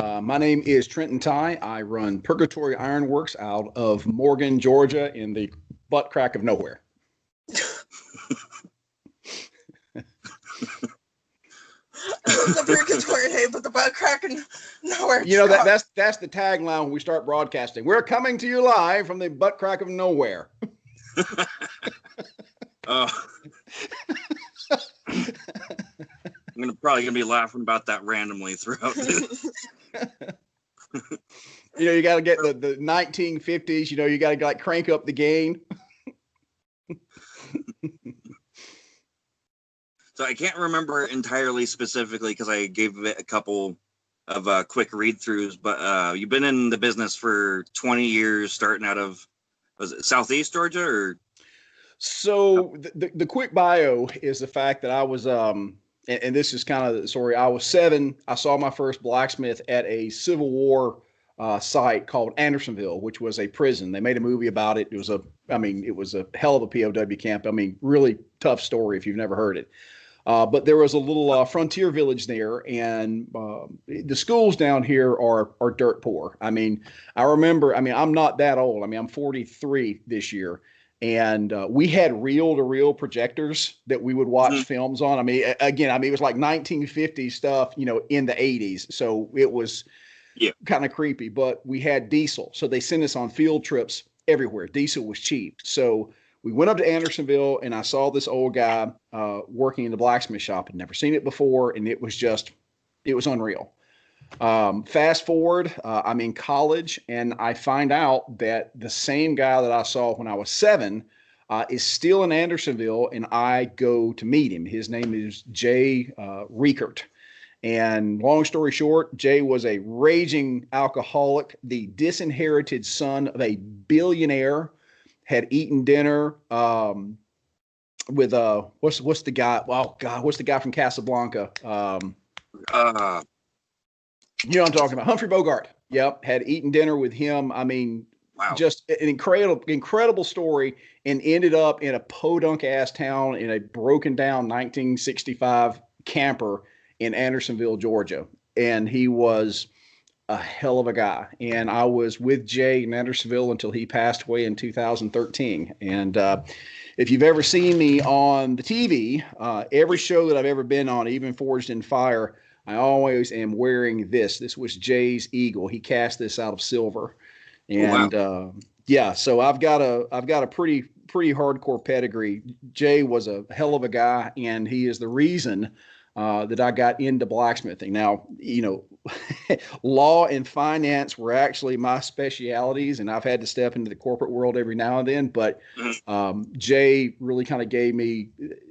My name is Trenton Tye. I run Purgatory Ironworks out of Morgan, Georgia, in the butt crack of nowhere. The Purgatory, hey, but the butt crack of nowhere. You know that's the tagline when we start broadcasting. We're coming to you live from the butt crack of nowhere. I'm probably gonna be laughing about that randomly throughout. You got to get the 1950s. You got to like crank up the gain. So I can't remember entirely specifically because I gave it a couple of quick read-throughs. But you've been in the business for 20 years, starting out of, was it Southeast Georgia or? So the quick bio is the fact that I was and this is kind of the story. I was 7. I saw my first blacksmith at a Civil War site called Andersonville, which was a prison. They made a movie about it. It was a hell of a POW camp. I mean, really tough story if you've never heard it. But there was a little frontier village there, and the schools down here are dirt poor. I mean, I remember. I mean, I'm not that old. I mean, I'm 43 this year. And we had reel-to-reel projectors that we would watch films on. I mean, again, it was like 1950s stuff, in the 80s. So it was kind of creepy, but we had diesel. So they sent us on field trips everywhere. Diesel was cheap. So we went up to Andersonville, and I saw this old guy working in the blacksmith shop. I'd never seen it before, and it was unreal. Fast forward, I'm in college, and I find out that the same guy that I saw when I was 7 is still in Andersonville, and I go to meet him. His name is Jay Riekert. And long story short, Jay was a raging alcoholic, the disinherited son of a billionaire, had eaten dinner with what's the guy? Oh God, what's the guy from Casablanca? You know what I'm talking about? Humphrey Bogart. Yep. Had eaten dinner with him. I mean, wow. Just an incredible story, and ended up in a podunk ass town in a broken down 1965 camper in Andersonville, Georgia. And he was a hell of a guy. And I was with Jay in Andersonville until he passed away in 2013. And if you've ever seen me on the TV, every show that I've ever been on, even Forged in Fire, I always am wearing this. This was Jay's eagle. He cast this out of silver, and so I've got a pretty hardcore pedigree. Jay was a hell of a guy, and he is the reason that I got into blacksmithing. Now, law and finance were actually my specialities, and I've had to step into the corporate world every now and then. But Jay really kind of gave me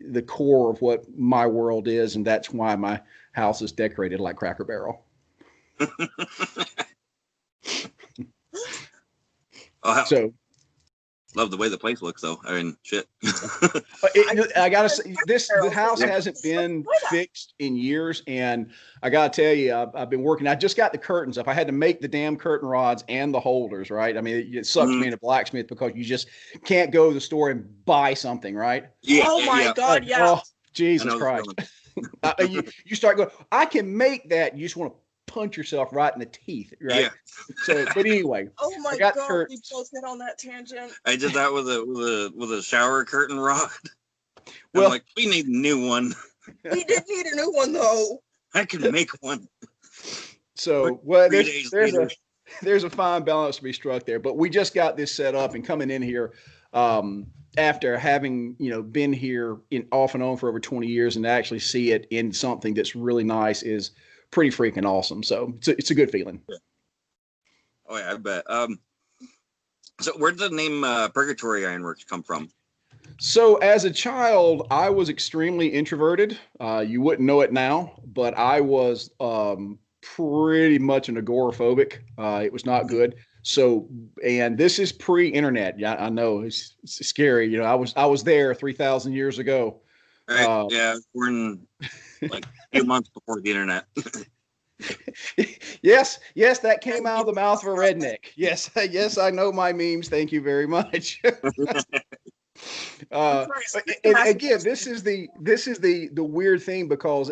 the core of what my world is, and that's why my house is decorated like Cracker Barrel. So love the way the place looks, though. I mean, shit. I gotta say, the house hasn't been fixed in years, and I gotta tell you, I've been working. I just got the curtains up. I had to make the damn curtain rods and the holders, right? I mean, it sucks being a blacksmith because you just can't go to the store and buy something, right? Yeah, oh my God, yeah. Oh, Jesus Christ. You start going, I can make that. You just want to punch yourself right in the teeth, right? Yeah. So, but anyway. Oh my God, we both hit on that tangent. I did that with a shower curtain rod. Well, I'm like, we need a new one. We did need a new one, though. I can make one. So, there's a fine balance to be struck there. But we just got this set up, and coming in here, after having, been here off and on for over 20 years, and to actually see it in something that's really nice is pretty freaking awesome. So it's a good feeling. Oh yeah, I bet. So where did the name Purgatory Ironworks come from? So as a child, I was extremely introverted. You wouldn't know it now, but I was pretty much an agoraphobic. It was not good. So, and this is pre-internet. Yeah, I know it's scary. I was there 3,000 years ago. Right. Yeah, born like a few months before the internet. Yes, that came out of the mouth of a redneck. Yes, I know my memes. Thank you very much. And again, this is the weird thing because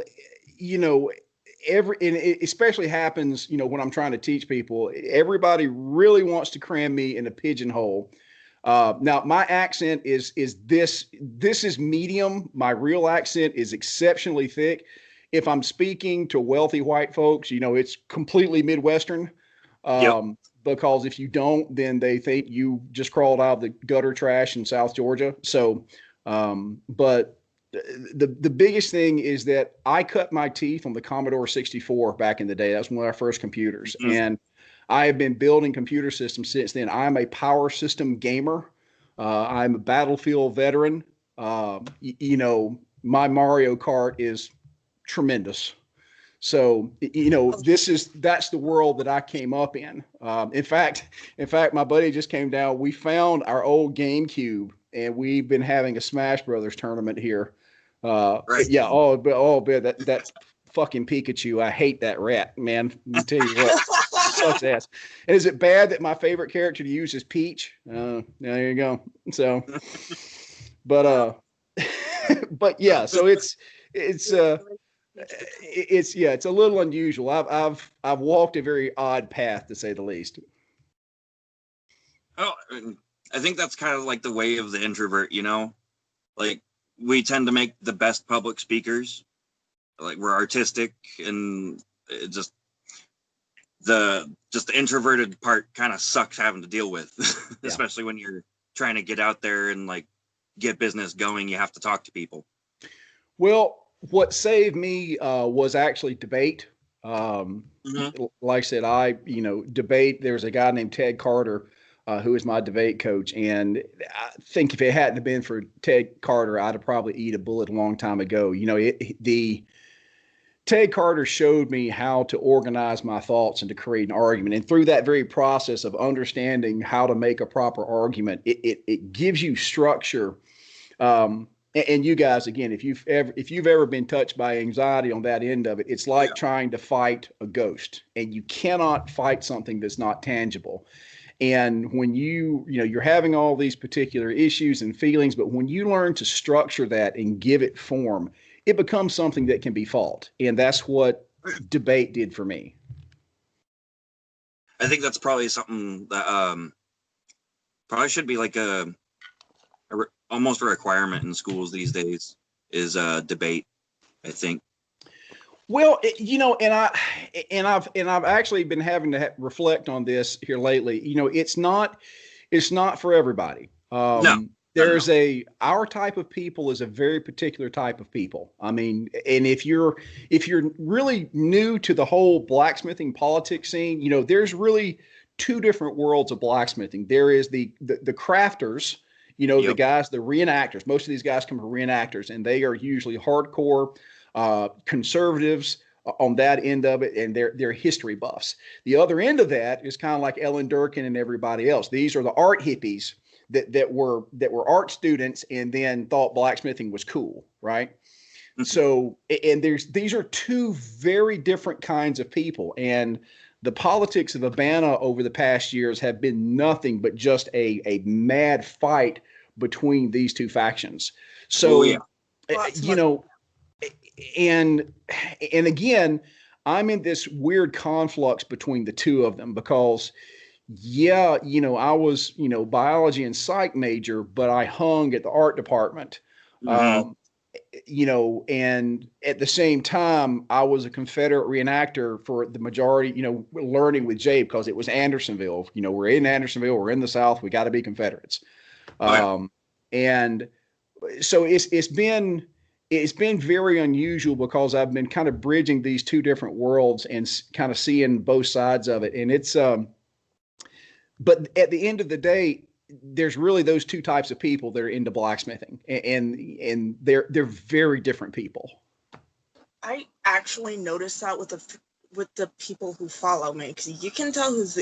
and it especially happens, when I'm trying to teach people. Everybody really wants to cram me in a pigeonhole. Now my accent is this is medium. My real accent is exceptionally thick. If I'm speaking to wealthy white folks, it's completely Midwestern. Yep. Because if you don't, then they think you just crawled out of the gutter trash in South Georgia. So, but the biggest thing is that I cut my teeth on the Commodore 64 back in the day. That was one of our first computers. Mm-hmm. And I have been building computer systems since then. I'm a power system gamer. I'm a Battlefield veteran. My Mario Kart is tremendous. So, that's the world that I came up in. In fact, my buddy just came down. We found our old GameCube, and we've been having a Smash Brothers tournament here. Right. Yeah. Oh, that fucking Pikachu. I hate that rat, man. Let me tell you what, sucks ass. And is it bad that my favorite character to use is Peach? There you go. So, but yeah. So it's a little unusual. I've walked a very odd path, to say the least. Oh, I think that's kind of like the way of the introvert, like we tend to make the best public speakers. Like we're artistic, and it just the introverted part kind of sucks having to deal with, especially when you're trying to get out there and like get business going. You have to talk to people. Well, what saved me was actually debate. Mm-hmm. Like I said, debate. There's a guy named Ted Carter who is my debate coach. And I think if it hadn't been for Ted Carter, I'd have probably eat a bullet a long time ago. Ted Carter showed me how to organize my thoughts and to create an argument. And through that very process of understanding how to make a proper argument, it gives you structure. And you guys, again, if you've ever been touched by anxiety on that end of it, it's like trying to fight a ghost, and you cannot fight something that's not tangible. And when you're having all these particular issues and feelings, but when you learn to structure that and give it form, it becomes something that can be fought. And that's what debate did for me. I think that's probably something that probably should be like almost a requirement in schools these days is debate, I think. Well, and I've actually been having to reflect on this here lately. It's not for everybody. No. Our type of people is a very particular type of people. I mean, and if you're really new to the whole blacksmithing politics scene, there's really two different worlds of blacksmithing. There is the crafters, the guys, the reenactors. Most of these guys come from reenactors, and they are usually hardcore conservatives on that end of it, and they're history buffs. The other end of that is kind of like Ellen Durkin and everybody else. These are the art hippies that were art students and then thought blacksmithing was cool, right? Mm-hmm. So, and these are two very different kinds of people, and the politics of Urbana over the past years have been nothing but just a mad fight between these two factions. So, and again, I'm in this weird conflux between the two of them because, I was, biology and psych major, but I hung at the art department, Mm-hmm. And at the same time, I was a Confederate reenactor for the majority, learning with Jay because it was Andersonville. We're in Andersonville, we're in the South, we got to be Confederates. And so it's been very unusual because I've been kind of bridging these two different worlds and kind of seeing both sides of it. And it's, but at the end of the day, there's really those two types of people that are into blacksmithing, and they're very different people. I actually noticed that with the people who follow me, because you can tell who's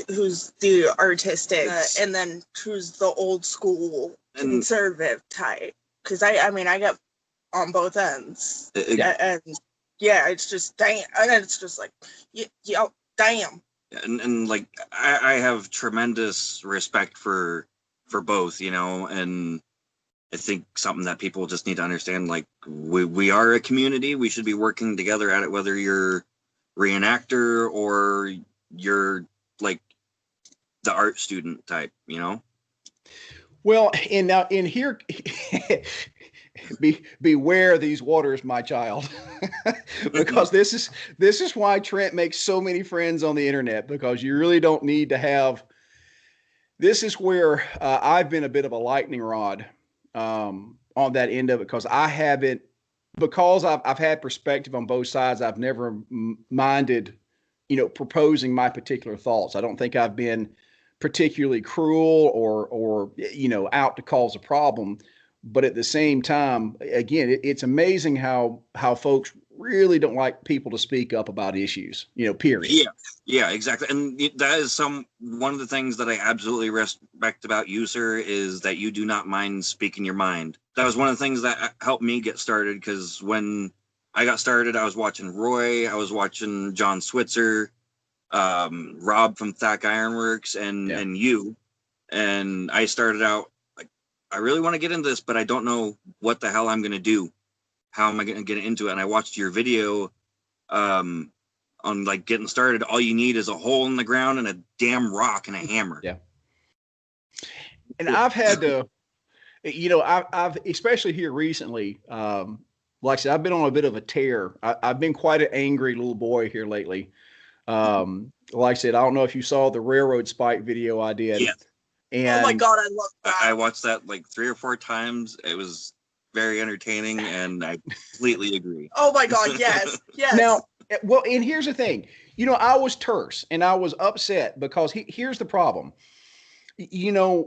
the artistic and then who's the old school conservative type. Because I get on both ends, and it's just damn, and it's just like damn. And like I have tremendous respect for both, and I think something that people just need to understand, like we are a community. We should be working together at it, whether you're reenactor or you're like the art student type, you know? Well, and now in here, beware these waters, my child, because this is why Trent makes so many friends on the internet, because you really don't need to have. This is where I've been a bit of a lightning rod on that end of it, because I haven't, because I've had perspective on both sides. I've never minded, proposing my particular thoughts. I don't think I've been particularly cruel or out to cause a problem. But at the same time, again, it's amazing how folks really don't like people to speak up about issues, period. Yeah, exactly. And that is one of the things that I absolutely respect about you, sir, is that you do not mind speaking your mind. That was one of the things that helped me get started, because when I got started, I was watching Roy, I was watching John Switzer, Rob from Tye of Ironworks, and you. And I started out like, I really want to get into this, but I don't know what the hell I'm going to do. How am I going to get into it? And I watched your video on like getting started. All you need is a hole in the ground and a damn rock and a hammer. Yeah. And I've had to, I've especially here recently, like I said, I've been on a bit of a tear. I've been quite an angry little boy here lately. Like I said, I don't know if you saw the railroad spike video I did. Yeah. And oh my God, I love that. I watched that like 3 or 4 times. It was very entertaining, and I completely agree. Oh my God, yes, yes. Now, well, and here's the thing. I was terse and I was upset because here's the problem. And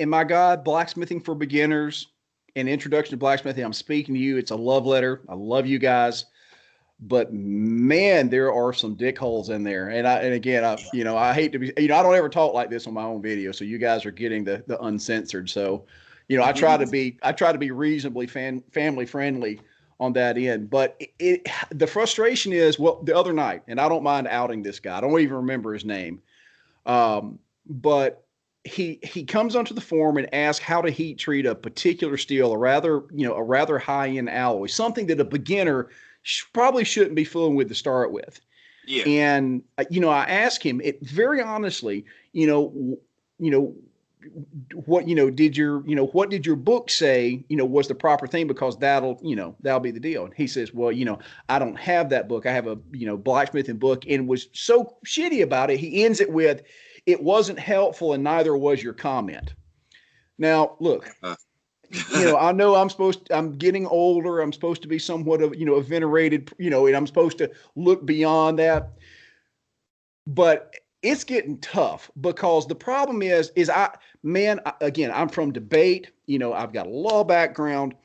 my God, Blacksmithing for Beginners, an introduction to blacksmithing, I'm speaking to you. It's a love letter. I love you guys. But man, there are some dick holes in there. And again, I hate to be, I don't ever talk like this on my own video. So you guys are getting the uncensored. So, I try to be reasonably family friendly on that end. But the frustration is, well, the other night, and I don't mind outing this guy. I don't even remember his name. But he comes onto the forum and asks how to heat treat a particular steel, a rather high end alloy, something that a beginner probably shouldn't be fooling with to start with. Yeah. And I asked him it very honestly, what did your book say, was the proper thing, because that'll be the deal. And he says, well, I don't have that book. I have a blacksmithing book, and was so shitty about it. He ends it with, it wasn't helpful and neither was your comment. Now, look, I know I'm getting older. I'm supposed to be somewhat of, a venerated, and I'm supposed to look beyond that. But it's getting tough, because the problem is I'm from debate. I've got a law background.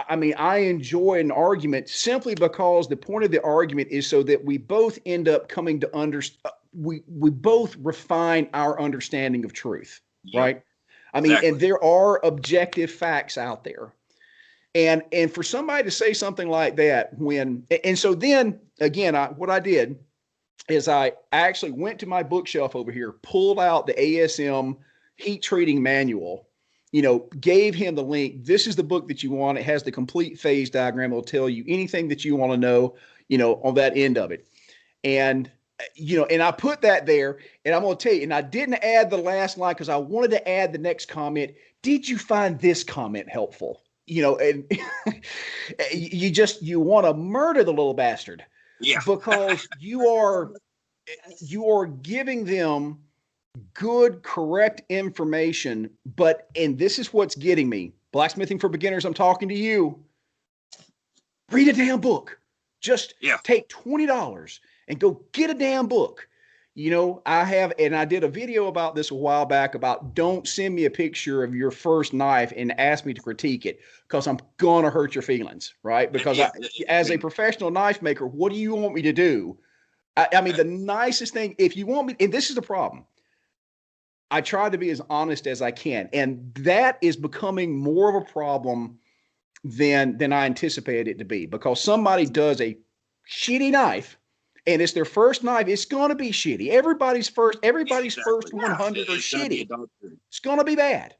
I enjoy an argument simply because the point of the argument is so that we both end up coming to understand. We both refine our understanding of truth, right? Exactly. And there are objective facts out there. And for somebody to say something like that so then again, what I did is I actually went to my bookshelf over here, pulled out the ASM heat treating manual, gave him the link. This is the book that you want. It has the complete phase diagram. It'll tell you anything that you want to know, on that end of it. And and I put that there, and I'm going to tell you, and I didn't add the last line because I wanted to add the next comment. Did you find this comment helpful? And you want to murder the little bastard. Yeah. Because you are giving them good, correct information. And this is what's getting me. Blacksmithing for Beginners, I'm talking to you. Read a damn book. Just take $20 and go get a damn book. I did a video about this a while back about don't send me a picture of your first knife and ask me to critique it, because I'm going to hurt your feelings, right? Because as a professional knife maker, what do you want me to do? The nicest thing, if you want me, and this is the problem, I try to be as honest as I can. And that is becoming more of a problem than I anticipated it to be, because somebody does a shitty knife, and it's their first knife. It's going to be shitty. Everybody's first 100 are shitty. It's going to be bad.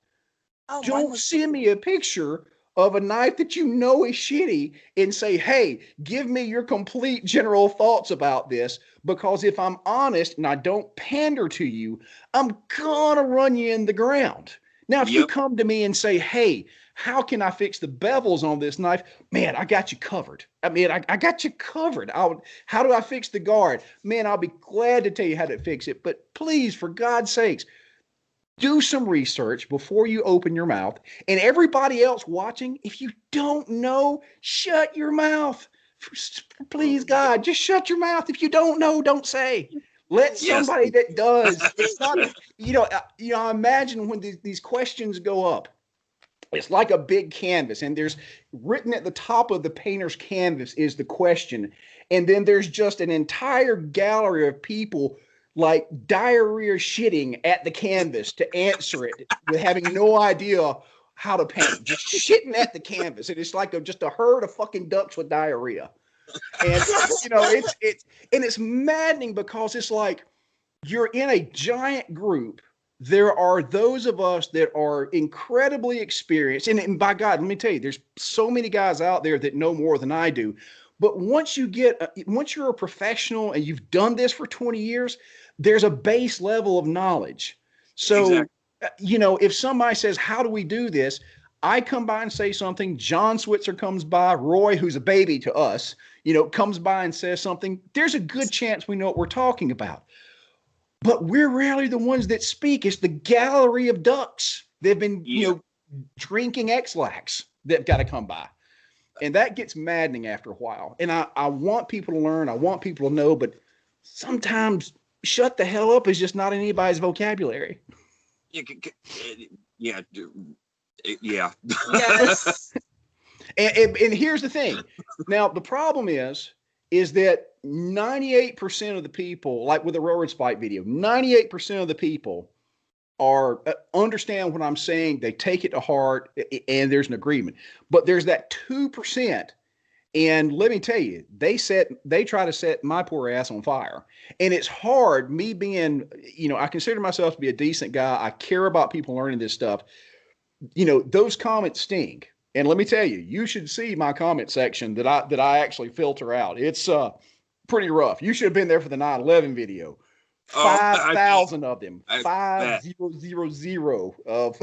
Don't send me a picture of a knife that you know is shitty and say, hey, give me your complete general thoughts about this, because if I'm honest and I don't pander to you, I'm gonna run you in the ground. Now, if you come to me and say, hey, how can I fix the bevels on this knife? Man, I got you covered. I mean, I got you covered. How do I fix the guard? Man, I'll be glad to tell you how to fix it. But please, for God's sakes, do some research before you open your mouth. And everybody else watching, if you don't know, shut your mouth. Please, God, just shut your mouth. If you don't know, don't say. Let somebody that does. It's not, I imagine when these questions go up, it's like a big canvas, and there's written at the top of the painter's canvas is the question. And then there's just an entire gallery of people like diarrhea shitting at the canvas to answer it with having no idea how to paint, just shitting at the canvas. And it's like just a herd of fucking ducks with diarrhea. And, it's maddening because it's like you're in a giant group. There are those of us that are incredibly experienced. And by God, let me tell you, there's so many guys out there that know more than I do. But once you're a professional and you've done this for 20 years, there's a base level of knowledge. So, if somebody says, how do we do this? I come by and say something. John Switzer comes by. Roy, who's a baby to us, comes by and says something. There's a good chance we know what we're talking about. But we're rarely the ones that speak. It's the gallery of ducks. They've been, drinking X-Lax that've got to come by. And that gets maddening after a while. And I want people to learn. I want people to know. But sometimes shut the hell up is just not in anybody's vocabulary. Yeah. Yes. And here's the thing. Now, the problem is that 98% of the people, like with the railroad spike video, 98% of the people are understand what I'm saying. They take it to heart, and there's an agreement. But there's that 2%, and let me tell you, they try to set my poor ass on fire. And it's hard, me being, I consider myself to be a decent guy. I care about people learning this stuff. Those comments sting. And let me tell you, you should see my comment section that I actually filter out. It's pretty rough. You should have been there for the 9/11 video. 5,000 of them. 5,000 of.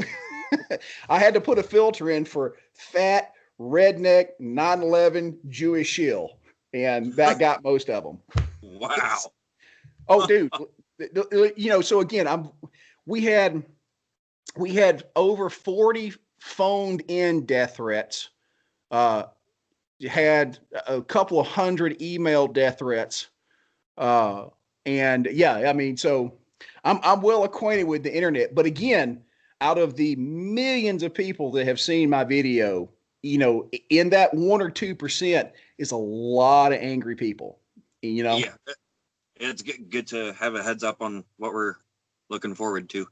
I had to put a filter in for fat, redneck, 9/11 Jewish shill, and that got most of them. Wow. Oh, dude. So again, we had over 40 phoned in death threats. Had a couple of hundred email death threats. And so I'm well acquainted with the internet. But again, out of the millions of people that have seen my video, in that 1 or 2% is a lot of angry people. Yeah, it's good to have a heads up on what we're looking forward to.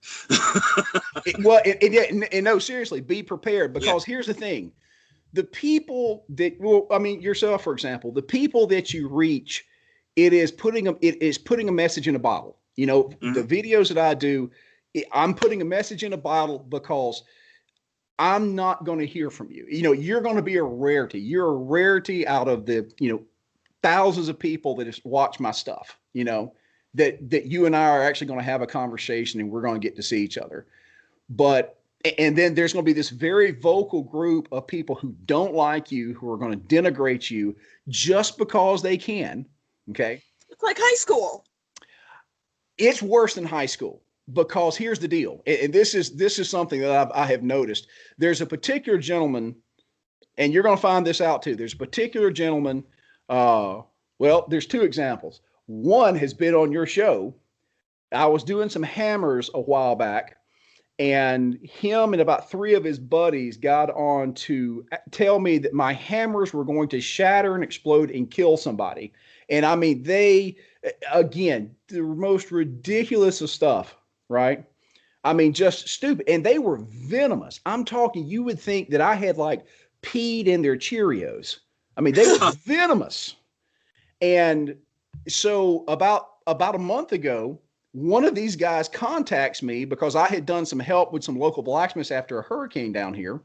No, seriously, be prepared, because here's the thing. The people that, yourself, for example, the people that you reach, it is putting a message in a bottle. The videos that I do, I'm putting a message in a bottle because I'm not going to hear from you. You're going to be a rarity. You're a rarity out of the, thousands of people that just watch my stuff, that you and I are actually going to have a conversation and we're going to get to see each other. And then there's going to be this very vocal group of people who don't like you, who are going to denigrate you just because they can. Okay. It's like high school. It's worse than high school, because here's the deal. And this is something that I have noticed. There's a particular gentleman, and you're going to find this out too. There's a particular gentleman. There's two examples. One has been on your show. I was doing some hammers a while back, and him and about 3 of his buddies got on to tell me that my hammers were going to shatter and explode and kill somebody. And I mean, they, again, the most ridiculous of stuff, right? I mean, just stupid. And they were venomous. I'm talking, you would think that I had like peed in their Cheerios. I mean, they were venomous. And so about a month ago, one of these guys contacts me because I had done some help with some local blacksmiths after a hurricane down here.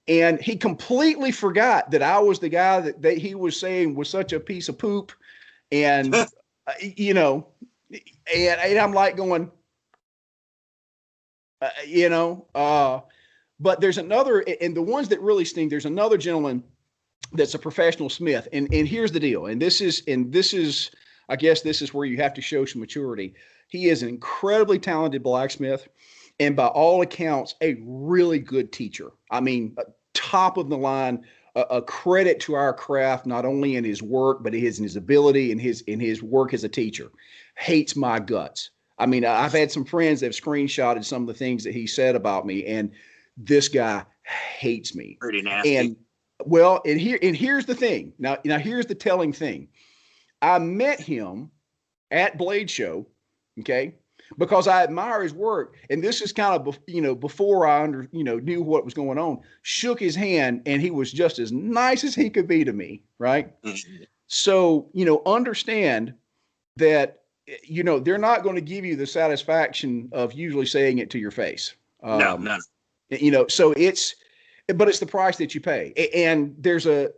And he completely forgot that I was the guy that he was saying was such a piece of poop. And, you know, and I'm like going, but there's another, and the ones that really sting, there's another gentleman that's a professional smith. And here's the deal. And this is, I guess this is where you have to show some maturity. He is an incredibly talented blacksmith, and by all accounts, a really good teacher. I mean, top of the line, a credit to our craft, not only in his work, but in his ability and his work as a teacher. Hates my guts. I mean, I've had some friends that have screenshotted some of the things that he said about me, and this guy hates me. Pretty nasty. And well, and here's the thing. Now here's the telling thing. I met him at Blade Show, okay, because I admire his work. And this is kind of, before I knew what was going on. Shook his hand, and he was just as nice as he could be to me, right? Mm-hmm. So, understand that, they're not going to give you the satisfaction of usually saying it to your face. No. So but it's the price that you pay. And there's a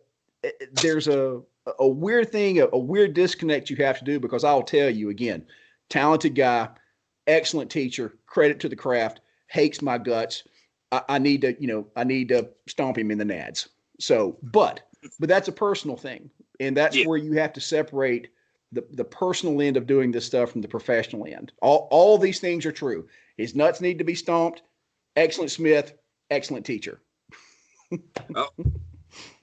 weird thing, a weird disconnect you have to do, because I'll tell you again, talented guy, excellent teacher, credit to the craft, hates my guts. I need to stomp him in the nads. So, but that's a personal thing. And that's where you have to separate the personal end of doing this stuff from the professional end. All these things are true. His nuts need to be stomped. Excellent smith, excellent teacher. Well,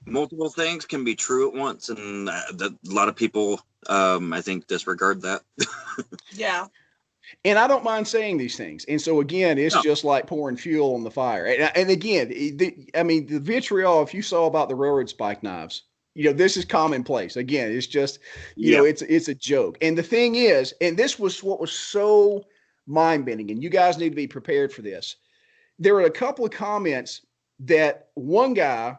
multiple things can be true at once, and a lot of people, I think, disregard that. Yeah. And I don't mind saying these things. And so, again, it's just like pouring fuel on the fire. And again, the vitriol, if you saw about the railroad spike knives, this is commonplace. Again, it's just, it's a joke. And the thing is, and this was what was so mind-bending, and you guys need to be prepared for this. There were a couple of comments that one guy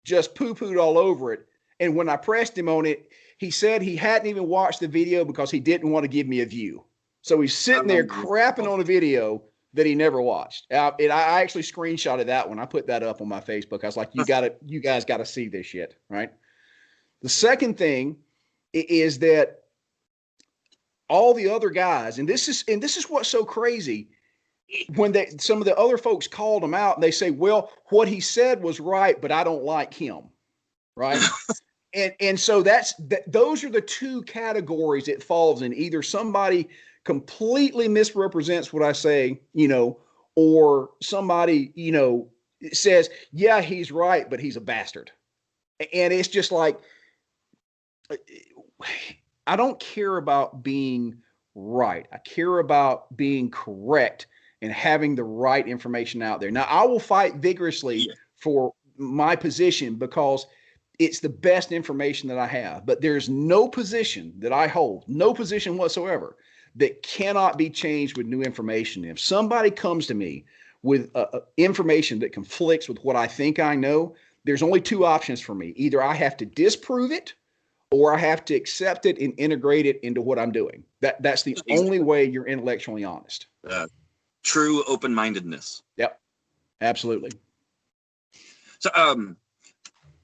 just poo-pooed all over it. And when I pressed him on it, he said he hadn't even watched the video because he didn't want to give me a view. So he's sitting there crapping on a video that he never watched. And I actually screenshotted that one. I put that up on my Facebook. I was like, you guys got to see this shit, right? The second thing is that all the other guys, and this is what's so crazy, when some of the other folks called him out, and they say, well, what he said was right, but I don't like him, right? and so those are the two categories it falls in. Either somebody completely misrepresents what I say, or somebody, says, yeah, he's right, but he's a bastard. And it's just like, I don't care about being right. I care about being correct and having the right information out there. Now, I will fight vigorously for my position because it's the best information that I have. But there's no position that I hold, no position whatsoever, that cannot be changed with new information. If somebody comes to me with information that conflicts with what I think I know, there's only two options for me. Either I have to disprove it, or I have to accept it and integrate it into what I'm doing. That's the only way you're intellectually honest. True open-mindedness. Yep, absolutely. So,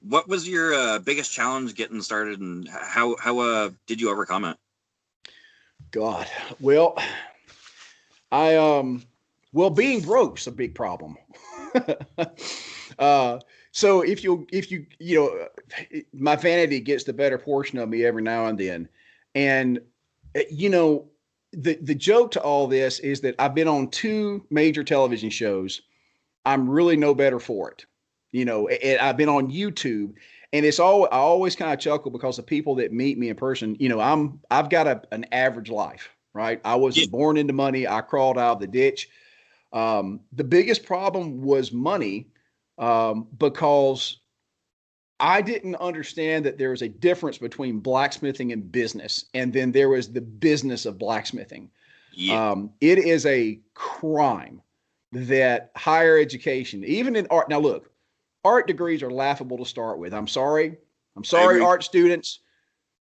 what was your biggest challenge getting started, and how did you overcome it? God, well, being broke's a big problem. So if you my vanity gets the better portion of me every now and then. And, the joke to all this is that I've been on 2 major television shows. I'm really no better for it. And I've been on YouTube, and I always kind of chuckle because the people that meet me in person, I've got an average life, right? I wasn't born into money. I crawled out of the ditch. The biggest problem was money. Because I didn't understand that there was a difference between blacksmithing and business. And then there was the business of blacksmithing. Yeah. It is a crime that higher education, even in art. Now, look, art degrees are laughable to start with. I'm sorry, art students.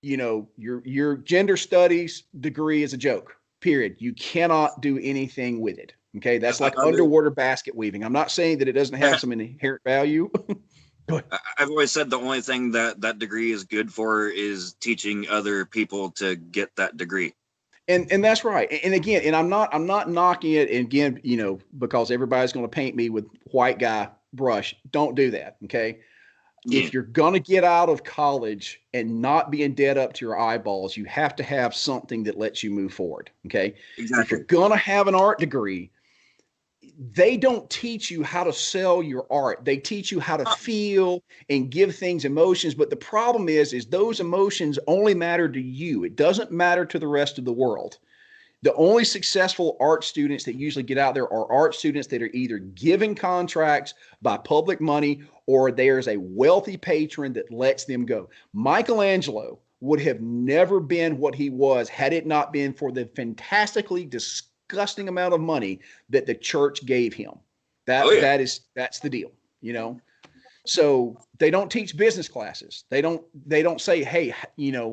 Your gender studies degree is a joke, period. You cannot do anything with it. Okay, that's like underwater basket weaving. I'm not saying that it doesn't have some inherent value. I've always said the only thing that degree is good for is teaching other people to get that degree. And that's right. And again, and I'm not knocking it. And again, because everybody's going to paint me with white guy brush. Don't do that. Okay. Yeah. If you're going to get out of college and not be in debt up to your eyeballs, you have to have something that lets you move forward. Okay. Exactly. If you're going to have an art degree, they don't teach you how to sell your art. They teach you how to feel and give things emotions. But the problem is those emotions only matter to you. It doesn't matter to the rest of the world. The only successful art students that usually get out there are art students that are either given contracts by public money or there's a wealthy patron that lets them go. Michelangelo would have never been what he was had it not been for the fantastically disgusting amount of money that the church gave him. That's the deal, So they don't teach business classes. They don't say, hey,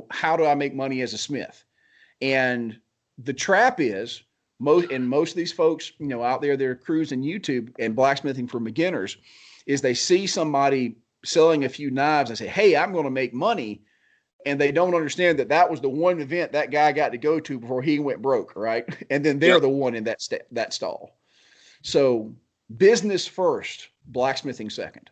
how do I make money as a smith? And the trap is most of these folks, out there, they're cruising YouTube and blacksmithing for beginners, is they see somebody selling a few knives and say, hey, I'm going to make money. And they don't understand that was the one event that guy got to go to before he went broke, right? And then they're the one in that stall. So business first, blacksmithing second.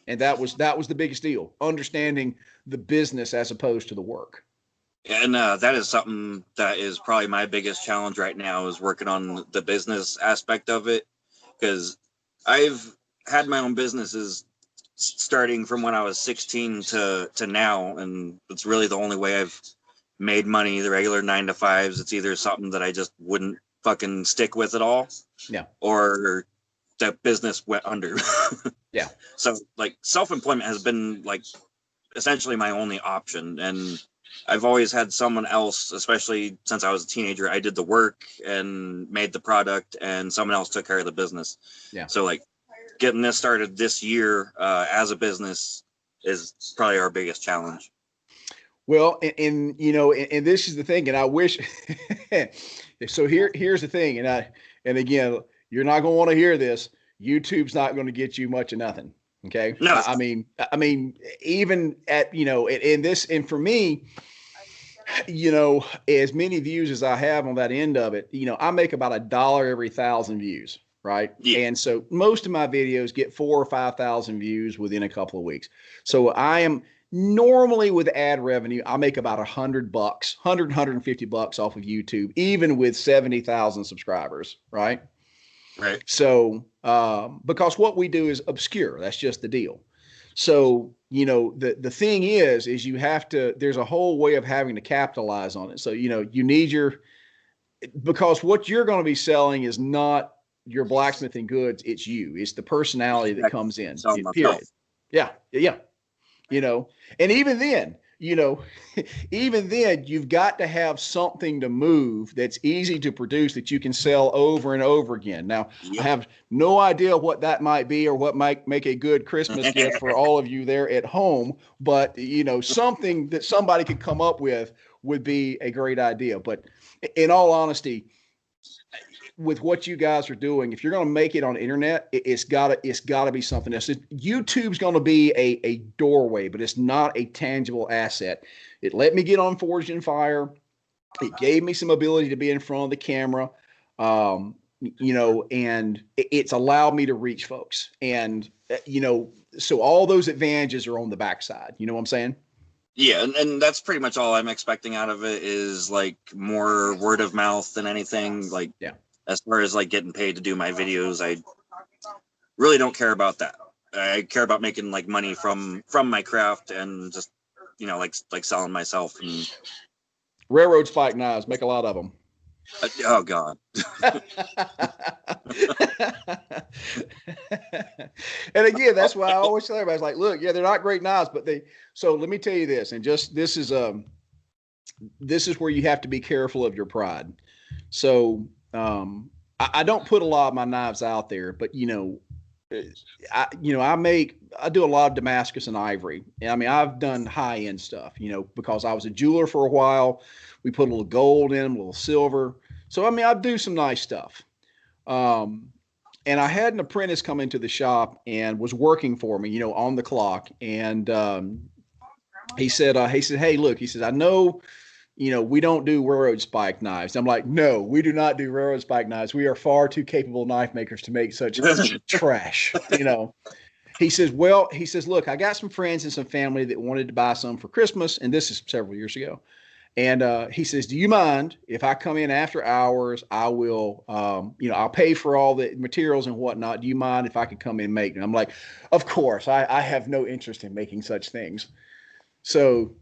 And that was the biggest deal, understanding the business as opposed to the work. And that is something that is probably my biggest challenge right now, is working on the business aspect of it, because I've had my own businesses starting from when I was 16 to now, and it's really the only way I've made money. The regular 9-to-5s, it's either something that I just wouldn't fucking stick with at all, or that business went under. So like self-employment has been like essentially my only option, and I've always had someone else, especially since I was a teenager. I did the work and made the product, and someone else took care of the business. So like getting this started this year as a business is probably our biggest challenge. Well, and this is the thing, and I wish. So here's the thing, and again, you're not going to want to hear this. YouTube's not going to get you much of nothing. Okay. No. I mean, even at, in this, and for me, as many views as I have on that end of it, I make about $1 every 1,000 views. Right. Yeah. And so most of my videos get 4,000 or 5,000 views within a couple of weeks. So I am normally, with ad revenue, I make about $100, $150 off of YouTube, even with 70,000 subscribers. Right. Right. So, because what we do is obscure, that's just the deal. So, the thing is you have to, there's a whole way of having to capitalize on it. So, you need because what you're going to be selling is not your blacksmithing goods. It's the personality that comes in. Period. Yeah. And even then, you've got to have something to move that's easy to produce that you can sell over and over again. Now, I have no idea what that might be or what might make a good Christmas gift for all of you there at home, but something that somebody could come up with would be a great idea. But in all honesty, with what you guys are doing, if you're going to make it on the internet, it's gotta be something else. YouTube's going to be a doorway, but it's not a tangible asset. It let me get on Forged in Fire. It gave me some ability to be in front of the camera, and it's allowed me to reach folks. And, so all those advantages are on the backside. You know what I'm saying? Yeah, and that's pretty much all I'm expecting out of it, is like more word of mouth than anything. Like, as far as like getting paid to do my videos, I really don't care about that. I care about making like money from my craft and just, like selling myself. And railroad spike knives, make a lot of them. Oh God. And again, that's why I always tell everybody, like, look, they're not great knives, but so let me tell you this, and just, this is where you have to be careful of your pride. So, I don't put a lot of my knives out there, but I do a lot of Damascus and ivory. I mean, I've done high end stuff, because I was a jeweler for a while. We put a little gold in them, a little silver. So, I mean, I do some nice stuff, And I had an apprentice come into the shop and was working for me, on the clock. And he said, "Hey, look," he says, "I know, we don't do railroad spike knives." I'm like, "No, we do not do railroad spike knives. We are far too capable knife makers to make such trash." He says, "Look, I got some friends and some family that wanted to buy some for Christmas." And this is several years ago. And he says, "Do you mind if I come in after hours? I will, I'll pay for all the materials and whatnot. Do you mind if I could come in and make it?" And I'm like, "Of course, I have no interest in making such things." So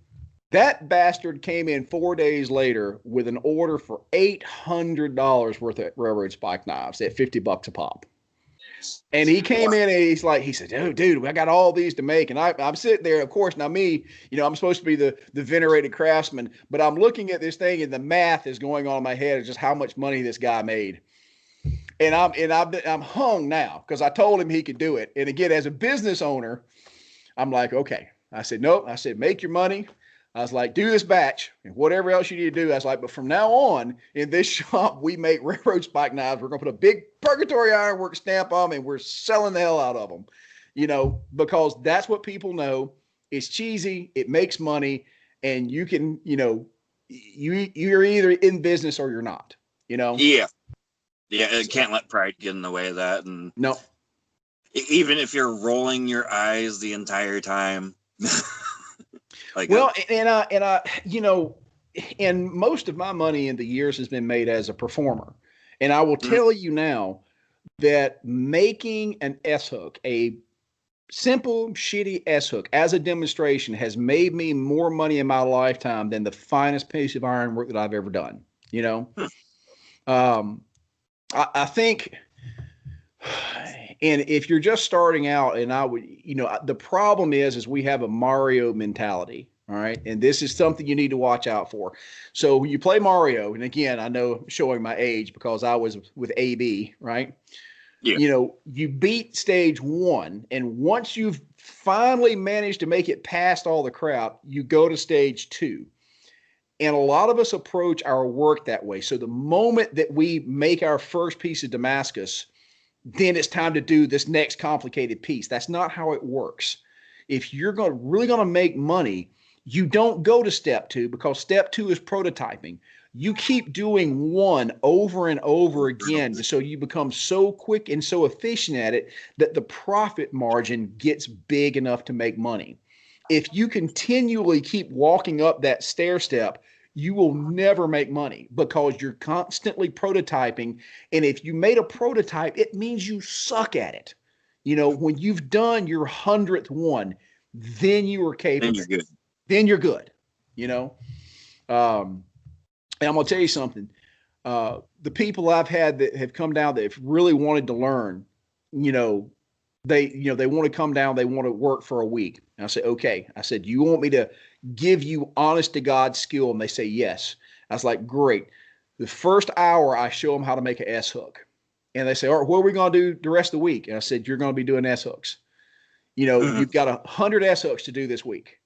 that bastard came in 4 days later with an order for $800 worth of railroad spike knives at $50 a pop. And he came in and he said, dude, I got all these to make. And I'm sitting there, of course, now me, I'm supposed to be the venerated craftsman, but I'm looking at this thing and the math is going on in my head of just how much money this guy made. And I'm hung now because I told him he could do it. And again, as a business owner, I'm like, okay. I said, nope. I said, make your money. I was like, do this batch and whatever else you need to do. I was like, but from now on in this shop, we make railroad spike knives. We're going to put a big Purgatory Ironworks stamp on them and we're selling the hell out of them, because that's what people know. It's cheesy. It makes money. And you can, you're either in business or you're not, Yeah. Yeah. It can't let pride get in the way of that. And no, even if you're rolling your eyes the entire time. And most of my money in the years has been made as a performer. And I will tell you now that making an S-hook, a simple, shitty S-hook as a demonstration has made me more money in my lifetime than the finest piece of ironwork that I've ever done. I think, and if you're just starting out, and I would, the problem is we have a Mario mentality. All right. And this is something you need to watch out for. So when you play Mario, and again, I know I'm showing my age because I was with AB, right? Yeah. You beat stage 1. And once you've finally managed to make it past all the crap, you go to stage 2. And a lot of us approach our work that way. So the moment that we make our first piece of Damascus, then it's time to do this next complicated piece. That's not how it works. If you're really going to make money, you don't go to step 2 because step 2 is prototyping. You keep doing 1 over and over again so you become so quick and so efficient at it that the profit margin gets big enough to make money. If you continually keep walking up that stair step, you will never make money because you're constantly prototyping. And if you made a prototype, it means you suck at it. When you've done your 100th one, then you are capable. Then you're good. And I'm going to tell you something. The people I've had that have come down that have really wanted to learn, they want to come down, they want to work for a week. And I said, okay. I said, you want me to give you honest to God skill? And they say, yes. I was like, great. The first hour I show them how to make an S hook. And they say, all right, what are we going to do the rest of the week? And I said, you're going to be doing S hooks. You've got 100 S hooks to do this week.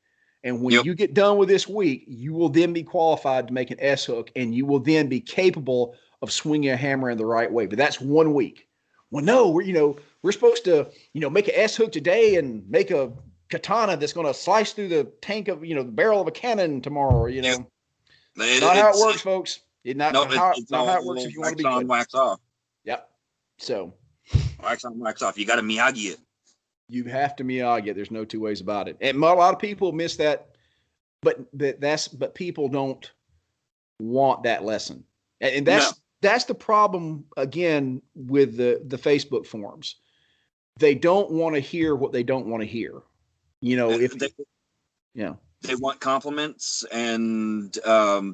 And when you get done with this week, you will then be qualified to make an S hook and you will then be capable of swinging a hammer in the right way. But that's 1 week. Well, no, we're supposed to, make an S hook today and make a katana that's going to slice through the tank of, the barrel of a cannon tomorrow, Not how it works, folks. It's not how it works if you want to be good. Wax off. Yep. So. Wax on, wax off. You got to Miyagi it. You have to Miyagi it. There's no two ways about it. And a lot of people miss that, but people don't want that lesson. And that's the problem again with the Facebook forums. They don't want to hear what they don't want to hear. They want compliments and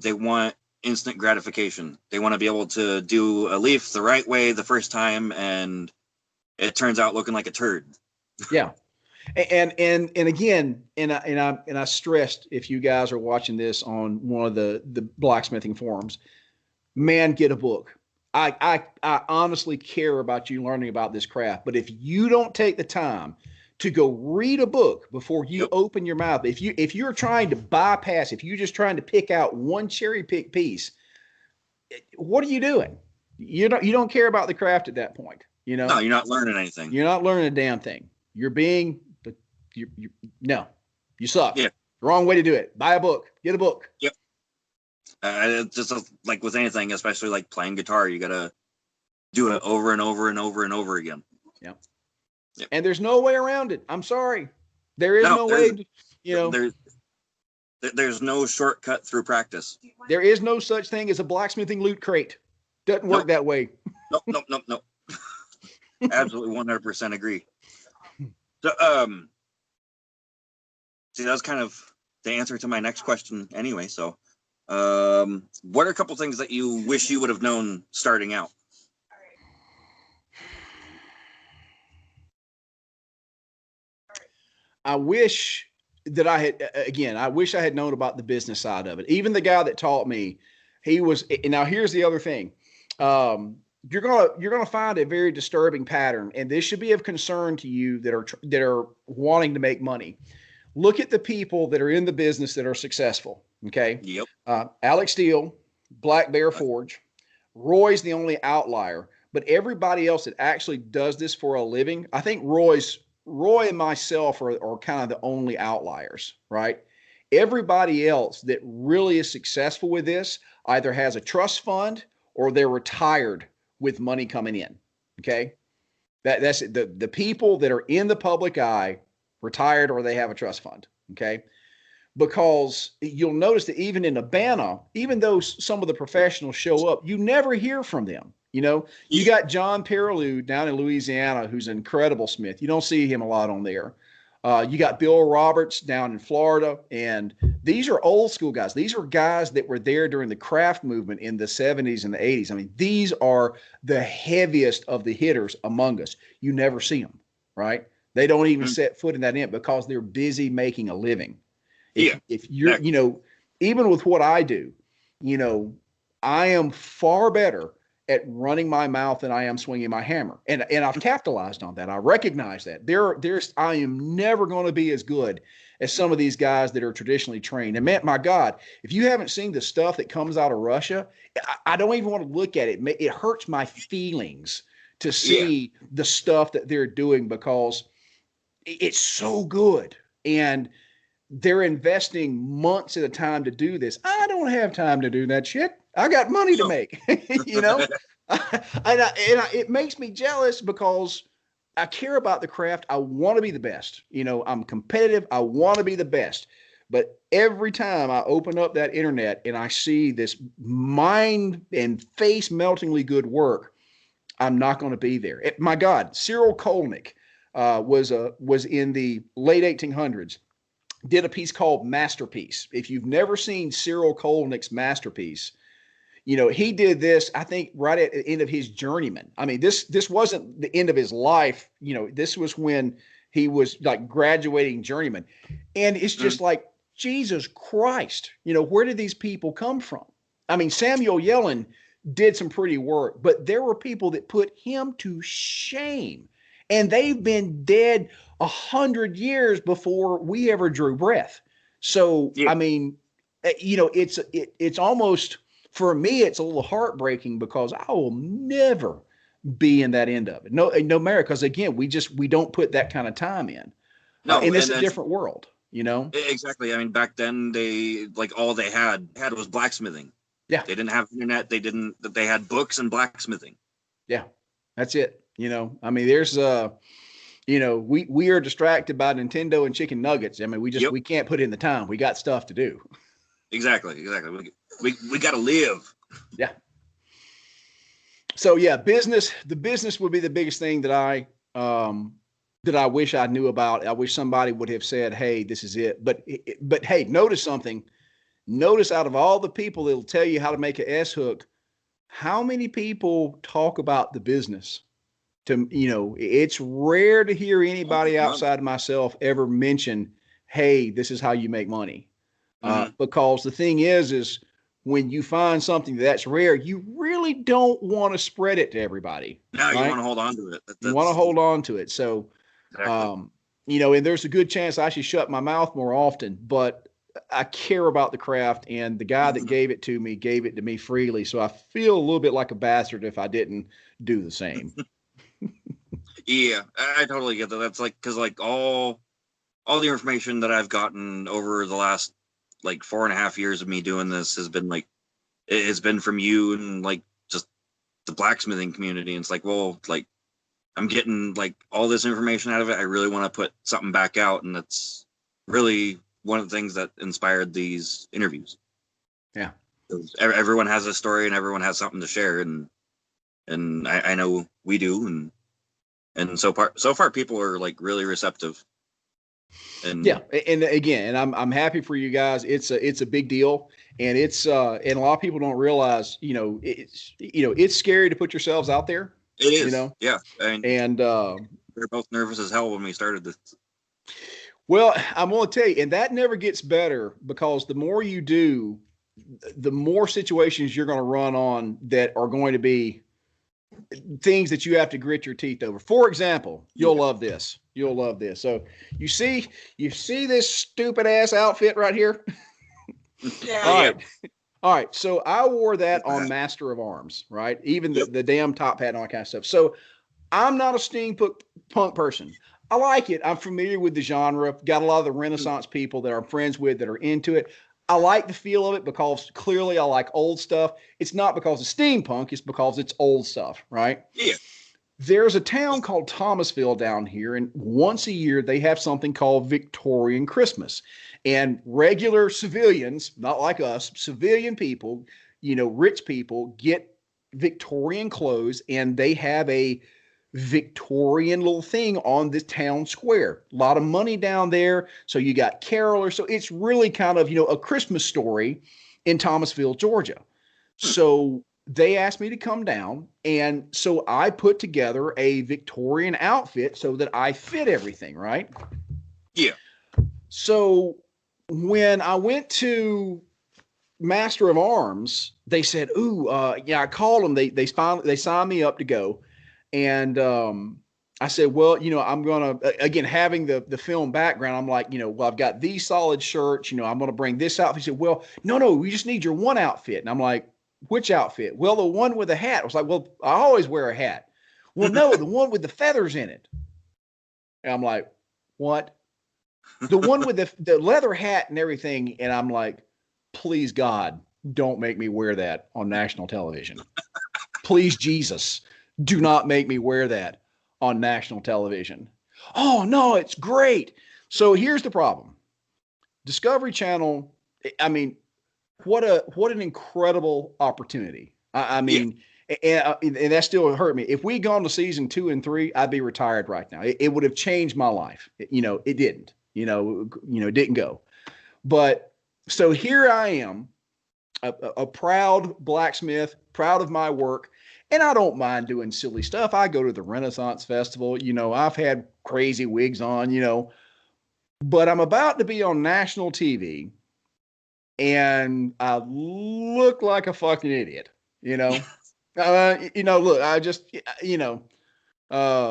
they want instant gratification. They want to be able to do a leaf the right way the first time and it turns out looking like a turd. Yeah. And again, I stressed, if you guys are watching this on one of the blacksmithing forums, man, get a book. I honestly care about you learning about this craft, but if you don't take the time to go read a book before you open your mouth, if you're trying to bypass, if you're just trying to pick out one cherry pick piece, what are you doing? You don't care about the craft at that point. No, you're not learning anything. You're not learning a damn thing. You're being, but no, you suck. Yeah. Wrong way to do it. Buy a book. Get a book. Yep. It's just like with anything, especially like playing guitar, you gotta do it over and over and over and over again. Yeah. Yep. And there's no way around it. I'm sorry. There is no way. There's no shortcut through practice. There is no such thing as a blacksmithing loot crate. Doesn't work that way. Nope. Absolutely 100% agree. So, see, that's kind of the answer to my next question anyway. So, what are a couple things that you wish you would have known starting out? I wish that I wish I had known about the business side of it. Even the guy that taught me, now here's the other thing. You're gonna find a very disturbing pattern, and this should be of concern to you that are wanting to make money. Look at the people that are in the business that are successful. Okay. Yep. Alex Steele, Black Bear Forge, Roy's the only outlier, but everybody else that actually does this for a living, I think Roy and myself are kind of the only outliers, right? Everybody else that really is successful with this either has a trust fund or they're retired with money coming in. Okay. That's it. The people that are in the public eye, retired or they have a trust fund. Okay. Because you'll notice that even in Abana, even though some of the professionals show up, you never hear from them. You got John Perilou down in Louisiana, who's an incredible smith. You don't see him a lot on there. You got Bill Roberts down in Florida, and these are old school guys. These are guys that were there during the craft movement in the 70s and the 80s. I mean, these are the heaviest of the hitters among us. You never see them, right? They don't even set foot in that inn because they're busy making a living. If you're, even with what I do, I am far better at running my mouth than I am swinging my hammer. And I've capitalized on that. I recognize that I am never going to be as good as some of these guys that are traditionally trained. And man, my God, if you haven't seen the stuff that comes out of Russia, I don't even want to look at it. It hurts my feelings to see the stuff that they're doing because it's so good. And they're investing months at a time to do this. I don't have time to do that shit. I got money to make, and it makes me jealous because I care about the craft. I want to be the best. I'm competitive. I want to be the best. But every time I open up that internet and I see this mind and face meltingly good work, I'm not going to be there. My God, Cyril Kolnick was in the late 1800s. Did a piece called Masterpiece. If you've never seen Cyril Kolnick's Masterpiece, he did this, I think, right at the end of his journeyman. I mean, this wasn't the end of his life. This was when he was like graduating journeyman. And it's just like, Jesus Christ, where did these people come from? I mean, Samuel Yellen did some pretty work, but there were people that put him to shame. And they've been dead 100 years before we ever drew breath. So, I mean, it's almost, for me, it's a little heartbreaking because I will never be in that end of it. No matter, because again, we don't put that kind of time in. No, and it's a different world, Exactly. I mean, back then all they had was blacksmithing. Yeah. They didn't have internet. They had books and blacksmithing. Yeah, that's it. I mean, there's we are distracted by Nintendo and chicken nuggets. I mean, we can't put in the time. We got stuff to do. Exactly. We got to live. Yeah. So yeah, the business would be the biggest thing that I wish I knew about. I wish somebody would have said, "Hey, this is it." But hey, notice something. Notice out of all the people that'll tell you how to make an S hook, how many people talk about the business? It's rare to hear anybody outside of myself ever mention, "Hey, this is how you make money." Because the thing is when you find something that's rare, you really don't want to spread it to everybody. No, right? You want to hold on to it. You want to hold on to it. So, exactly. And there's a good chance I should shut my mouth more often, but I care about the craft, and the guy that gave it to me freely. So I feel a little bit like a bastard if I didn't do the same. Yeah, I totally get that. That's like, because like all the information that I've gotten over the last like 4.5 years of me doing this has been like, it's been from you and like just the blacksmithing community. And it's like, well, like I'm getting like all this information out of it. I really want to put something back out, and that's really one of the things that inspired these interviews. Yeah, everyone has a story and everyone has something to share, and I know we do, and so far people are like really receptive. And yeah, and again, and I'm happy for you guys. It's a big deal, and it's and a lot of people don't realize, it's scary to put yourselves out there. It is, yeah. And we're both nervous as hell when we started this. Well, I'm going to tell you, and that never gets better, because the more you do, the more situations you're going to run on that are going to be things that you have to grit your teeth over. For example, you'll love this. You'll love this. So you see this stupid ass outfit right here? Yeah. All right. So I wore that on Master of Arms, right? Even the damn top hat and all that kind of stuff. So I'm not a steampunk person. I like it. I'm familiar with the genre. Got a lot of the Renaissance people that I'm friends with that are into it. I like the feel of it because clearly I like old stuff. It's not because it's steampunk. It's because it's old stuff, right? Yeah. There's a town called Thomasville down here, and once a year they have something called Victorian Christmas. And regular civilians, not like us, civilian people, rich people, get Victorian clothes, and they have a Victorian little thing on the town square. A lot of money down there. So you got carolers. So it's really kind of, a Christmas story in Thomasville, Georgia. So they asked me to come down. And so I put together a Victorian outfit so that I fit everything, right? Yeah. So when I went to Master of Arms, they said, I called them. They signed me up to go. And I said, well, I'm going to, again, having the film background, I'm like, well, I've got these solid shirts, I'm going to bring this outfit. He said, well, no, we just need your one outfit. And I'm like, which outfit? Well, the one with the hat. I was like, well, I always wear a hat. Well, no, the one with the feathers in it. And I'm like, what? The one with the leather hat and everything. And I'm like, please, God, don't make me wear that on national television. Please, Jesus. Do not make me wear that on national television. Oh, no, it's great. So here's the problem. Discovery Channel, I mean, what an incredible opportunity. I mean, and that still hurt me. If we'd gone to season 2 and 3, I'd be retired right now. It would have changed my life. It didn't. It didn't go. But so here I am, a proud blacksmith, proud of my work. And I don't mind doing silly stuff. I go to the Renaissance Festival. I've had crazy wigs on, but I'm about to be on national TV and I look like a fucking idiot, look, I just, I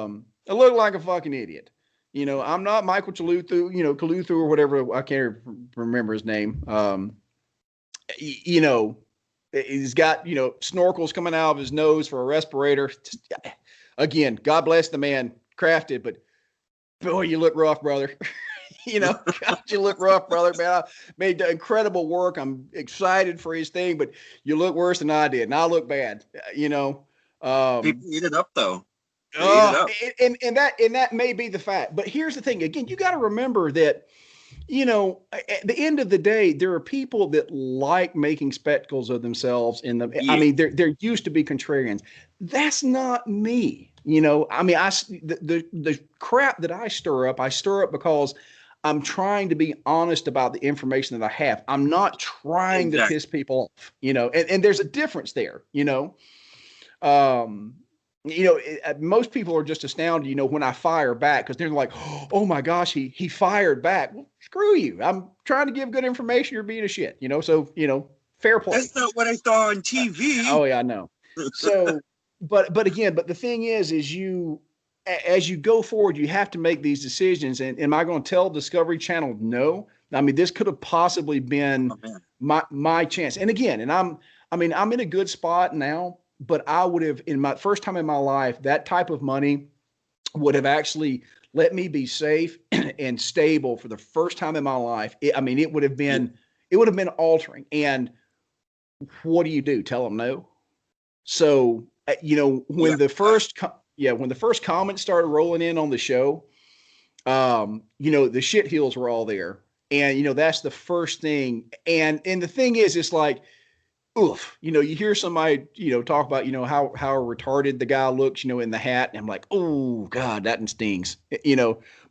look like a fucking idiot. I'm not Michael Kaluthu or whatever. I can't remember his name. He's got, snorkels coming out of his nose for a respirator. Again, God bless the man crafted, but boy, you look rough, brother. God, you look rough, brother, man. I made incredible work. I'm excited for his thing, but you look worse than I did. And I look bad, People eat it up though. And that may be the fact, but here's the thing. Again, you got to remember that, at the end of the day, there are people that like making spectacles of themselves in the, I mean, they're used to be contrarians. That's not me. The crap that I stir up because I'm trying to be honest about the information that I have. I'm not trying to piss people off, and there's a difference there, most people are just astounded, when I fire back, because they're like, oh my gosh, he fired back. Well, screw you. I'm trying to give good information. You're being a shit, so, fair play. That's not what I saw on TV. Oh yeah, I know. So, but the thing is as you go forward, you have to make these decisions. And am I going to tell Discovery Channel no? I mean, this could have possibly been my chance. And again, I'm in a good spot now, but I would have, in my first time in my life, that type of money would have actually let me be safe and stable for the first time in my life. It would have been altering. And what do you do? Tell them no. So, when the first comments started rolling in on the show, the shit heels were all there. And, that's the first thing. And the thing is, it's like, oof, you hear somebody, talk about, how retarded the guy looks, in the hat. And I'm like, oh God, that stings,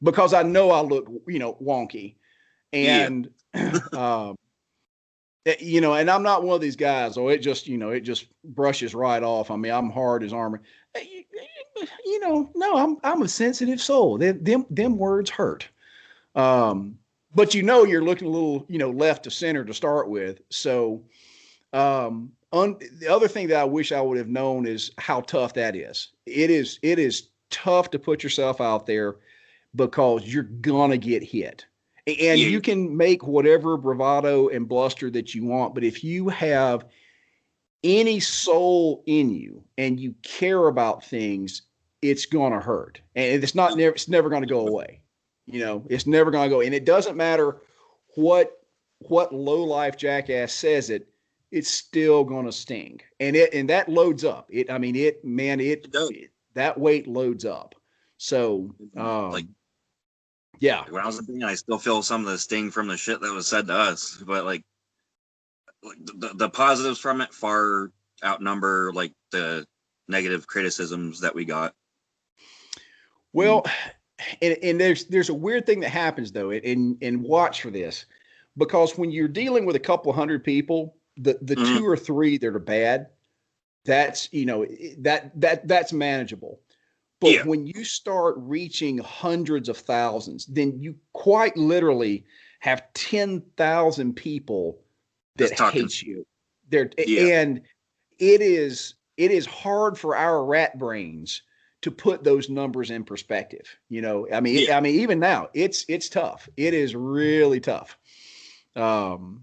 because I know I look, wonky. And, and I'm not one of these guys. Oh, it just brushes right off. I mean, I'm hard as armor. No, I'm a sensitive soul. Them words hurt. But you're looking a little, left to center to start with. So, the other thing that I wish I would have known is how tough that is. It is tough to put yourself out there because you're gonna get hit. And you can make whatever bravado and bluster that you want, but if you have any soul in you and you care about things, it's gonna hurt, and it's never gonna go away. It's never gonna go. And it doesn't matter what low life jackass says it's still gonna sting, and that loads up. That weight loads up. So, yeah. When I was a teen, I still feel some of the sting from the shit that was said to us, but like the positives from it far outnumber like the negative criticisms that we got. Well, and there's a weird thing that happens though, and watch for this, because when you're dealing with a couple hundred people, the 2 or 3 that are bad, that's that's manageable. But when you start reaching hundreds of thousands, then you quite literally have 10,000 people that hate you. And it is hard for our rat brains to put those numbers in perspective. Even now it's tough. It is really tough. Hundreds,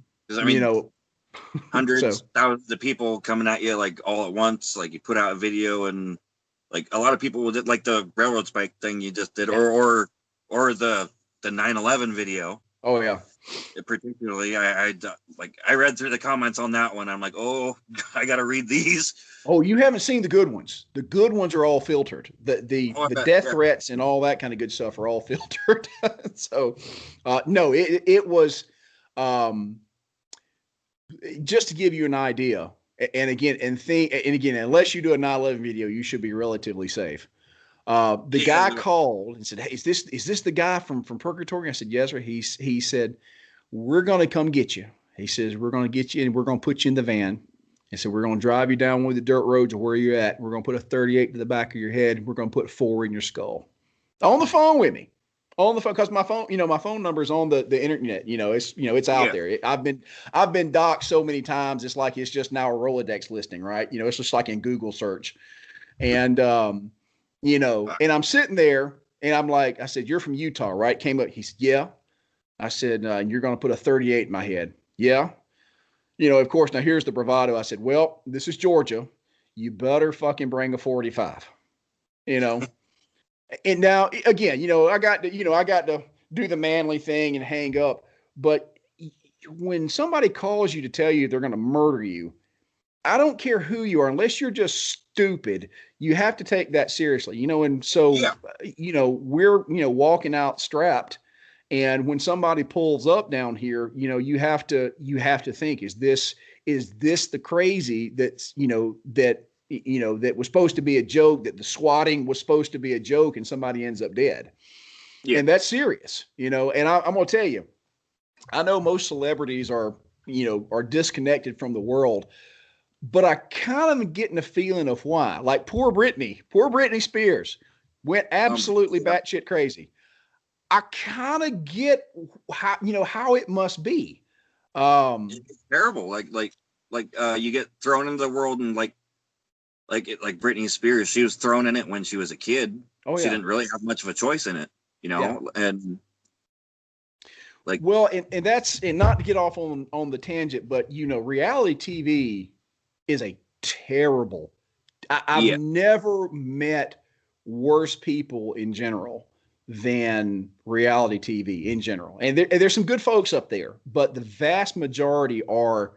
thousands of people coming at you like all at once. Like you put out a video and like a lot of people did like the railroad spike thing you just did, or the 9/11 video. Oh yeah. Particularly, I read through the comments on that one. I'm like, oh, I got to read these. Oh, you haven't seen the good ones. The good ones are all filtered. The death threats and all that kind of good stuff are all filtered. So, no, it was, just to give you an idea. And again, unless you do a 9/11 video, you should be relatively safe. The guy called and said, "Hey, is this the guy from Purgatory?" I said, "Yes, sir." He said, "We're going to come get you." He says, "We're going to get you and we're going to put you in the van." And so we're going to drive you down one of the dirt roads of where you're at. We're going to put a 38 to the back of your head. We're going to put 4 in your skull. On the phone with me. On the phone, because my phone number is on the internet. It's out there. I've been doxxed so many times. It's like it's just now a Rolodex listing, right? It's just like in Google search. And and I'm sitting there and I'm like, I said, "You're from Utah, right?" Came up. He said, "Yeah." I said, "You're going to put a 38 in my head." "Yeah." Of course, now here's the bravado. I said, "Well, this is Georgia. You better fucking bring a 45, And now again, I got to do the manly thing and hang up. But when somebody calls you to tell you they're going to murder you, I don't care who you are, unless you're just stupid, you have to take that seriously, and so, we're, walking out strapped. And when somebody pulls up down here, you have to think, is this the crazy that's, that was supposed to be a joke, that the swatting was supposed to be a joke and somebody ends up dead. Yeah. And that's serious, and I'm going to tell you, I know most celebrities are disconnected from the world, but I kind of am getting a feeling of why. Like poor Britney Spears went absolutely batshit crazy. I kind of get how it must be. It's terrible. Like you get thrown into the world and like Britney Spears, she was thrown in it when she was a kid. Oh, yeah. She didn't really have much of a choice in it, And Like, well, and that's, and not to get off on the tangent, but reality TV is a terrible. I've yeah, never met worse people in general than reality TV in general. And there's some good folks up there, but the vast majority are,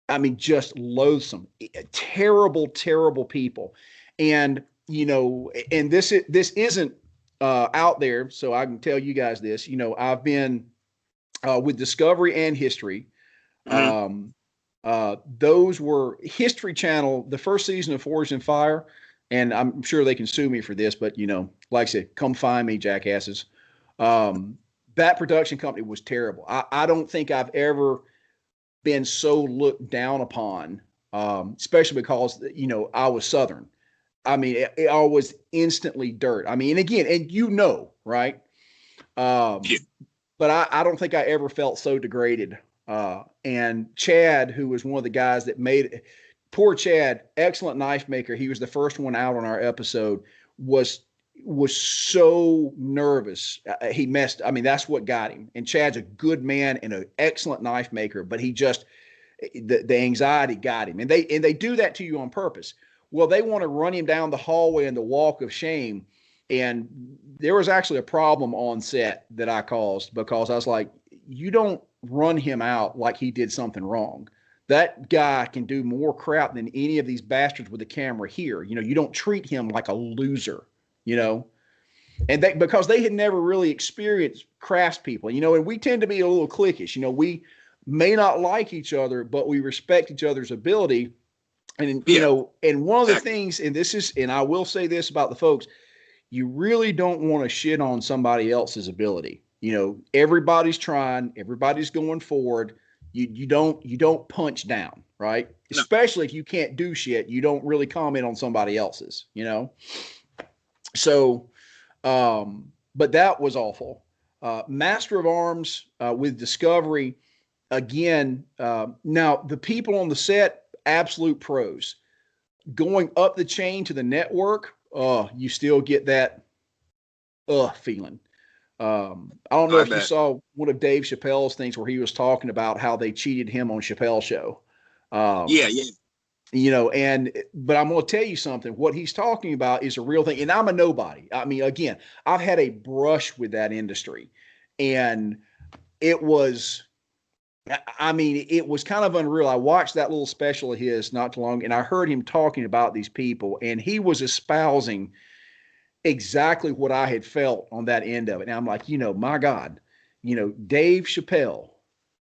I mean, just loathsome, terrible, terrible people. And and this isn't out there, so I can tell you guys this. I've been with Discovery and History. mhm. Um, those were History Channel, the first season of Forged in Fire, and I'm sure they can sue me for this, but like I said, come find me, jackasses. That production company was terrible. I don't think I've ever been so looked down upon, especially because I was Southern. I mean, it was instantly dirt. I mean, and again, and right? Yeah. But I don't think I ever felt so degraded. And Chad, who was one of the guys that made it, poor Chad, excellent knife maker. He was the first one out on our episode. Was so nervous. He messed. I mean, that's what got him. And Chad's a good man and an excellent knife maker, but he just the anxiety got him. And they do that to you on purpose. Well, they want to run him down the hallway in the walk of shame. And there was actually a problem on set that I caused because I was like, you don't run him out like he did something wrong. That guy can do more crap than any of these bastards with the camera here. You don't treat him like a loser, and because they had never really experienced craftspeople, and we tend to be a little cliquish. We may not like each other, but we respect each other's ability. And, and one of the things, and I will say this about the folks, you really don't want to shit on somebody else's ability. Everybody's trying, everybody's going forward. You don't punch down, right? No. Especially if you can't do shit, you don't really comment on somebody else's, So, but that was awful. Master of Arms with Discovery, again, now the people on the set, absolute pros. Going up the chain to the network, you still get that feeling. I don't know if you saw one of Dave Chappelle's things where he was talking about how they cheated him on Chappelle's show. Yeah. But I'm going to tell you something. What he's talking about is a real thing. And I'm a nobody. I mean, again, I've had a brush with that industry, and it was kind of unreal. I watched that little special of his not too long, and I heard him talking about these people, and he was espousing exactly what I had felt on that end of it. And I'm like, my God, Dave Chappelle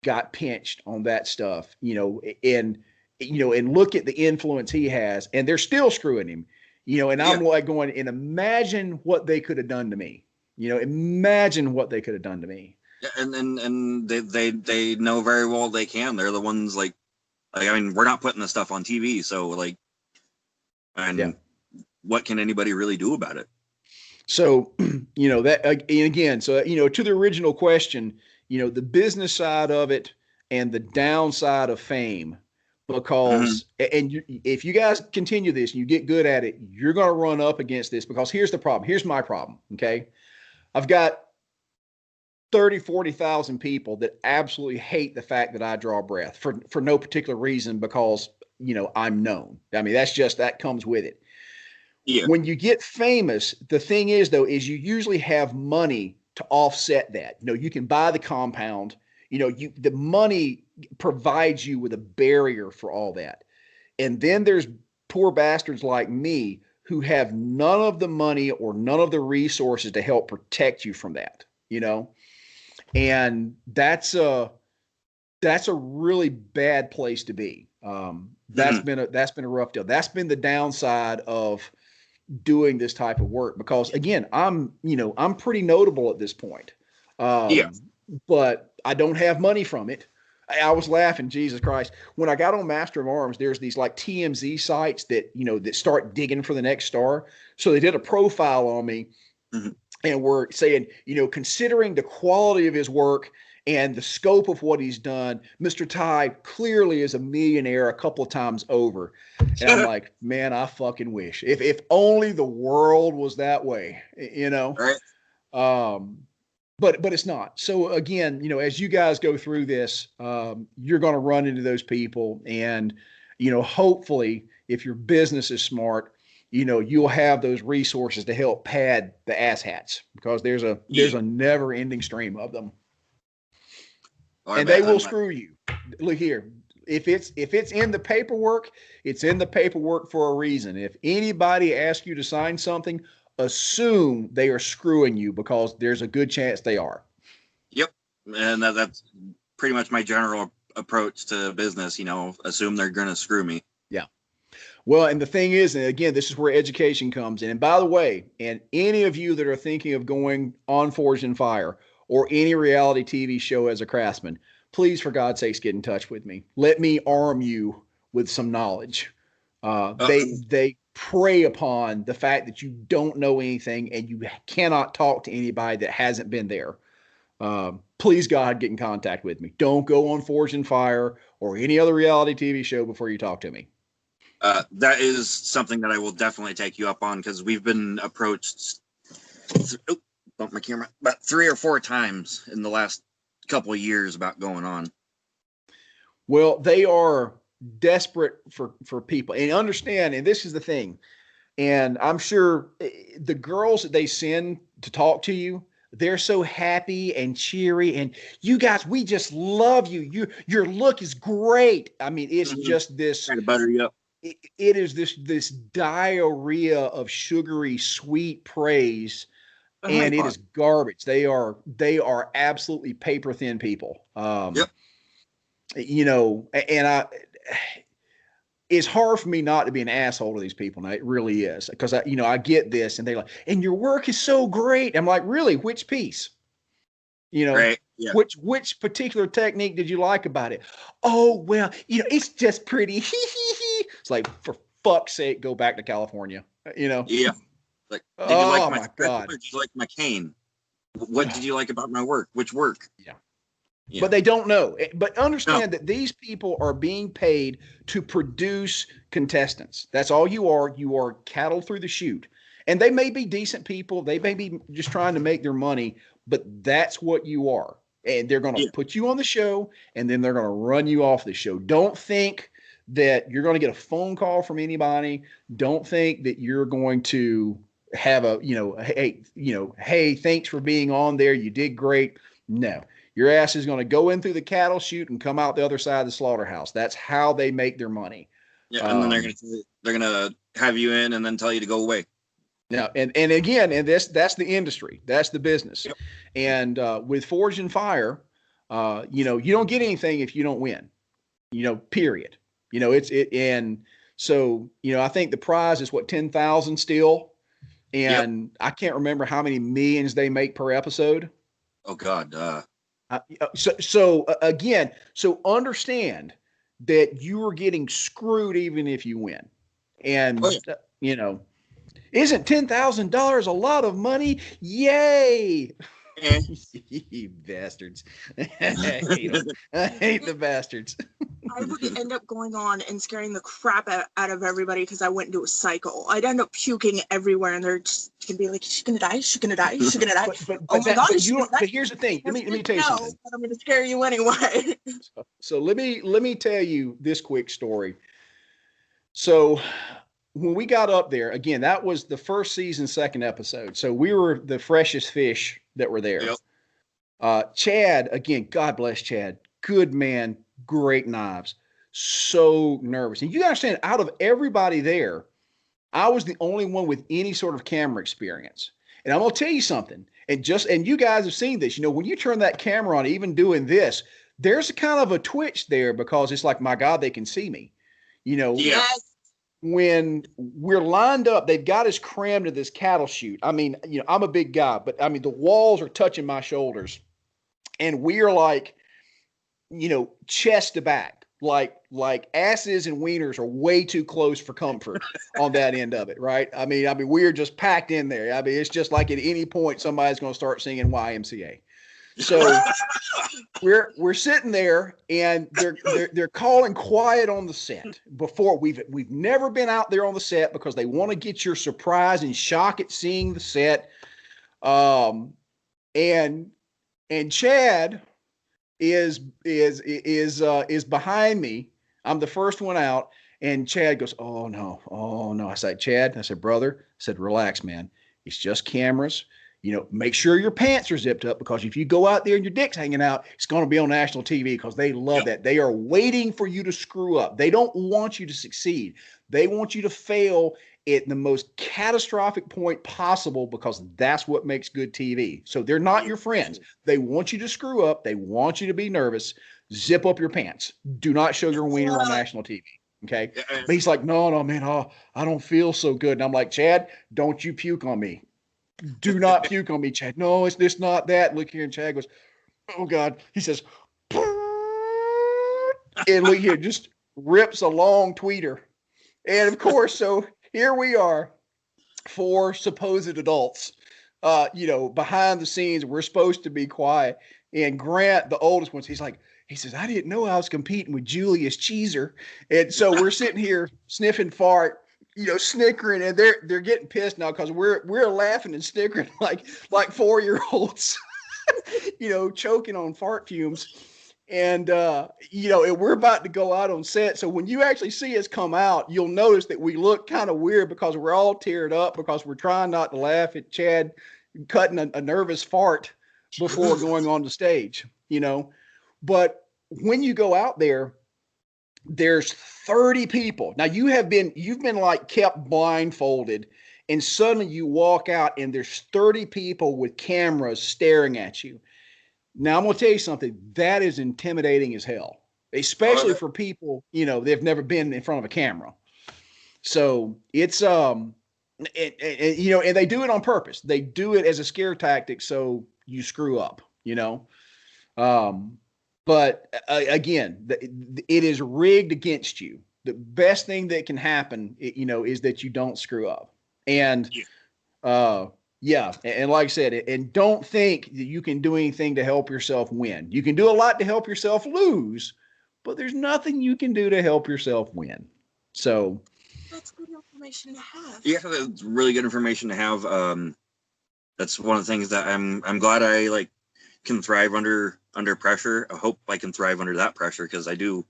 got pinched on that stuff, and look at the influence he has, and they're still screwing him, and I'm like going, and imagine what they could have done to me, imagine what they could have done to me. And they know very well they can. They're the ones like I mean, we're not putting this stuff on TV, so what can anybody really do about it? So, that, and again, so, to the original question, the business side of it and the downside of fame, because, if you guys continue this and you get good at it, you're going to run up against this, because here's the problem. Here's my problem. Okay. I've got 30, 40,000 people that absolutely hate the fact that I draw breath for no particular reason, because, I'm known. I mean, that comes with it. Yeah. When you get famous, the thing is, though, is you usually have money to offset that. You can buy the compound, the money provides you with a barrier for all that. And then there's poor bastards like me who have none of the money or none of the resources to help protect you from that, and that's a really bad place to be. That's been a rough deal. That's been the downside of doing this type of work, because again, I'm pretty notable at this point. But I don't have money from it. I was laughing, Jesus Christ, when I got on Master of Arms. There's these like TMZ sites that that start digging for the next star. So they did a profile on me, and we're saying, considering the quality of his work and the scope of what he's done, Mr. Tye clearly is a millionaire a couple of times over. And I'm like, man, I fucking wish. If only the world was that way, Right. but it's not. So again, you know, as you guys go through this, you're going to run into those people, and you know, hopefully, if your business is smart, you know, you'll have those resources to help pad the asshats, because there's a never ending stream of them, and they will screw you. Look here. If it's in the paperwork, it's in the paperwork for a reason. If anybody asks you to sign something, assume they are screwing you, because there's a good chance they are. Yep. And that's pretty much my general approach to business, you know, assume they're going to screw me. Yeah. Well, and the thing is, and again, this is where education comes in. And by the way, and any of you that are thinking of going on Forged in Fire or any reality TV show as a craftsman, please, for God's sakes, get in touch with me. Let me arm you with some knowledge. They prey upon the fact that you don't know anything and you cannot talk to anybody that hasn't been there. Please, God, get in contact with me. Don't go on Forged in Fire or any other reality TV show before you talk to me. That is something that I will definitely take you up on, because we've been approached, bump my camera, about 3 or 4 times in the last couple of years about going on. Well, they are desperate for people, and understand, and this is the thing, and I'm sure the girls that they send to talk to you, they're so happy and cheery, and you guys, we just love you. Your look is great. I mean, it's just this, trying to butter you up. It is this diarrhea of sugary sweet praise. And it is garbage. They are absolutely paper thin people. Yep. You know, and it's hard for me not to be an asshole to these people. And it really is, because I get this, and they're like, and your work is so great. I'm like, really? Which piece? You know, right. Yeah. Which particular technique did you like about it? Oh, well, you know, it's just pretty. It's like, for fuck's sake, go back to California. You know. Yeah. Like, did you like my God. Or did you like my cane? What did you like about my work? Which work? Yeah. But they don't know. But understand that these people are being paid to produce contestants. That's all you are. You are cattle through the chute. And they may be decent people. They may be just trying to make their money, but that's what you are. And they're going to put you on the show, and then they're going to run you off the show. Don't think that you're going to get a phone call from anybody. Don't think that you're going to have a, hey, thanks for being on there. You did great. No, your ass is going to go in through the cattle chute and come out the other side of the slaughterhouse. That's how they make their money. Yeah. And then they're going to have you in and then tell you to go away. Now, and again, and that's the industry, that's the business. Yep. And with Forged in Fire, you don't get anything if you don't win, period. And so, I think the prize is what, 10,000 still. And I can't remember how many millions they make per episode. Oh God. So understand that you are getting screwed even if you win. And, isn't $10,000 a lot of money? Yay. You bastards. I hate the bastards. I would end up going on and scaring the crap out of everybody because I went into a cycle. I'd end up puking everywhere, and they're just gonna be like, "She's gonna die. She's gonna die. She's gonna die." Oh my God! But here's the thing. Let me tell you something. But I'm gonna scare you anyway. So let me tell you this quick story. So when we got up there, again, that was the first season, second episode. So we were the freshest fish that were there. Yep. Chad, again, God bless Chad. Good man, great knives. So nervous. And you understand, out of everybody there, I was the only one with any sort of camera experience. And I'm going to tell you something. And you guys have seen this. When you turn that camera on, even doing this, there's a kind of a twitch there, because it's like, my God, they can see me. Yes. When we're lined up, they've got us crammed to this cattle chute. I mean, I'm a big guy, but I mean, the walls are touching my shoulders, and we are like, chest to back, like asses and wieners are way too close for comfort on that end of it. Right. I mean, we're just packed in there. I mean, it's just like at any point, somebody's going to start singing YMCA. So we're sitting there, and they're calling quiet on the set. Before we've never been out there on the set, because they want to get your surprise and shock at seeing the set. And And Chad is behind me. I'm the first one out, and Chad goes, "Oh no, oh no." I said, "Chad," I said, "Brother," I said, "Relax, man. It's just cameras. Make sure your pants are zipped up, because if you go out there and your dick's hanging out, it's going to be on national TV, because they love that. They are waiting for you to screw up. They don't want you to succeed. They want you to fail at the most catastrophic point possible, because that's what makes good TV. So they're not your friends. They want you to screw up. They want you to be nervous. Zip up your pants. Do not show your wiener on national TV." Okay. But he's like, no, man, I don't feel so good. And I'm like, "Chad, don't you puke on me. Do not puke on me, Chad. No, it's this, not that." Look here. And Chad goes, "Oh God." He says, and look here, just rips a long tweeter. And of course, so here we are, 4 supposed adults, behind the scenes. We're supposed to be quiet. And Grant, the oldest one, he says, "I didn't know I was competing with Julius Cheeser." And so we're sitting here sniffing fart, snickering, and they're getting pissed now, because we're laughing and snickering like 4-year-olds, choking on fart fumes. And we're about to go out on set. So when you actually see us come out, you'll notice that we look kind of weird, because we're all teared up, because we're trying not to laugh at Chad cutting a nervous fart before going on the stage, But when you go out there, there's 30 people. Now you've been like kept blindfolded, and suddenly you walk out and there's 30 people with cameras staring at you. Now I'm going to tell you something that is intimidating as hell, especially for people, they've never been in front of a camera. So it's, and they do it on purpose. They do it as a scare tactic, so you screw up, But again, it is rigged against you. The best thing that can happen, is that you don't screw up. And, and like I said, and don't think that you can do anything to help yourself win. You can do a lot to help yourself lose, but there's nothing you can do to help yourself win. So that's good information to have. Yeah, that's really good information to have. That's one of the things that I'm glad I can thrive under pressure. I hope I can thrive under that pressure, because I do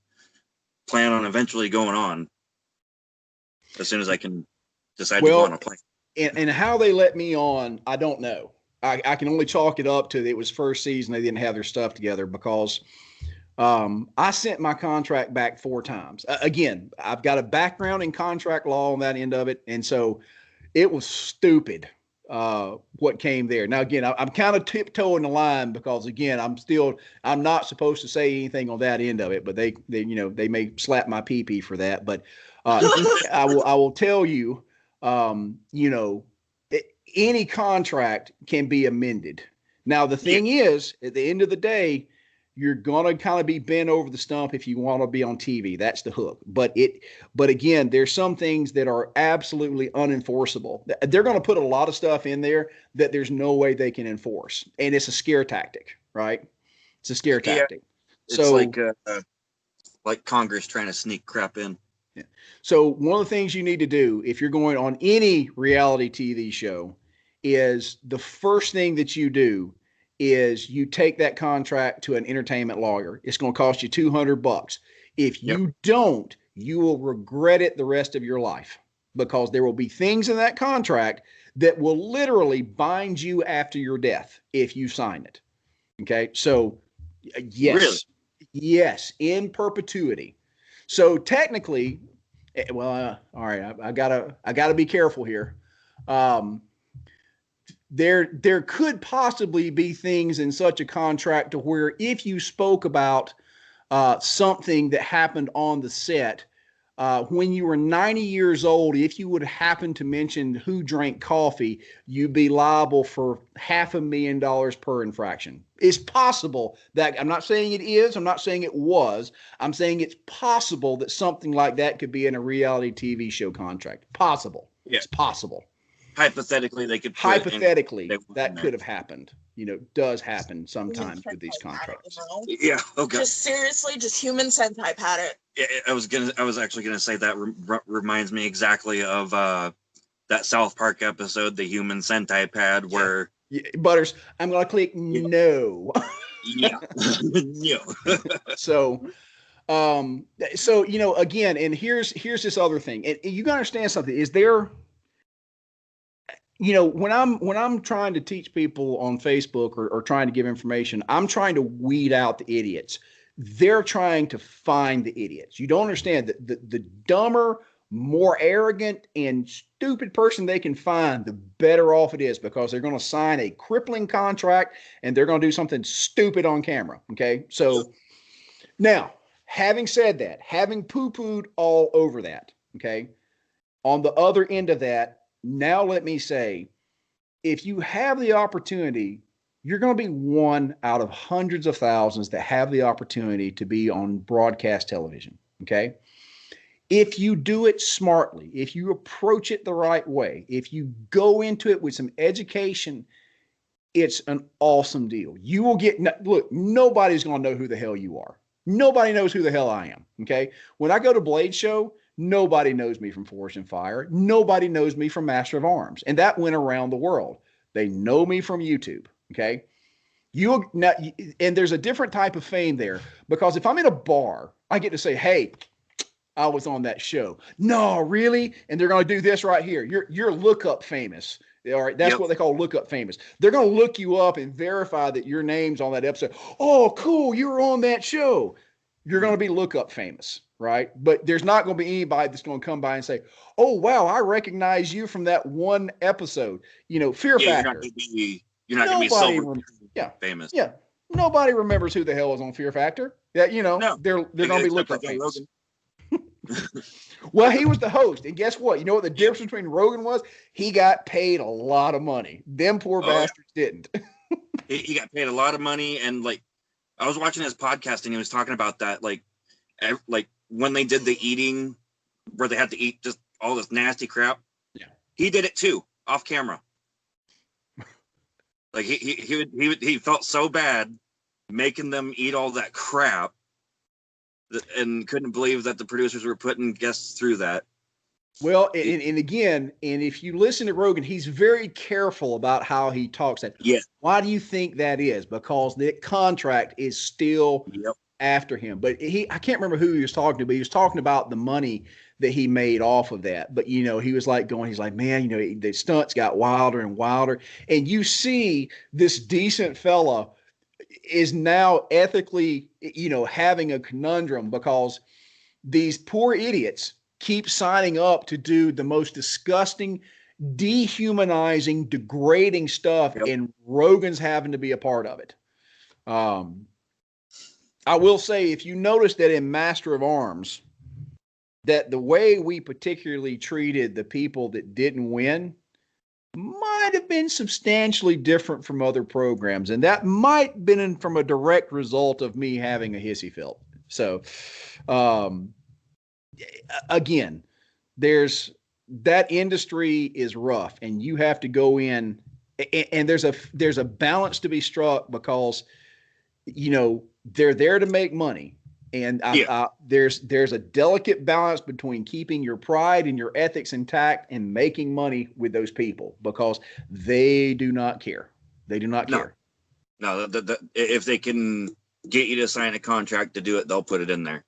plan on eventually going on as soon as I can decide to go on a plane. And how they let me on, I don't know. I can only chalk it up to it was first season. They didn't have their stuff together, because I sent my contract back 4 times. Again, I've got a background in contract law on that end of it. And so it was stupid what came there. Now, again, I'm kind of tiptoeing the line, because again, I'm not supposed to say anything on that end of it, but they may slap my pee-pee for that. But I will tell you, any contract can be amended. Now, the thing is, at the end of the day, you're going to kind of be bent over the stump if you want to be on TV. That's the hook. But again, there's some things that are absolutely unenforceable. They're going to put a lot of stuff in there that there's no way they can enforce. And it's a scare tactic, right? It's a scare tactic. It's like Congress trying to sneak crap in. Yeah. So one of the things you need to do if you're going on any reality TV show is the first thing that you do is you take that contract to an entertainment lawyer. It's going to cost you $200. If you don't, you will regret it the rest of your life, because there will be things in that contract that will literally bind you after your death if you sign it. Okay. So yes, in perpetuity. So technically, all right, I gotta be careful here. There could possibly be things in such a contract to where if you spoke about something that happened on the set when you were 90 years old, if you would happen to mention who drank coffee, you'd be liable for $500,000 per infraction. It's possible that, I'm not saying it is, I'm not saying it was, I'm saying it's possible that something like that could be in a reality TV show contract. Possible. Yeah. It's possible. Hypothetically, they could. That could have happened. Does happen sometimes with these contracts. Yeah. Okay. Just seriously, just human Sentai had it. Yeah, I was actually gonna say that reminds me exactly of that South Park episode, the Human Sentai Pad, where Butters, I'm going to click no. Yeah. Yeah. So, again, and here's this other thing. And you got to understand something. Is there, when I'm trying to teach people on Facebook or trying to give information, I'm trying to weed out the idiots. They're trying to find the idiots. You don't understand that the dumber, more arrogant and stupid person they can find, the better off it is, because they're going to sign a crippling contract and they're going to do something stupid on camera. Okay. So now, having said that, having poo-pooed all over that, okay, on the other end of that, now let me say, if you have the opportunity, you're going to be one out of hundreds of thousands that have the opportunity to be on broadcast television. Okay. If you do it smartly, if you approach it the right way, if you go into it with some education, it's an awesome deal. You will get, look, nobody's going to know who the hell you are. Nobody knows who the hell I am. Okay. When I go to Blade Show, nobody knows me from Forge and Fire. Nobody knows me from Master of Arms. And that went around the world. They know me from YouTube. Okay. And there's a different type of fame there, because if I'm in a bar, I get to say, hey, I was on that show. No, really? And they're going to do this right here. You're lookup famous. All right. That's what they call lookup famous. They're going to look you up and verify that your name's on that episode. Oh, cool. You were on that show. You're going to be lookup famous. Right. But there's not going to be anybody that's going to come by and say, oh, wow, I recognize you from that one episode. Fear Factor. You're not going to be famous. Yeah. Nobody remembers who the hell was on Fear Factor. Yeah. No, they're going to be lookup famous. Well, he was the host, and guess what? You know what the difference between Rogan was? He got paid a lot of money. Them poor bastards didn't. He got paid a lot of money, and I was watching his podcast, and he was talking about that, when they did the eating, where they had to eat just all this nasty crap. Yeah, he did it too, off camera. He felt so bad making them eat all that crap. And couldn't believe that the producers were putting guests through that. Well, and again, and if you listen to Rogan, he's very careful about how he talks. That. Yeah. Why do you think that is? Because the contract is still after him. But I can't remember who he was talking to, but he was talking about the money that he made off of that. But, he was he's like, man, the stunts got wilder and wilder. And you see this decent fella is now ethically, having a conundrum, because these poor idiots keep signing up to do the most disgusting, dehumanizing, degrading stuff, and Rogan's having to be a part of it. I will say, if you notice that in Master of Arms, that the way we particularly treated the people that didn't win might have been substantially different from other programs. And that might have been from a direct result of me having a hissy fit. So, again, that industry is rough, and you have to go in, and there's a balance to be struck, because, they're there to make money. And there's a delicate balance between keeping your pride and your ethics intact and making money with those people, because they do not care. They do not care. No, if they can get you to sign a contract to do it, they'll put it in there.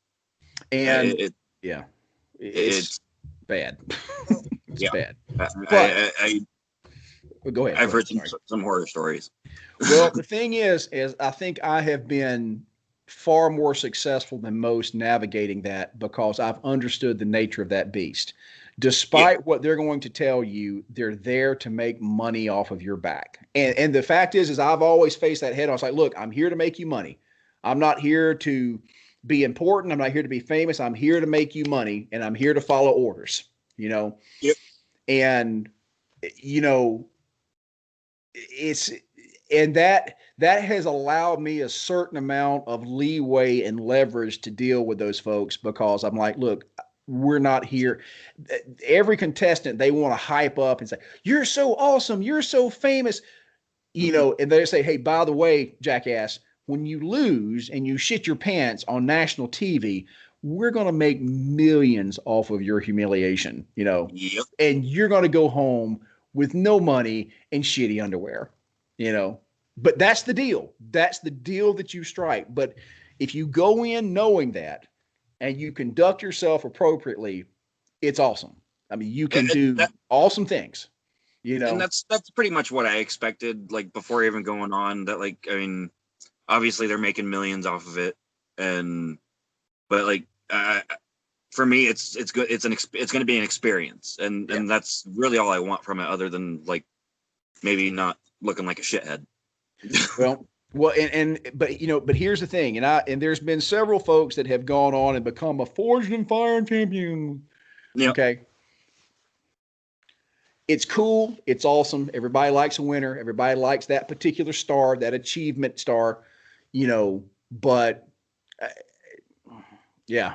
And it's bad. It's bad. Go ahead. I've heard some horror stories. Well, the thing is I think I have been far more successful than most navigating that, because I've understood the nature of that beast. Despite what they're going to tell you, they're there to make money off of your back. And the fact is I've always faced that head on. I was like, look, I'm here to make you money. I'm not here to be important. I'm not here to be famous. I'm here to make you money, and I'm here to follow orders, and, that has allowed me a certain amount of leeway and leverage to deal with those folks, because I'm like, look, we're not here. Every contestant, they want to hype up and say, you're so awesome. You're so famous, and they say, hey, by the way, jackass, when you lose and you shit your pants on national TV, we're going to make millions off of your humiliation, and you're going to go home with no money and shitty underwear. you know, but that's the deal. That's the deal that you strike. But if you go in knowing that and you conduct yourself appropriately, it's awesome. I mean, you can do awesome things, you know. And that's pretty much what I expected, like before even going on. That, like, I mean, obviously they're making millions off of it, but like for me, it's good. It's going to be an experience, and that's really all I want from it, other than like maybe not looking like a shithead. Well, but you know, but here's the thing, and there's been several folks that have gone on and become a Forged in Fire champion. Yep. Okay. It's cool. It's awesome. Everybody likes a winner. Everybody likes that particular star, that achievement star, you know, but yeah.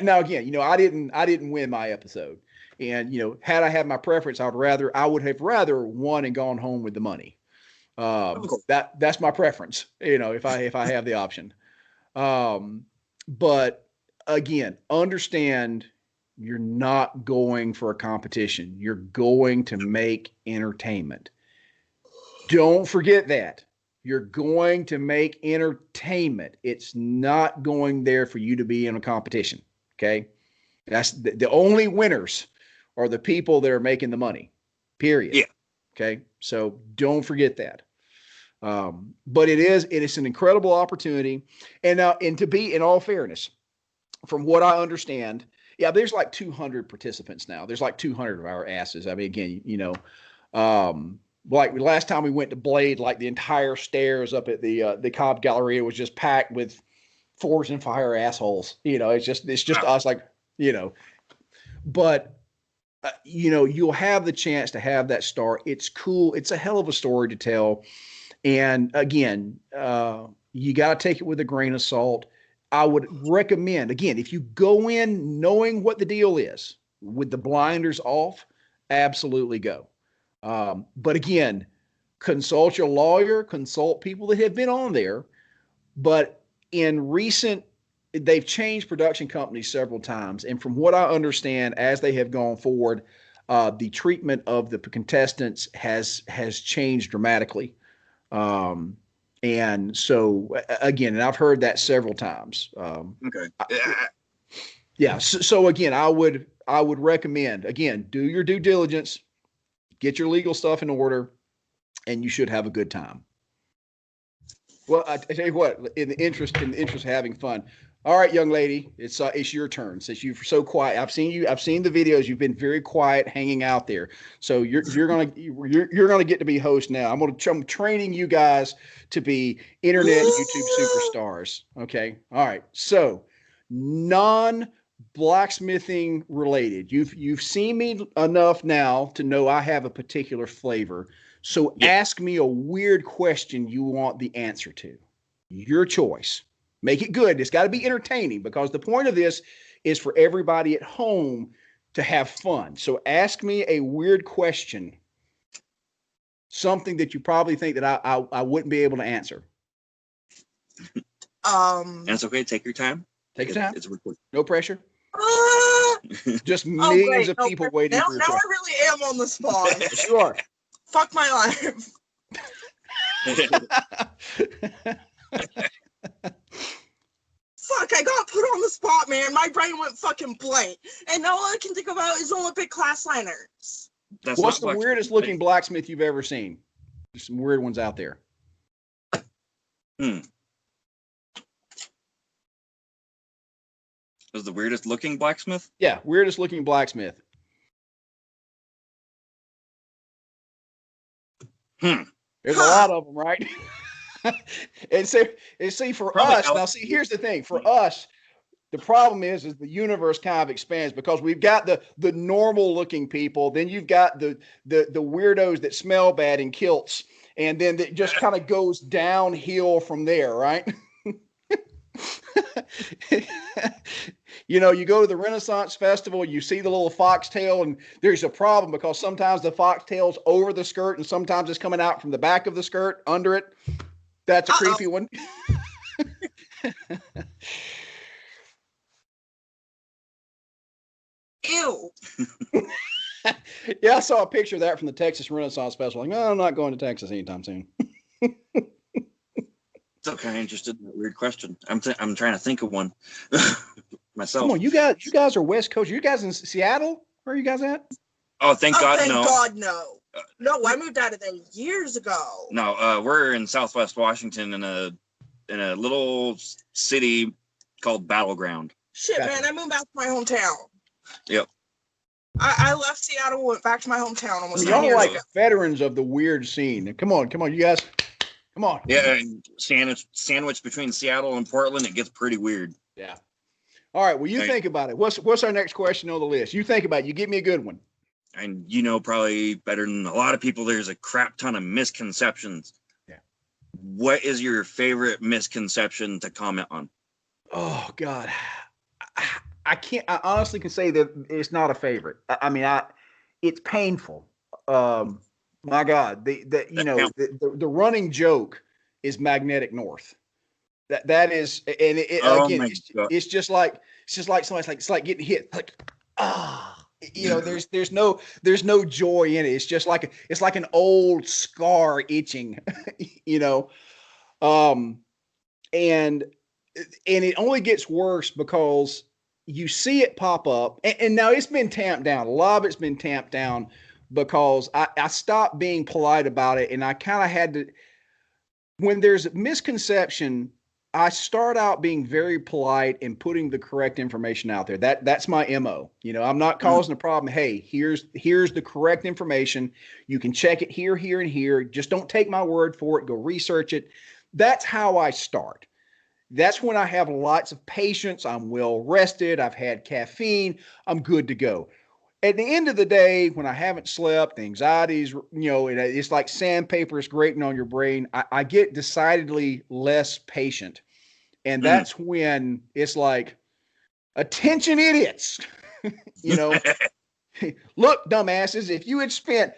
Now again, you know, I didn't win my episode, and you know, had I had my preference, I would have rather won and gone home with the money. That's my preference, you know, if I have the option. But again, understand you're not going for a competition. You're going to make entertainment. Don't forget that. You're going to make entertainment. It's not going there for you to be in a competition. Okay. That's the only winners are the people that are making the money, period. Yeah. Okay. So don't forget that. But it is an incredible opportunity. And now, and to be in all fairness, from what I understand, yeah, there's like 200 participants now. There's like 200 of our asses. I mean, again, you know, like last time we went to Blade, like the entire stairs up at the Cobb Galleria was just packed with Forged in Fire assholes. You know, it's just us, like, you know, but you know, you'll have the chance to have that star. It's cool. It's a hell of a story to tell. And again, you got to take it with a grain of salt. I would recommend, again, if you go in knowing what the deal is with the blinders off, absolutely go. But again, consult your lawyer, consult people that have been on there. But they've changed production companies several times. And from what I understand, as they have gone forward, the treatment of the contestants has changed dramatically. And so again, and I've heard that several times. Okay. Yeah. So again, I would recommend, again, do your due diligence, get your legal stuff in order, and you should have a good time. Well, I tell you what, in the interest of having fun. All right, young lady, it's your turn. Since you're so quiet, I've seen the videos. You've been very quiet, hanging out there. So you're gonna get to be host now. I'm training you guys to be internet YouTube superstars. Okay, all right. So non-blacksmithing related. You've seen me enough now to know I have a particular flavor. So ask me a weird question you want the answer to. Your choice. Make it good. It's got to be entertaining, because the point of this is for everybody at home to have fun. So ask me a weird question, something that you probably think that I wouldn't be able to answer. That's okay. Take your time. Take your time. It's recorded. No pressure. Just millions of people waiting for your now question. I really am on the spot. Yes, you are. Fuck my life. Fuck, I got put on the spot, man. My brain went fucking blank. And all I can think about is Olympic class liners. What's the weirdest looking blacksmith you've ever seen? There's some weird ones out there. Was the weirdest looking blacksmith? Yeah, weirdest looking blacksmith. There's a lot of them, right? and see for probably us now. See, here's the thing. For us, the problem is the universe kind of expands, because we've got the normal looking people, then you've got the weirdos that smell bad in kilts, and then it just kind of goes downhill from there, right? You know, you go to the Renaissance Festival, you see the little foxtail, and there's a problem, because sometimes the foxtail's over the skirt and sometimes it's coming out from the back of the skirt under it. That's a creepy one. Ew. Yeah, I saw a picture of that from the Texas Renaissance Festival. Like, no, I'm not going to Texas anytime soon. Still kind of interested in that weird question. I'm trying to think of one myself. Come on, you guys are West Coast. You guys in Seattle? Where are you guys at? Oh, thank God, thank no. God, no. No, I moved out of there years ago. No, we're in Southwest Washington in a little city called Battleground. Shit, Gotcha. man, I moved back to my hometown. Yep. I left Seattle, went back to my hometown almost 10 Y'all are years like ago. veterans of the weird scene. Come on, you guys. Come on. Yeah, sandwich between Seattle and Portland, it gets pretty weird. Yeah. All right. Well, you think about it. What's our next question on the list? You think about it. You give me a good one. And you know probably better than a lot of people, there's a crap ton of misconceptions. Yeah. What is your favorite misconception to comment on? Oh God, I can't. I honestly can say that it's not a favorite. It's painful. My God, the running joke is magnetic north. That is, and again, it's just like somebody's like, it's like getting hit, like there's no joy in it. It's just like it's like an old scar itching, and it only gets worse because you see it pop up, and now it's been tamped down. A lot of it's been tamped down because I stopped being polite about it, and I kind of had to. When there's a misconception, I start out being very polite and putting the correct information out there. That's my MO. I'm not causing a problem. Hey, here's the correct information. You can check it here, and here. Just don't take my word for it. Go research it. That's how I start. That's when I have lots of patience. I'm well rested. I've had caffeine. I'm good to go. At the end of the day, when I haven't slept, the anxiety's, it's like sandpaper is grating on your brain. I get decidedly less patient. And that's when it's like, attention idiots, look, dumbasses, if you had spent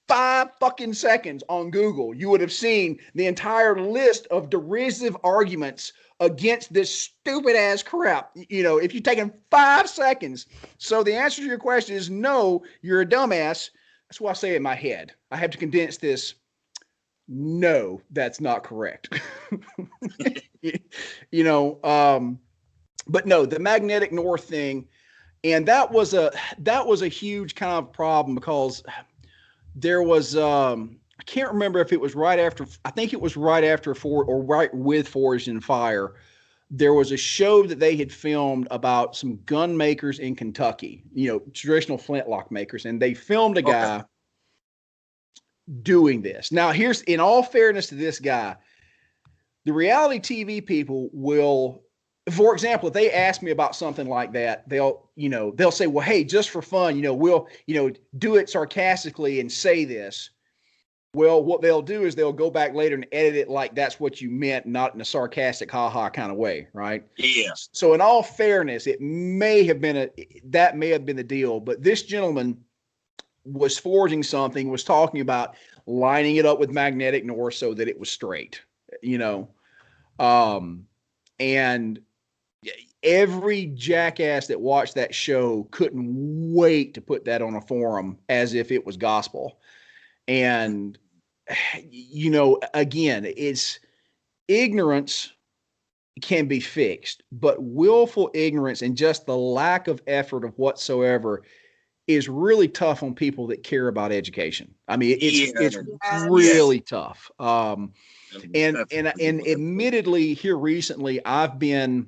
5 fucking seconds on Google, you would have seen the entire list of derisive arguments against this stupid ass crap. If you've taken 5 seconds. So the answer to your question is no, you're a dumbass. That's what I say in my head. I have to condense this. No, that's not correct. But no, the magnetic north thing. And that was a huge kind of problem because there was, I can't remember if it was right after, I think it was right after or right with Forged in Fire. There was a show that they had filmed about some gun makers in Kentucky, traditional flintlock makers. And they filmed a guy doing this. Now, here's, in all fairness to this guy, the reality TV people will, for example, if they ask me about something like that, they'll say, well, hey, just for fun, we'll, do it sarcastically and say this. Well, what they'll do is they'll go back later and edit it like that's what you meant, not in a sarcastic ha-ha kind of way, right? Yeah. So in all fairness, that may have been the deal, but this gentleman was forging something, was talking about lining it up with magnetic north so that it was straight, and every jackass that watched that show couldn't wait to put that on a forum as if it was gospel. And, again, it's ignorance can be fixed, but willful ignorance and just the lack of effort of whatsoever is really tough on people that care about education. I mean, it's really tough. And admittedly here recently, I've been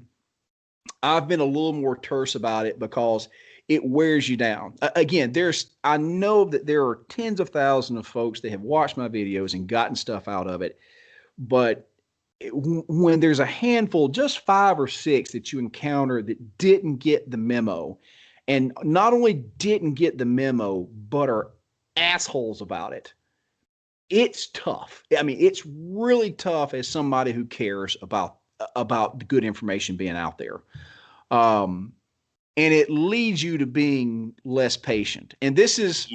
a little more terse about it because it wears you down. Again, I know that there are tens of thousands of folks that have watched my videos and gotten stuff out of it. But when there's a handful, just 5 or 6 that you encounter that didn't get the memo, and not only didn't get the memo, but are assholes about it, it's tough. I mean, it's really tough as somebody who cares about the good information being out there. And it leads you to being less patient. And this is,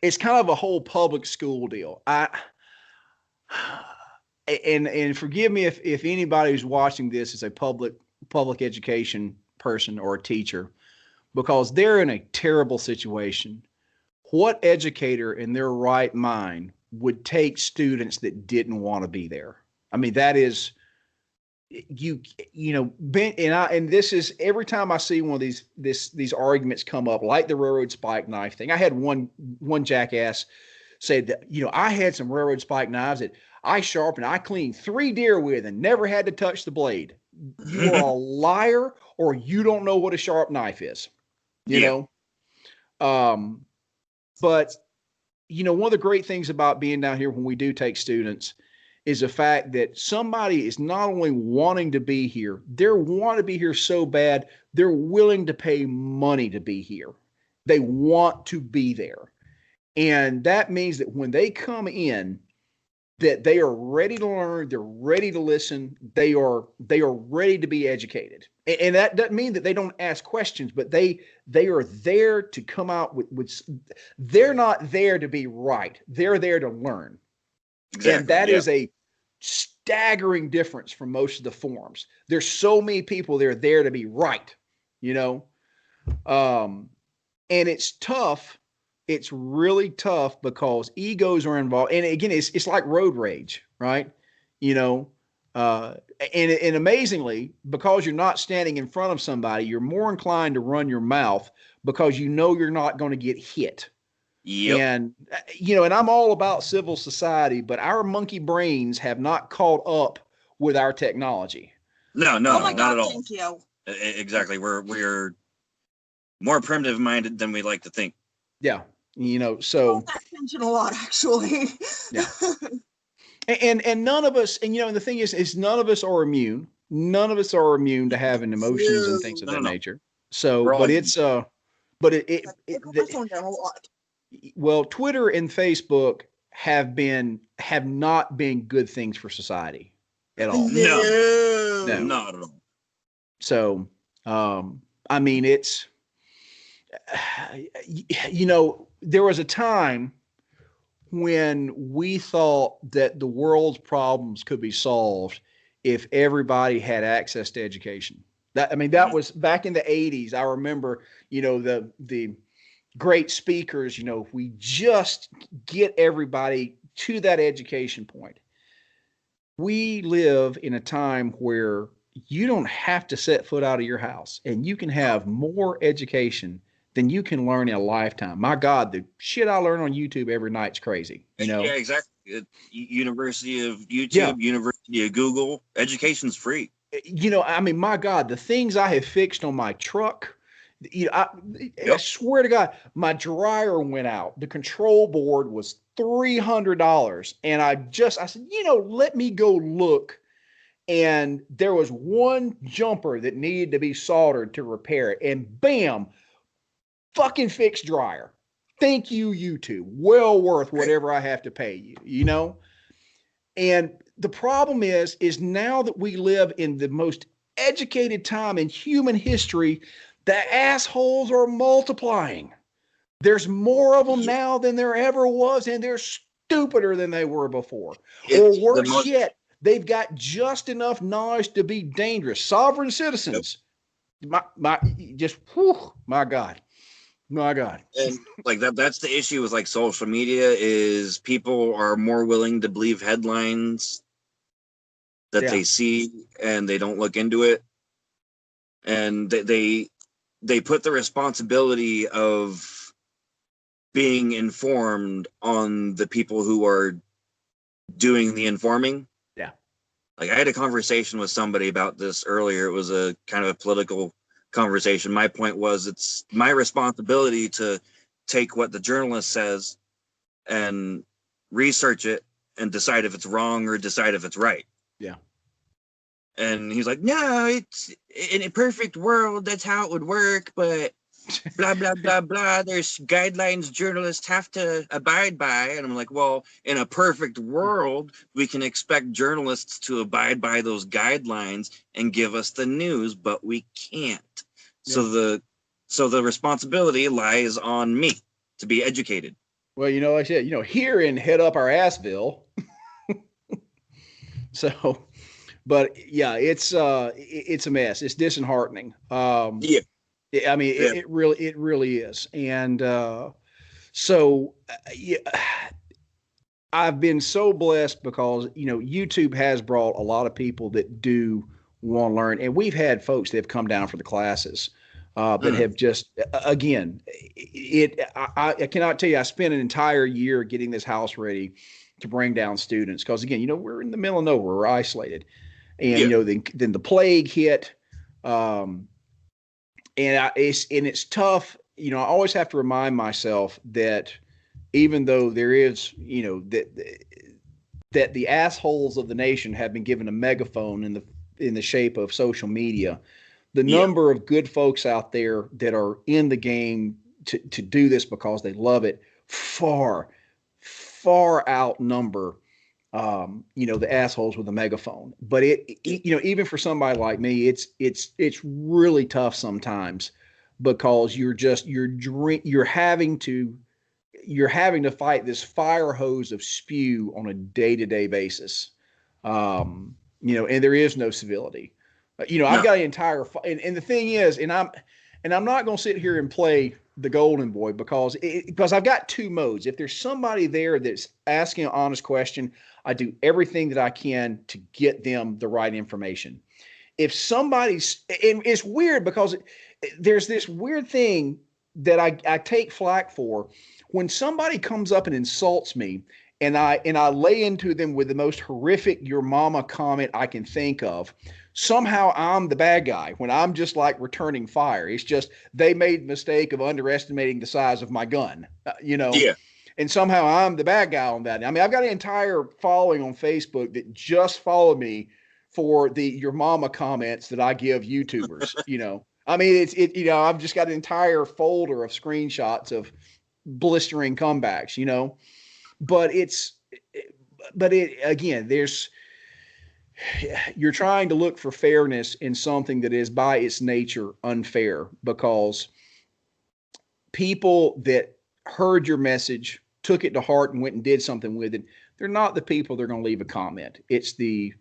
it's kind of a whole public school deal. And forgive me if anybody who's watching this is a public education person or a teacher, because they're in a terrible situation what educator in their right mind would take students that didn't want to be there? I mean, that is, Ben, and this is every time I see one of these arguments come up, like the railroad spike knife thing. I had one jackass said that, I had some railroad spike knives that I sharpened, I cleaned 3 deer with and never had to touch the blade. You are a liar, or you don't know what a sharp knife is, you know? But one of the great things about being down here when we do take students is the fact that somebody is not only wanting to be here, they want to be here so bad, they're willing to pay money to be here. They want to be there. And that means that when they come in, that they are ready to learn, they're ready to listen, they are ready to be educated. And that doesn't mean that they don't ask questions, but they are there to come out with they're not there to be right. They're there to learn. Exactly, and that is a staggering difference from most of the forums. There's so many people that are there to be right, and it's tough. It's really tough because egos are involved. And again, it's like road rage, right? And amazingly, because you're not standing in front of somebody, you're more inclined to run your mouth because you're not going to get hit. Yep. And, and I'm all about civil society, but our monkey brains have not caught up with our technology. No, not at all. Thank you. Exactly. We're more primitive minded than we like to think. Yeah. So that mentioned a lot, actually. Yeah. And none of us, and the thing is none of us are immune. None of us are immune to having emotions and things of that nature. So, well, Twitter and Facebook have not been good things for society at all. No, not at all. So, I mean, it's, there was a time when we thought that the world's problems could be solved if everybody had access to education. That was back in the 80s. I remember, the great speakers, if we just get everybody to that education point. We live in a time where you don't have to set foot out of your house and you can have more education than you can learn in a lifetime. My God, the shit I learn on YouTube every night's crazy. Yeah, exactly. University of YouTube, University of Google, education's free. My God, the things I have fixed on my truck, I swear to God, my dryer went out. The control board was $300. And I said, let me go look. And there was one jumper that needed to be soldered to repair it. And bam, fucking fixed dryer. Thank you, YouTube. Well worth whatever I have to pay you, And the problem is now that we live in the most educated time in human history, the assholes are multiplying. There's more of them now than there ever was, and they're stupider than they were before. Or worse yet, they've got just enough knowledge to be dangerous. Sovereign citizens. Yep. My God. My God. And that's the issue with social media is people are more willing to believe headlines that they see and they don't look into it. And they put the responsibility of being informed on the people who are doing the informing. Yeah. I had a conversation with somebody about this earlier. It was a kind of a political conversation. My point was it's my responsibility to take what the journalist says and research it and decide if it's wrong or decide if it's right. Yeah. And he's like, no, it's in a perfect world, that's how it would work, but blah, blah, blah, blah. There's guidelines journalists have to abide by. And I'm like, well, in a perfect world, we can expect journalists to abide by those guidelines and give us the news, but we can't. Yeah. So the responsibility lies on me to be educated. Well, like I said, here in Head Up Our Assville. So, but yeah, it's a mess. It's disheartening. It really is. And, So, yeah, I've been so blessed because, YouTube has brought a lot of people that do want to learn. And we've had folks that have come down for the classes that have just, again, I cannot tell you, I spent an entire year getting this house ready to bring down students. Because, again, we're in the middle of nowhere, we're isolated. And, then the plague hit. It's tough. I always have to remind myself that even though there is, that the assholes of the nation have been given a megaphone in the shape of social media, the number of good folks out there that are in the game to do this because they love it far outnumber the assholes with a megaphone. But even for somebody like me, it's really tough sometimes because you're having to fight this fire hose of spew on a day-to-day basis. And there is no civility. I've got an entire, and the thing is, and I'm not going to sit here and play the golden boy because I've got two modes. If there's somebody there that's asking an honest question, I do everything that I can to get them the right information. If somebody's, and it's weird because there's this weird thing that I take flack for when somebody comes up and insults me and I lay into them with the most horrific your mama comment I can think of. Somehow I'm the bad guy when I'm just like returning fire. It's just they made the mistake of underestimating the size of my gun, Yeah. And somehow I'm the bad guy on that. I mean, I've got an entire following on Facebook that just follow me for the your mama comments that I give YouTubers, I mean, I've just got an entire folder of screenshots of blistering comebacks, but again, you're trying to look for fairness in something that is by its nature unfair because people that heard your message, took it to heart and went and did something with it, they're not the people that are going to leave a comment. It's the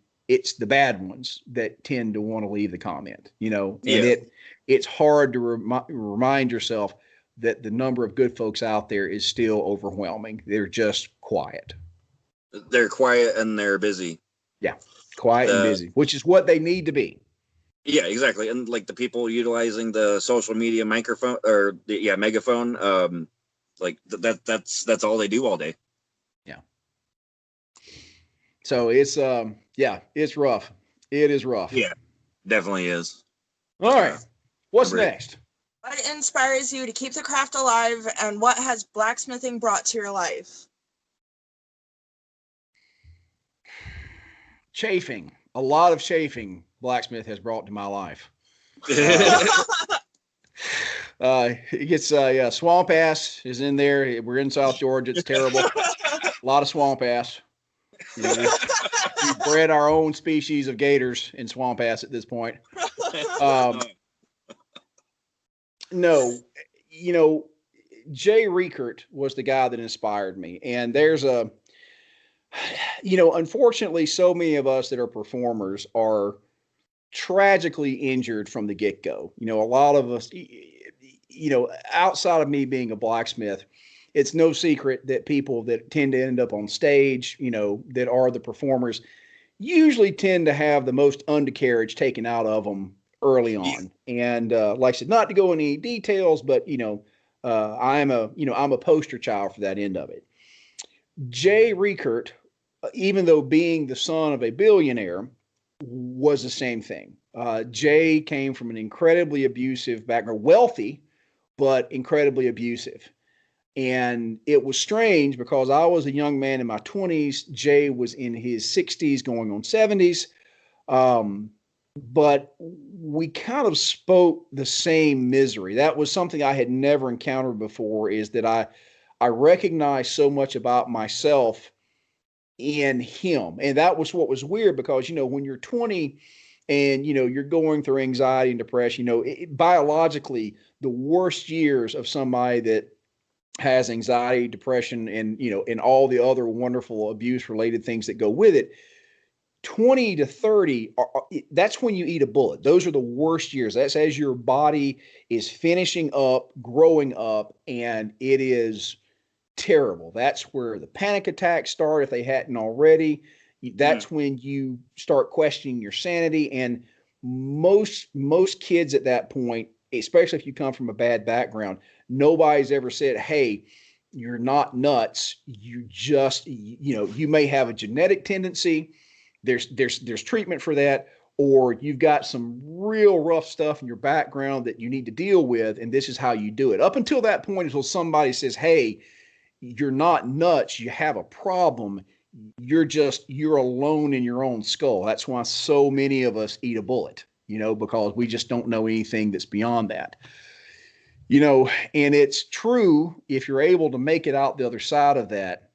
bad ones that tend to want to leave the comment, and it's hard to remind yourself that the number of good folks out there is still overwhelming. They're just quiet. They're quiet and they're busy. Yeah. Quiet and busy, which is what they need to be. Yeah, exactly. And like the people utilizing the social media microphone or megaphone, that's all they do all day. Yeah. So it's it's rough. It is rough. Yeah, definitely is. All right. What's next? What inspires you to keep the craft alive, and what has blacksmithing brought to your life? Chafing. A lot of chafing Blacksmith has brought to my life. It gets swamp ass is in there. We're in South Georgia. It's terrible. A lot of swamp ass. We bred our own species of gators in swamp ass at this point. No, Jay Riekert was the guy that inspired me. And there's unfortunately, so many of us that are performers are tragically injured from the get-go. A lot of us, outside of me being a blacksmith, it's no secret that people that tend to end up on stage, that are the performers, usually tend to have the most undercarriage taken out of them early on. And like I said, not to go into any details, but I'm a poster child for that end of it. Jay Riekert, even though being the son of a billionaire, was the same thing. Jay came from an incredibly abusive background, wealthy, but incredibly abusive. And it was strange because I was a young man in my 20s. Jay was in his 60s going on 70s. But we kind of spoke the same misery. That was something I had never encountered before, is that I recognized so much about myself in him. And that was what was weird because, when you're 20 and, you're going through anxiety and depression, biologically, the worst years of somebody that has anxiety, depression, and, and all the other wonderful abuse related things that go with it, 20 to 30, that's when you eat a bullet. Those are the worst years. That's as your body is finishing up, growing up, and it is terrible. That's where the panic attacks start if they hadn't already. That's when you start questioning your sanity. And most kids at that point, especially if you come from a bad background, nobody's ever said, hey, you're not nuts. You just, you may have a genetic tendency. There's treatment for that, or you've got some real rough stuff in your background that you need to deal with, and this is how you do it. Up until that point, until somebody says, hey, you're not nuts, you have a problem, you're alone in your own skull. That's why so many of us eat a bullet, because we just don't know anything that's beyond that. And it's true, if you're able to make it out the other side of that,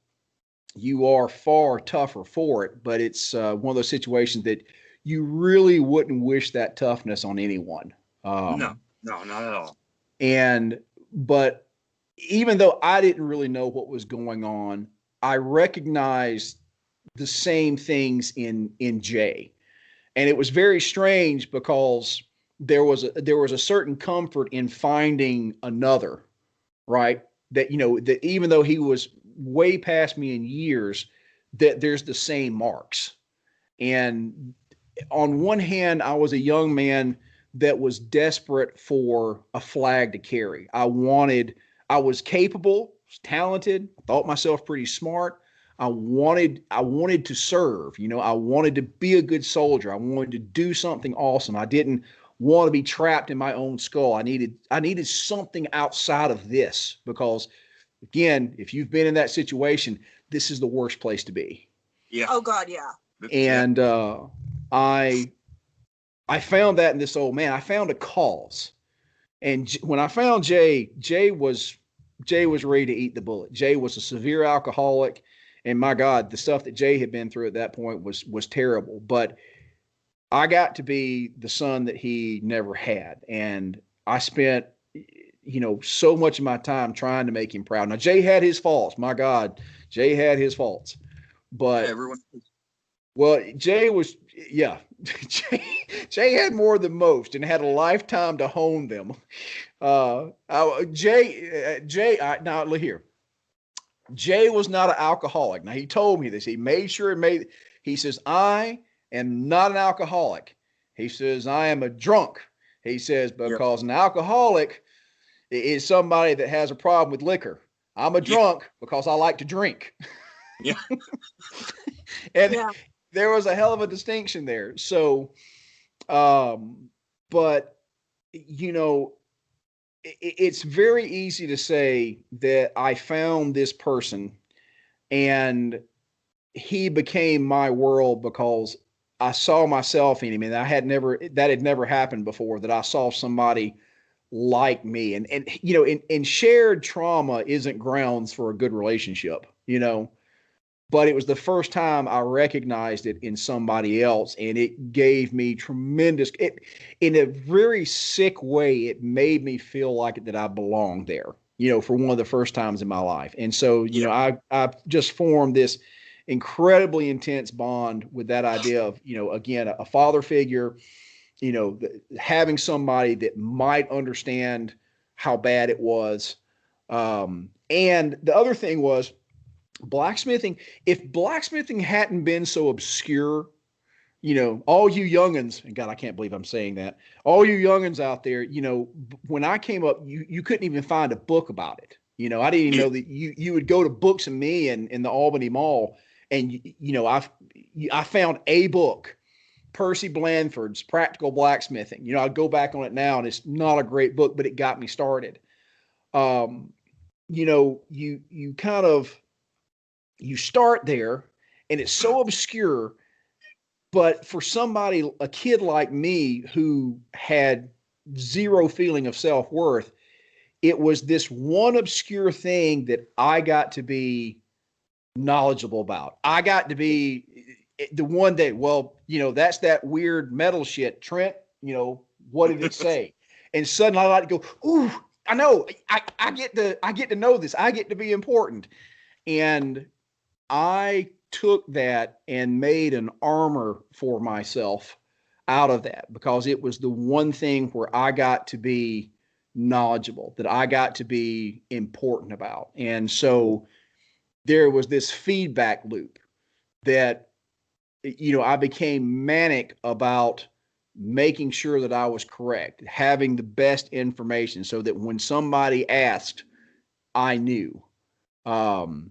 you are far tougher for it. But it's one of those situations that you really wouldn't wish that toughness on anyone. No, not at all. But even though I didn't really know what was going on, I recognized the same things in Jay. And it was very strange because there was a certain comfort in finding another, right? That, that even though he was way past me in years, that there's the same marks. And on one hand, I was a young man that was desperate for a flag to carry. I was capable, was talented, thought myself pretty smart. I wanted to serve, I wanted to be a good soldier. I wanted to do something awesome. I didn't want to be trapped in my own skull. I needed something outside of this, because again, if you've been in that situation, this is the worst place to be. Yeah. Oh God. Yeah. And, I found that in this old man. I found a cause. And when I found Jay was ready to eat the bullet. Jay was a severe alcoholic. And my God, the stuff that Jay had been through at that point was terrible. But I got to be the son that he never had. And I spent, so much of my time trying to make him proud. Now, Jay had his faults. My God, Jay had his faults. But everyone. Well, Jay was, yeah, Jay had more than most and had a lifetime to hone them. Now look here. Jay was not an alcoholic. Now, he told me this. He made sure he says, I am not an alcoholic. He says, I am a drunk. He says, because an alcoholic is somebody that has a problem with liquor. I'm a drunk because I like to drink. Yeah. And there was a hell of a distinction there. So, but, it's very easy to say that I found this person and he became my world because I saw myself in him, and that had never happened before, that I saw somebody like me. And shared trauma isn't grounds for a good relationship, but it was the first time I recognized it in somebody else, and it gave me in a very sick way, it made me feel like that I belonged there, for one of the first times in my life. And so, I just formed this incredibly intense bond with that idea of, again, a father figure, having somebody that might understand how bad it was. And the other thing was, blacksmithing, if blacksmithing hadn't been so obscure, all you youngins, and God, I can't believe I'm saying that, all you youngins out there, when I came up, you couldn't even find a book about it. I didn't even know that you would go to Books and Me in the Albany Mall, and, I found a book, Percy Blandford's Practical Blacksmithing. I'd go back on it now, and it's not a great book, but it got me started. You start there, and it's so obscure, but for somebody, a kid like me who had zero feeling of self-worth, it was this one obscure thing that I got to be knowledgeable about. I got to be the one that, that's that weird metal shit. Trent, what did it say? And suddenly I like to go, ooh, I know, I get to know this. I get to be important. And I took that and made an armor for myself out of that, because it was the one thing where I got to be knowledgeable, that I got to be important about. And so there was this feedback loop that, I became manic about making sure that I was correct, having the best information so that when somebody asked, I knew. And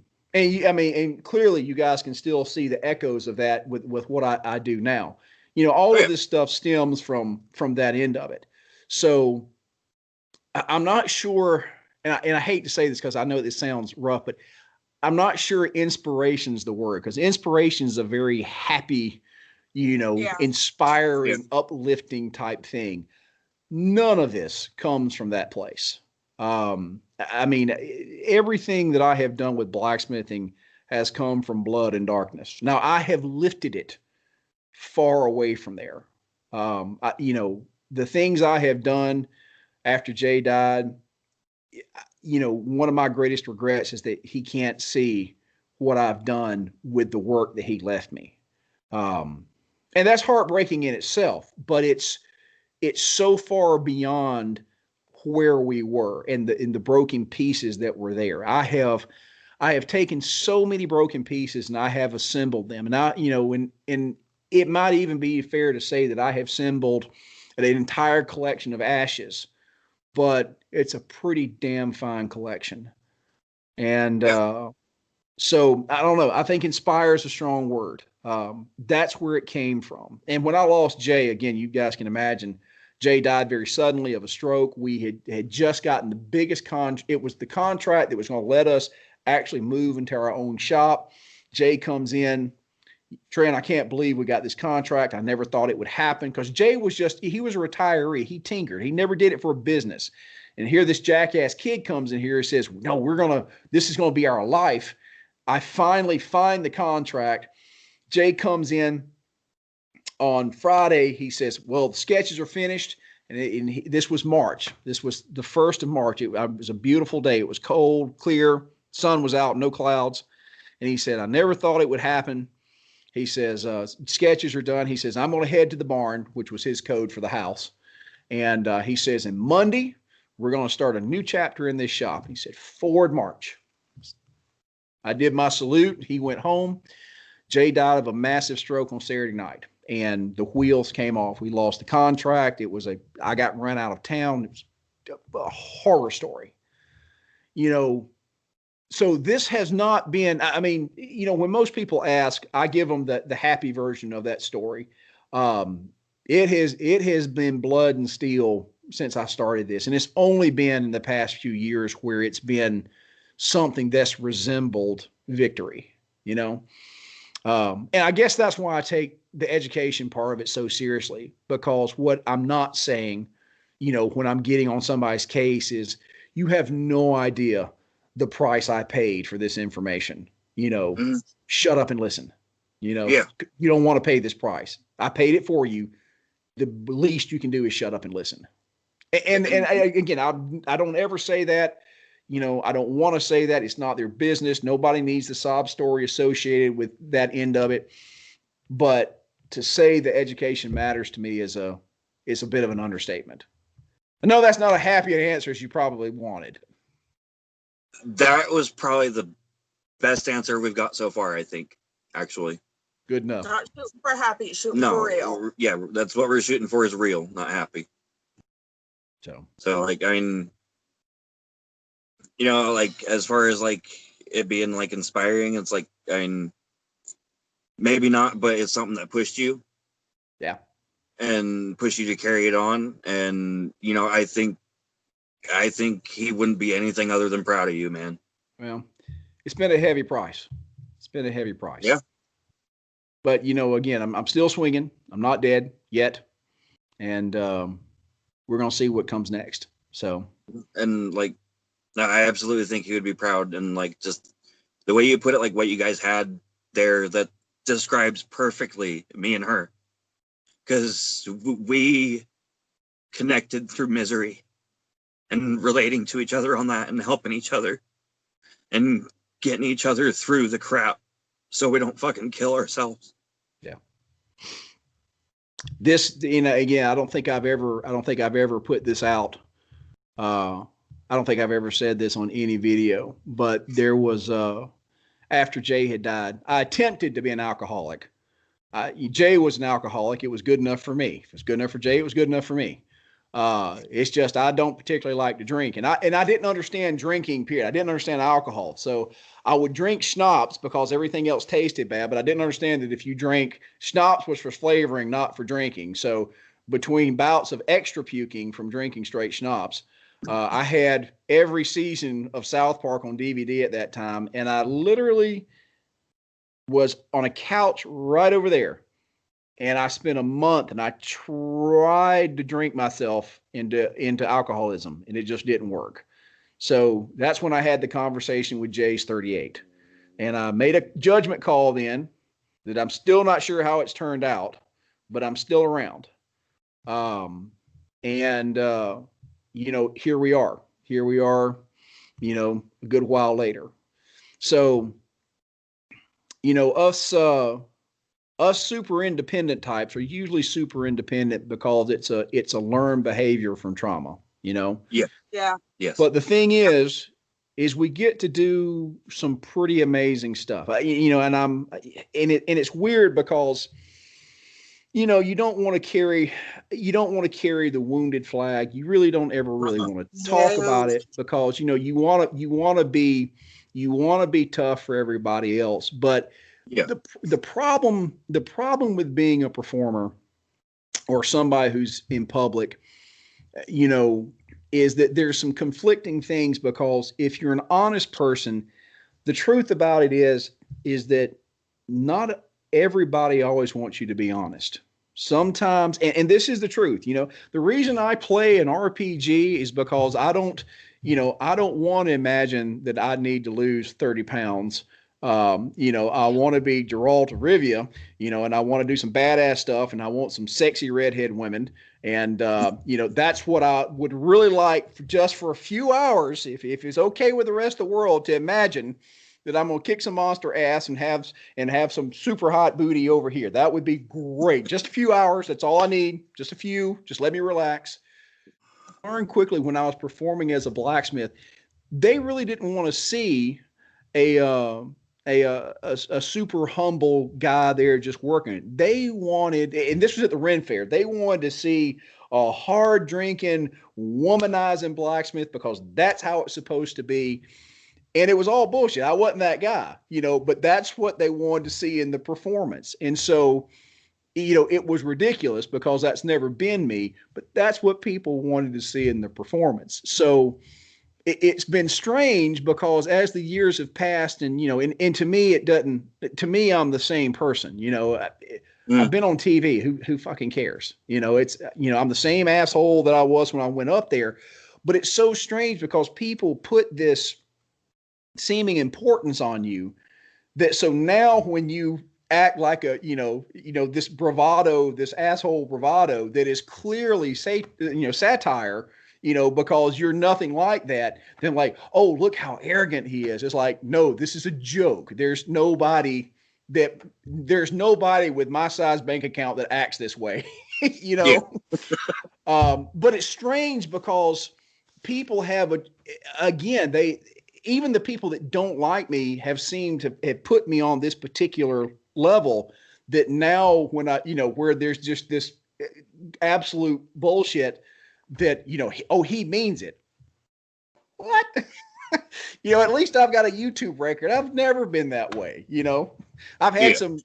clearly you guys can still see the echoes of that with what I do now. All of this stuff stems from that end of it. So I'm not sure, and I hate to say this because I know this sounds rough, but I'm not sure inspiration is the word, because inspiration is a very happy, inspiring, uplifting type thing. None of this comes from that place. Everything that I have done with blacksmithing has come from blood and darkness. Now, I have lifted it far away from there. The things I have done after Jay died, one of my greatest regrets is that he can't see what I've done with the work that he left me. And that's heartbreaking in itself, but it's so far beyond where we were and the broken pieces that were there. I have taken so many broken pieces and I have assembled them. And and it might even be fair to say that I have assembled an entire collection of ashes, but it's a pretty damn fine collection. And so I don't know. I think inspire is a strong word. That's where it came from. And when I lost Jay, again, you guys can imagine, Jay died very suddenly of a stroke. We had just gotten the biggest it was the contract that was going to let us actually move into our own shop. Jay comes in. Trent, I can't believe we got this contract. I never thought it would happen, because Jay was he was a retiree. He tinkered. He never did it for a business. And here this jackass kid comes in here and says, no, this is going to be our life. I finally find the contract. Jay comes in on Friday. He says, well, the sketches are finished. And this was March. This was the 1st of March. It was a beautiful day. It was cold, clear, sun was out, no clouds. And he said, I never thought it would happen. He says, sketches are done. He says, I'm going to head to the barn, which was his code for the house. And he says, and Monday, we're going to start a new chapter in this shop. He said, forward march. I did my salute. He went home. Jay died of a massive stroke on Saturday night, and the wheels came off. We lost the contract. I got run out of town. It was a horror story. So this has not been, when most people ask, I give them the happy version of that story. It has been blood and steel since I started this. And it's only been in the past few years where it's been something that's resembled victory, and I guess that's why I take the education part of it so seriously, because what I'm not saying, when I'm getting on somebody's case is, you have no idea the price I paid for this information. Shut up and listen. You don't want to pay this price. I paid it for you. The least you can do is shut up and listen. And again, I don't ever say that. I don't want to say that. It's not their business. Nobody needs the sob story associated with that end of it. But to say the education matters to me is a bit of an understatement. I know that's not a happy answer as you probably wanted. That was probably the best answer we've got so far, I think, actually. Good enough. Not shooting for happy, shooting for real. Yeah, that's what we're shooting for, is real, not happy. So as far as it being inspiring, it's maybe not, but it's something that pushed you. Yeah. And pushed you to carry it on. And, I think he wouldn't be anything other than proud of you, man. Well, it's been a heavy price. Yeah. But, again, I'm still swinging. I'm not dead yet. And we're going to see what comes next. So. And I absolutely think he would be proud. And just the way you put it, what you guys had there, that describes perfectly me and her. Because we connected through misery and relating to each other on that and helping each other and getting each other through the crap so we don't fucking kill ourselves. Yeah. This, again, I don't think I've ever put this out I don't think I've ever said this on any video, but there was, after Jay had died, I attempted to be an alcoholic. Jay was an alcoholic. It was good enough for me. If it was good enough for Jay, it was good enough for me. It's just I don't particularly like to drink, and I didn't understand drinking. Period. I didn't understand alcohol, so I would drink schnapps because everything else tasted bad. But I didn't understand that if you drank schnapps was for flavoring, not for drinking. So between bouts of extra puking from drinking straight schnapps, I had every season of South Park on DVD at that time, and I literally was on a couch right over there. And I spent a month and I tried to drink myself into alcoholism, and it just didn't work. So that's when I had the conversation with Jay's 38. And I made a judgment call then that I'm still not sure how it's turned out, but I'm still around. Here we are. Here we are, a good while later. So, us super independent types are usually super independent because it's a learned behavior from trauma, Yeah. Yeah. Yes. But the thing is we get to do some pretty amazing stuff, and it's weird because, you don't want to carry the wounded flag. You really don't ever really want to talk about it because, you want to be tough for everybody else. But yeah. The problem with being a performer or somebody who's in public, is that there's some conflicting things, because if you're an honest person, the truth about it is that not everybody always wants you to be honest. Sometimes, and this is the truth, the reason I play an RPG is because I don't want to imagine that I need to lose 30 pounds. I want to be Geralt of Rivia, and I want to do some badass stuff, and I want some sexy redhead women. And, that's what I would really like just for a few hours, if it's okay with the rest of the world, to imagine that I'm going to kick some monster ass and have some super hot booty over here. That would be great. Just a few hours. That's all I need. Just a few. Just let me relax. I learned quickly when I was performing as a blacksmith, they really didn't want to see a super humble guy there just working. They wanted, and this was at the Ren Fair, they wanted to see a hard drinking, womanizing blacksmith, because that's how it's supposed to be. And it was all bullshit. I wasn't that guy, but that's what they wanted to see in the performance. And so, it was ridiculous because that's never been me, but that's what people wanted to see in the performance. So it's been strange because as the years have passed, and and to me I'm the same person. I've been on TV. Who fucking cares? It's I'm the same asshole that I was when I went up there. But it's so strange because people put this seeming importance on you, that so now when you act like this bravado, this asshole bravado that is clearly satire, because you're nothing like that, then like, oh, look how arrogant he is. It's like, no, this is a joke. There's nobody with my size bank account that acts this way, Yeah. But it's strange because people have even the people that don't like me have seemed to have put me on this particular level, that now when I, where there's just this absolute bullshit that, he means it. What? At least I've got a YouTube record. I've never been that way. I've had some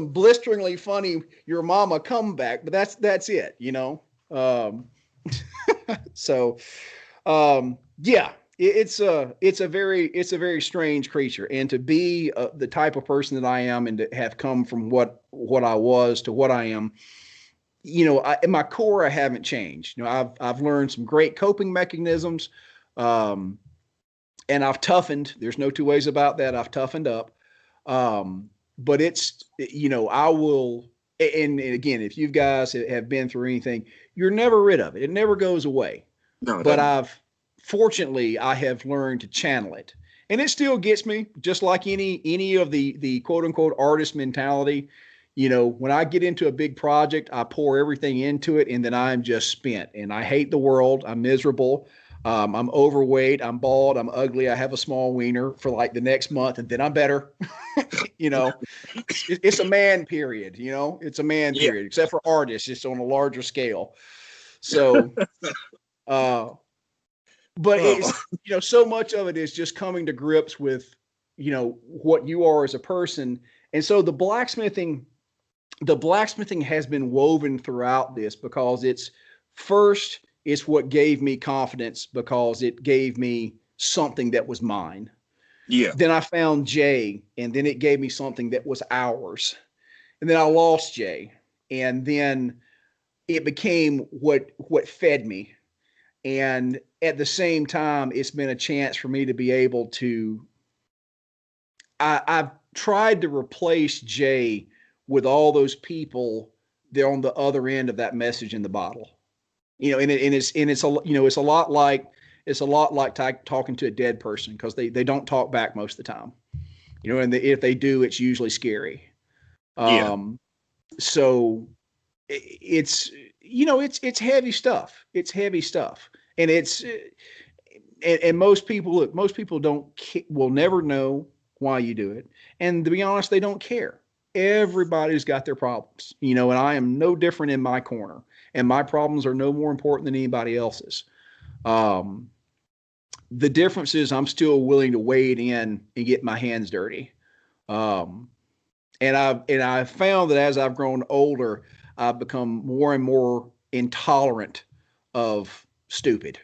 blisteringly funny "your mama" comeback, but that's it. So, yeah. It's a very strange creature, and to be the type of person that I am, and to have come from what I was to what I am, in my core, I haven't changed. I've learned some great coping mechanisms, and I've toughened. There's no two ways about that. I've toughened up, but it's I will. And again, if you guys have been through anything, you're never rid of it. It never goes away. No, but fortunately, I have learned to channel it, and it still gets me, just like any of the quote unquote artist mentality. when I get into a big project, I pour everything into it, and then I'm just spent, and I hate the world. I'm miserable. I'm overweight. I'm bald. I'm ugly. I have a small wiener for like the next month, and then I'm better. It's a man period. It's a man period, except for artists, it's on a larger scale. So, but it's, so much of it is just coming to grips with, what you are as a person. And so the blacksmithing has been woven throughout this, because it's what gave me confidence, because it gave me something that was mine. Yeah. Then I found Jay, and then it gave me something that was ours. And then I lost Jay, and then it became what fed me. And at the same time, it's been a chance for me to be able to, I've tried to replace Jay with all those people that are on the other end of that message in the bottle. It's a lot like talking to a dead person, because they don't talk back most of the time, and if they do, it's usually scary. So it's heavy stuff. It's heavy stuff. And and most people will never know why you do it. And to be honest, they don't care. Everybody's got their problems, and I am no different in my corner, and my problems are no more important than anybody else's. The difference is I'm still willing to wade in and get my hands dirty. And I've found that as I've grown older, I've become more and more intolerant of stupid.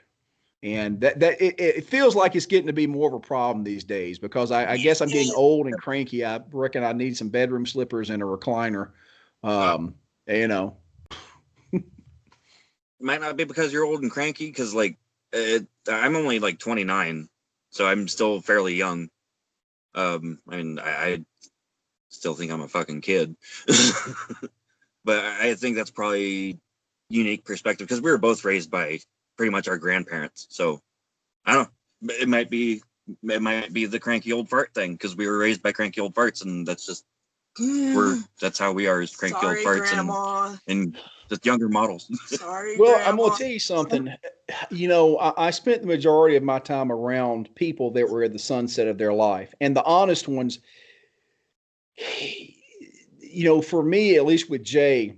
And it feels like it's getting to be more of a problem these days, because I guess I'm getting old and cranky. I reckon I need some bedroom slippers and a recliner. It might not be because you're old and cranky, because I'm only like 29, so I'm still fairly young. I still think I'm a fucking kid. But I think that's probably unique perspective, because we were both raised by pretty much our grandparents. So I don't know. It might be the cranky old fart thing, because we were raised by cranky old farts, and that's just that's how we are, as cranky old farts, and just younger models. Sorry, well, Grandma. I'm gonna tell you something. I spent the majority of my time around people that were at the sunset of their life, and the honest ones. For me, at least with Jay,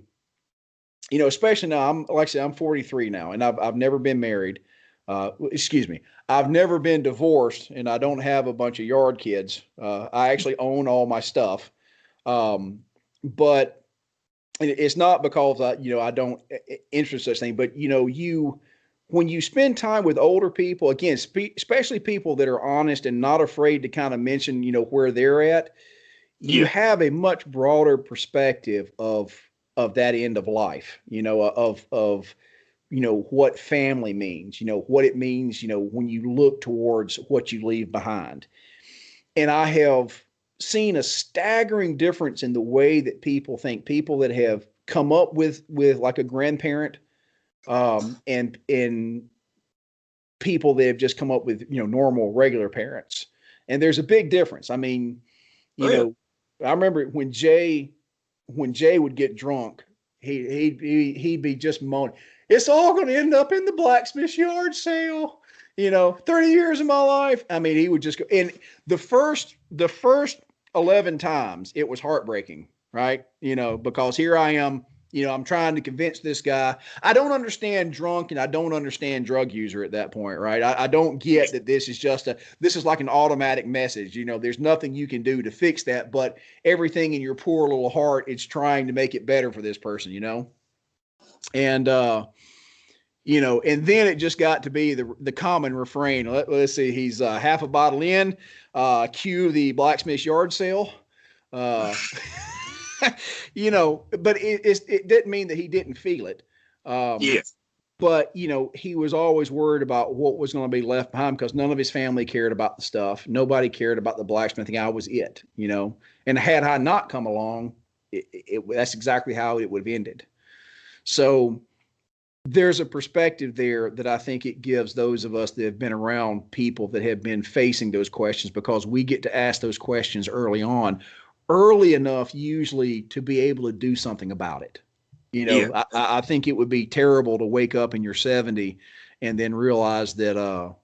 especially now, I'm 43 now, and I've never been married. Excuse me. I've never been divorced, and I don't have a bunch of yard kids. I actually own all my stuff. But it's not because I don't interest in such thing, but when you spend time with older people, again, especially people that are honest and not afraid to kind of mention, where they're at, you have a much broader perspective of that end of life, of what family means, what it means, when you look towards what you leave behind. And I have seen a staggering difference in the way that people think, people that have come up with like a grandparent, and people that have just come up with, normal, regular parents. And there's a big difference. I mean, I remember when Jay would get drunk, he'd be just moaning, "It's all going to end up in the blacksmith's yard sale." 30 years of my life. I mean, he would just go. And the first 11 times it was heartbreaking, right? Because here I am, I'm trying to convince this guy. I don't understand drunk, and I don't understand drug user at that point, right? I don't get that this is like an automatic message. There's nothing you can do to fix that, but everything in your poor little heart, it's trying to make it better for this person, And, and then it just got to be the common refrain. Let's see, he's half a bottle in, cue the blacksmith's yard sale. But it didn't mean that he didn't feel it. But, he was always worried about what was going to be left behind, because none of his family cared about the stuff. Nobody cared about the blacksmithing. I was it, and had I not come along, that's exactly how it would have ended. So there's a perspective there that I think it gives those of us that have been around people that have been facing those questions, because we get to ask those questions early on, early enough usually to be able to do something about it. You know, Yeah. I think it would be terrible to wake up in your 70 and then realize that,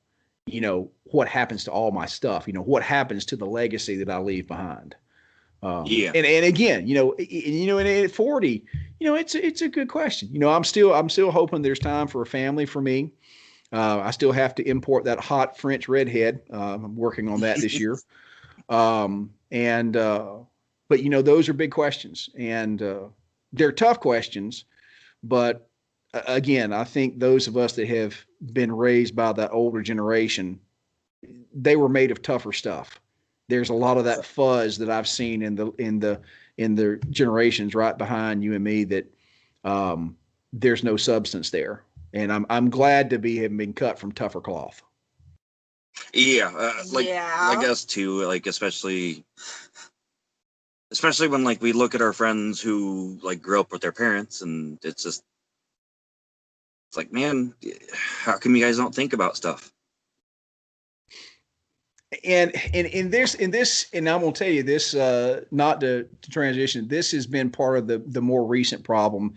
you know, what happens to all my stuff? You know, what happens to the legacy that I leave behind? Yeah. And again, and at 40, you know, it's a good question. You know, I'm still hoping there's time for a family for me. I still have to import that hot French redhead. I'm working on that this year. But you know, those are big questions, and they're tough questions. But again, I think those of us that have been raised by that older generation, they were made of tougher stuff. There's a lot of that fuzz that I've seen in the generations right behind you and me that there's no substance there, and I'm glad to have been cut from tougher cloth. Yeah, like us too. Like especially when like we look at our friends who like grew up with their parents, and it's like, man, how come you guys don't think about stuff? And in this, and I'm gonna tell you this, not to transition. This has been part of the more recent problem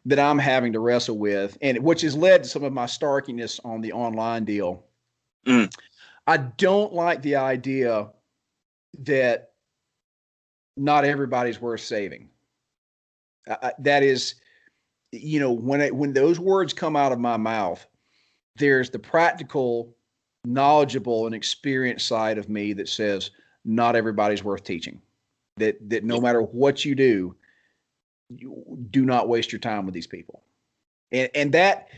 that I'm having to wrestle with, and which has led to some of my starkiness on the online deal. Mm. I don't like the idea that not everybody's worth saving. That is, you know, when those words come out of my mouth, there's the practical, knowledgeable, and experienced side of me that says not everybody's worth teaching. That no matter what you do not waste your time with these people. And that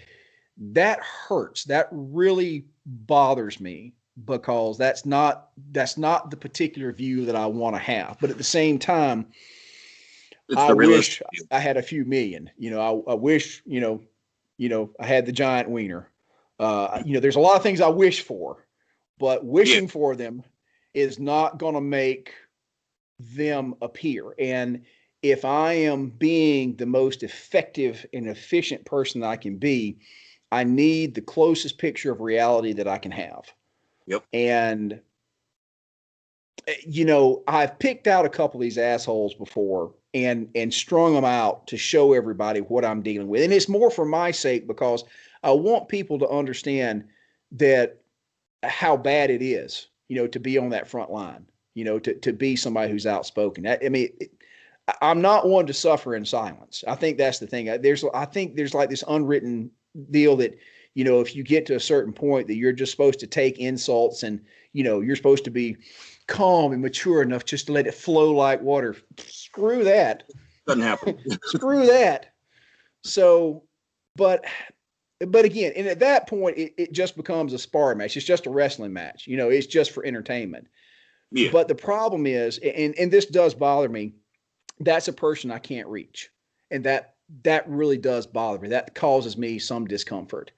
hurts. That really bothers me, because that's not the particular view that I want to have. But at the same time, I wish I had a few million. You know, I wish, you know, I had the giant wiener. You know, there's a lot of things I wish for, but wishing for them is not going to make them appear. And if I am being the most effective and efficient person that I can be, I need the closest picture of reality that I can have. Yep. And, you know, I've picked out a couple of these assholes before and strung them out to show everybody what I'm dealing with. And it's more for my sake, because I want people to understand that how bad it is, you know, to be on that front line, you know, to be somebody who's outspoken. I mean, I'm not one to suffer in silence. I think that's the thing. I think there's like this unwritten deal that, you know, if you get to a certain point that you're just supposed to take insults, and, you know, you're supposed to be calm and mature enough just to let it flow like water. Screw that. Doesn't happen. Screw that. So, but again, and at that point, it just becomes a spar match. It's just a wrestling match. You know, it's just for entertainment. Yeah. But the problem is, and this does bother me, that's a person I can't reach. And that really does bother me. That causes me some discomfort.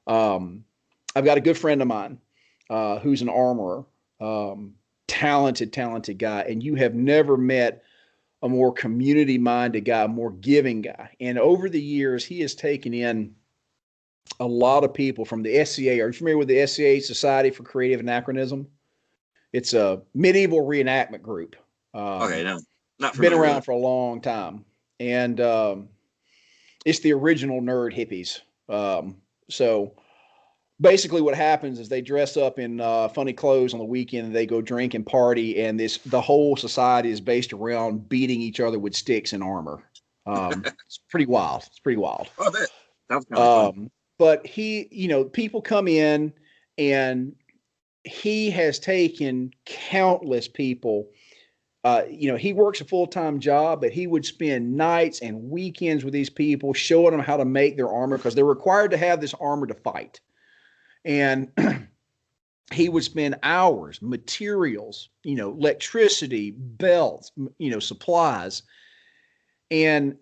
I've got a good friend of mine who's an armorer, talented guy. And you have never met a more community-minded guy, a more giving guy. And over the years, he has taken in a lot of people from the SCA. Are you familiar with the SCA, Society for Creative Anachronism? It's a medieval reenactment group. Okay, no, not been around for a long time, and it's the original nerd hippies. So basically, what happens is they dress up in funny clothes on the weekend, and they go drink and party, and the whole society is based around beating each other with sticks and armor. It's pretty wild. Oh, that sounds kind of fun. But he, you know, people come in, and he has taken countless people. You know, he works a full-time job, but he would spend nights and weekends with these people, showing them how to make their armor, because they're required to have this armor to fight. And he would spend hours, materials, you know, electricity, belts, you know, supplies. And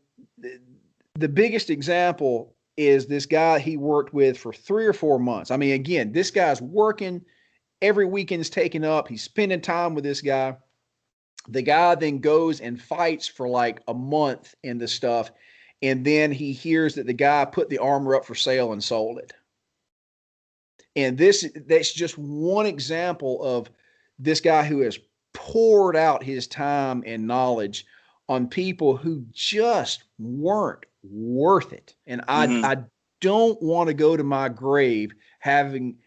the biggest example is this guy he worked with for 3 or 4 months. I mean, again, this guy's working, every weekend's taken up. He's spending time with this guy. The guy then goes and fights for like a month in the stuff. And then he hears that the guy put the armor up for sale and sold it. And that's just one example of this guy who has poured out his time and knowledge on people who just weren't worth it. And I don't want to go to my grave having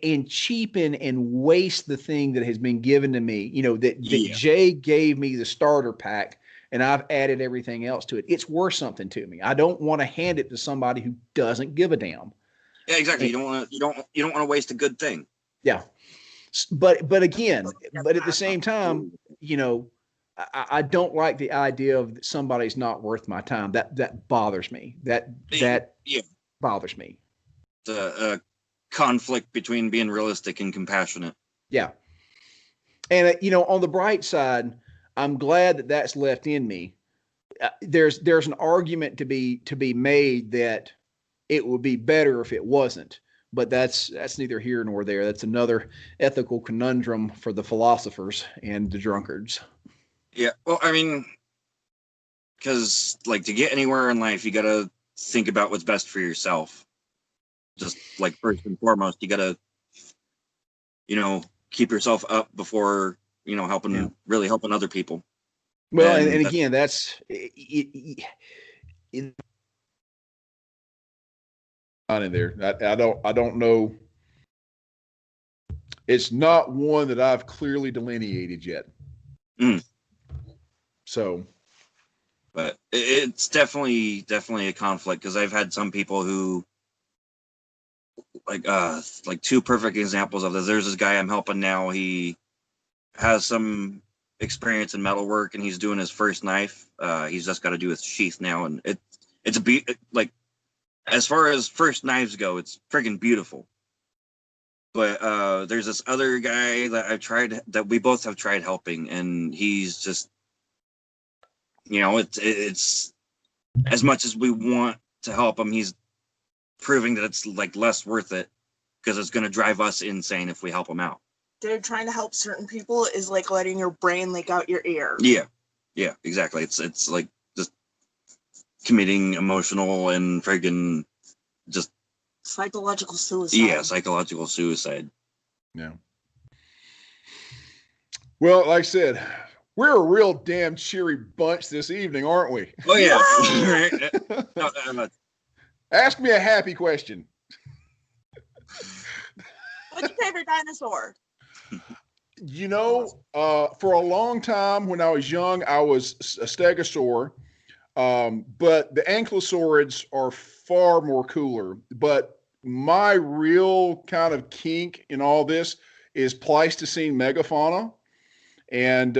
and cheapen and waste the thing that has been given to me, that Jay gave me the starter pack and I've added everything else to it. It's worth something to me. I don't want to hand it to somebody who doesn't give a damn. Yeah, exactly. You don't want to waste a good thing. Yeah. But again, but at the same time, I don't like the idea of somebody's not worth my time. That bothers me. That bothers me. The conflict between being realistic and compassionate. Yeah. And on the bright side, I'm glad that that's left in me. There's an argument to be made that it would be better if it wasn't, but that's neither here nor there. That's another ethical conundrum for the philosophers and the drunkards. Yeah. Well, I mean, because to get anywhere in life, you got to think about what's best for yourself. Just first and foremost, you got to, keep yourself up before, really helping other people. Well, and again, that's not in there. I don't know. It's not one that I've clearly delineated yet. So, but it's definitely a conflict, because I've had some people who, two perfect examples of this. There's this guy I'm helping now. He has some experience in metalwork, and he's doing his first knife. He's just got to do his sheath now, and as far as first knives go, it's friggin' beautiful. But there's this other guy that we both have tried helping, and he's just, it's as much as we want to help him, he's proving that it's less worth it, because it's going to drive us insane if we help him out. They're trying to help certain people is like letting your brain leak out your ear. Yeah, exactly. It's just committing emotional and friggin' just psychological suicide. Yeah, psychological suicide. Yeah. Well, like I said, we're a real damn cheery bunch this evening, aren't we? Oh yeah. Ask me a happy question. What's your favorite dinosaur? For a long time when I was young, I was a stegosaur, but the ankylosaurids are far more cooler. But my real kind of kink in all this is Pleistocene megafauna, and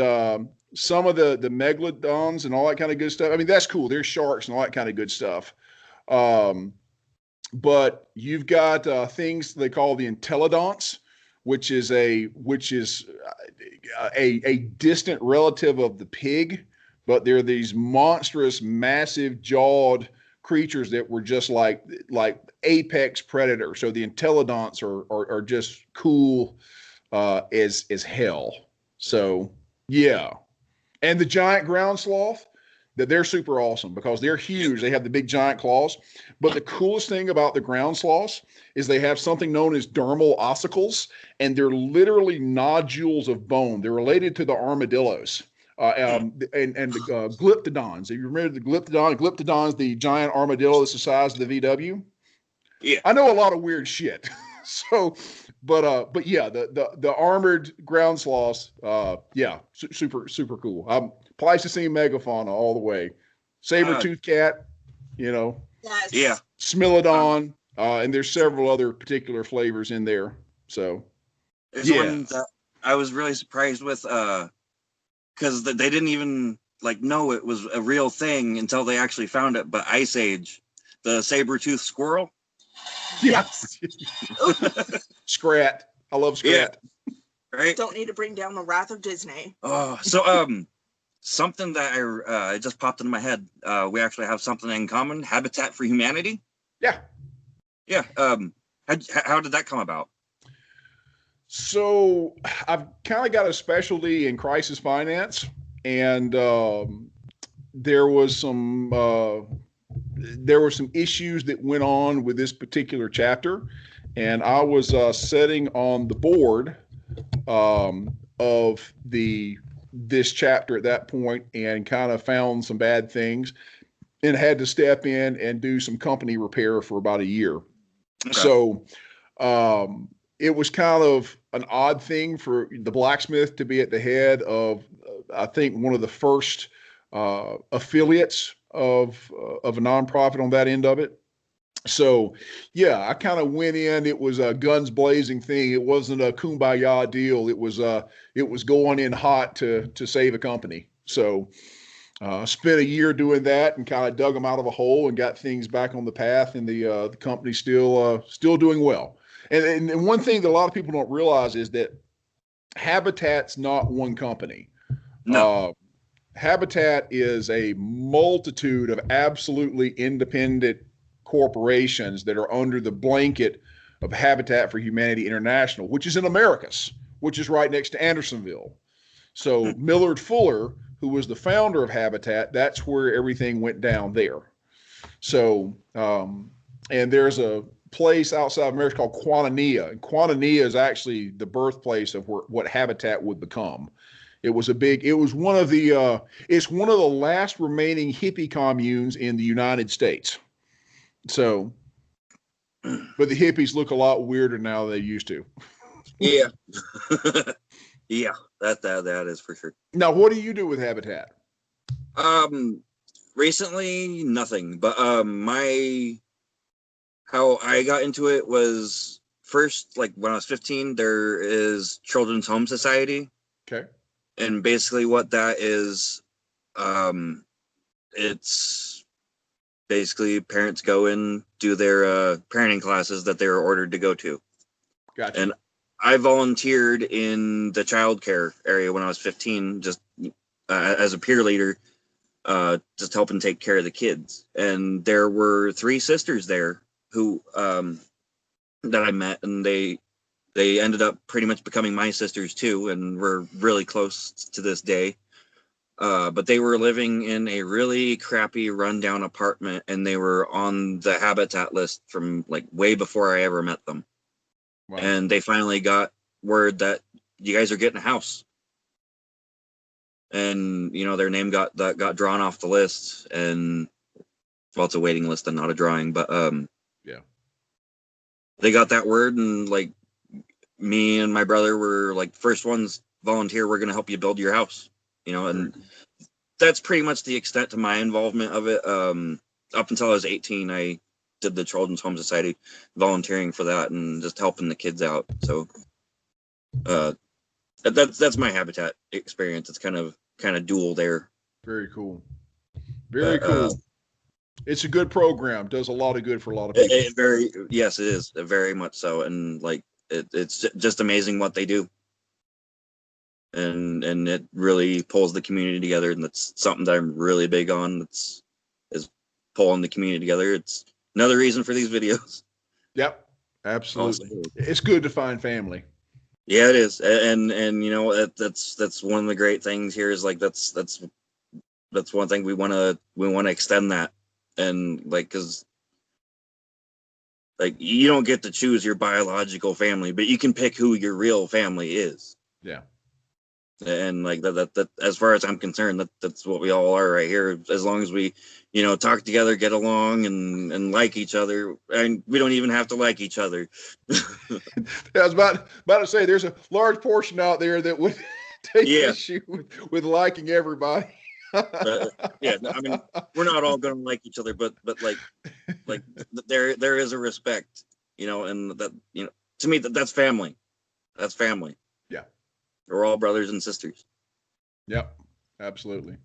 some of the megalodons and all that kind of good stuff. I mean, that's cool. There's sharks and all that kind of good stuff. But you've got things they call the entelodonts, which is a distant relative of the pig, but they're these monstrous, massive jawed creatures that were just like apex predator. So the entelodonts are just cool as hell. So yeah, and the giant ground sloth, that they're super awesome because they're huge. They have the big giant claws. But the coolest thing about the ground sloths is they have something known as dermal ossicles, and they're literally nodules of bone. They're related to the armadillos and the glyptodons. If you remember the glyptodon's the giant armadillo that's the size of the VW. Yeah, I know a lot of weird shit. So, but yeah, the armored ground sloths, super cool. Pleistocene megafauna all the way. Saber-toothed cat, Yes. Yeah. Smilodon, and there's several other particular flavors in there. So, there's one that I was really surprised with, because they didn't even know it was a real thing until they actually found it. But Ice Age, the saber-toothed squirrel. Yes. Scrat. I love Scrat. Yeah. Right. Don't need to bring down the wrath of Disney. Oh, so something that it just popped into my head. We actually have something in common. Habitat for Humanity. Yeah. Yeah. How did that come about? So I've kind of got a specialty in crisis finance, and there were some issues that went on with this particular chapter, and I was sitting on the board of this chapter at that point and kind of found some bad things and had to step in and do some company repair for about a year. Okay. So it was kind of an odd thing for the blacksmith to be at the head of, I think, one of the first affiliates of a nonprofit on that end of it. So, yeah, I kind of went in. It was a guns blazing thing. It wasn't a kumbaya deal. It was going in hot to save a company. So, spent a year doing that and kind of dug them out of a hole and got things back on the path. And the company's still doing well. And one thing that a lot of people don't realize is that Habitat's not one company. No. Habitat is a multitude of absolutely independent corporations that are under the blanket of Habitat for Humanity International, which is in Americus, which is right next to Andersonville. So Millard Fuller, who was the founder of Habitat, that's where everything went down there. So, and there's a place outside of America called Quantanilla. And Quantanilla is actually the birthplace of what Habitat would become. It's one of the last remaining hippie communes in the United States. So, but the hippies look a lot weirder now than they used to. Yeah. Yeah, that is for sure. Now, what do you do with Habitat? Recently, nothing, but how I got into it was first, like when I was 15, there is Children's Home Society. Okay. And basically what that is, it's basically parents go and do their parenting classes that they were ordered to go to. Gotcha. And I volunteered in the childcare area when I was 15, just as a peer leader, just helping take care of the kids. And there were 3 sisters there who that I met, and they ended up pretty much becoming my sisters too, and we're really close to this day. But they were living in a really crappy rundown apartment, and they were on the Habitat list from like way before I ever met them. Wow. And they finally got word that you guys are getting a house. And, you know, their name got drawn off the list, and well, it's a waiting list and not a drawing, but yeah. They got that word, and like me and my brother were like first ones volunteer, we're going to help you build your house, you know, and that's pretty much the extent to my involvement of it. Up until I was 18, I did the Children's Home Society, volunteering for that and just helping the kids out. So that's my Habitat experience. It's kind of dual there. Very cool. Very cool. It's a good program. Does a lot of good for a lot of people. Yes, it is very much so. And like, it's just amazing what they do. And it really pulls the community together. And that's something that I'm really big on. Is pulling the community together. It's another reason for these videos. Yep. Absolutely. Awesome. It's good to find family. Yeah, it is. And you know, that's one of the great things here is like, that's one thing we want to extend that. And like, cause like you don't get to choose your biological family, but you can pick who your real family is. Yeah. And like that as far as I'm concerned, that's what we all are right here. As long as we, you know, talk together, get along, and like each other, and we don't even have to like each other. I was about to say, there's a large portion out there that would take issue with liking everybody. Yeah, I mean, we're not all going to like each other, but like there is a respect, you know, and that, you know, to me that's family. That's family. Yeah. We're all brothers and sisters. Yep, absolutely.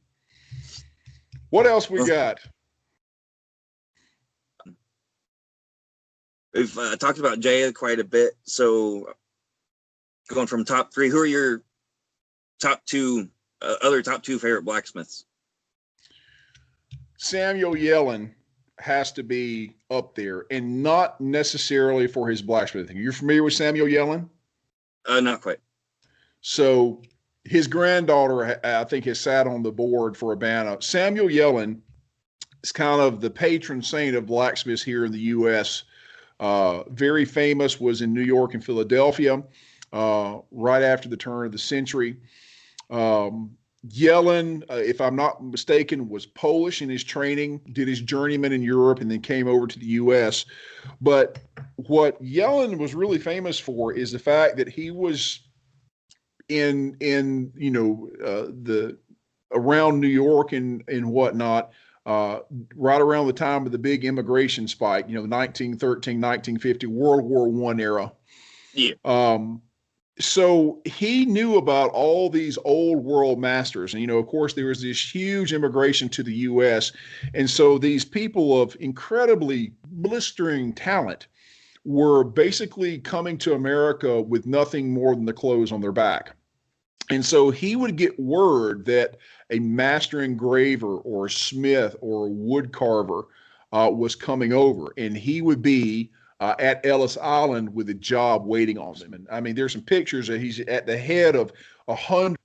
What else we got? We've talked about Jaya quite a bit. So going from top 3, who are your top 2, other top 2 favorite blacksmiths? Samuel Yellen has to be up there, and not necessarily for his blacksmithing. You're familiar with Samuel Yellen? Not quite. So his granddaughter, I think, has sat on the board for Urbana. Samuel Yellen is kind of the patron saint of blacksmiths here in the U.S. Very famous, was in New York and Philadelphia. right after the turn of the century. Yellen, if I'm not mistaken, was Polish in his training, did his journeyman in Europe, and then came over to the U.S. But what Yellen was really famous for is the fact that he was in the around New York and whatnot, right around the time of the big immigration spike, the 1913, 1950 World War I era. Yeah. So he knew about all these old world masters. And, of course, there was this huge immigration to the U.S. And so these people of incredibly blistering talent were basically coming to America with nothing more than the clothes on their back. And so he would get word that a master engraver or a smith or a wood carver was coming over, and he would be at Ellis Island with a job waiting on him. And I mean, there's some pictures that he's at the head of 100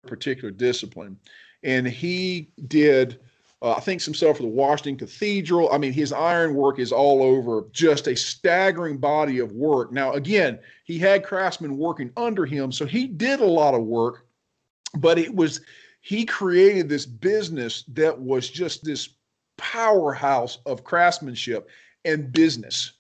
particular discipline. And he did, I think, some stuff for the Washington Cathedral. I mean, his ironwork is all over, just a staggering body of work. Now, again, he had craftsmen working under him, so he did a lot of work, but he created this business that was just this powerhouse of craftsmanship and business.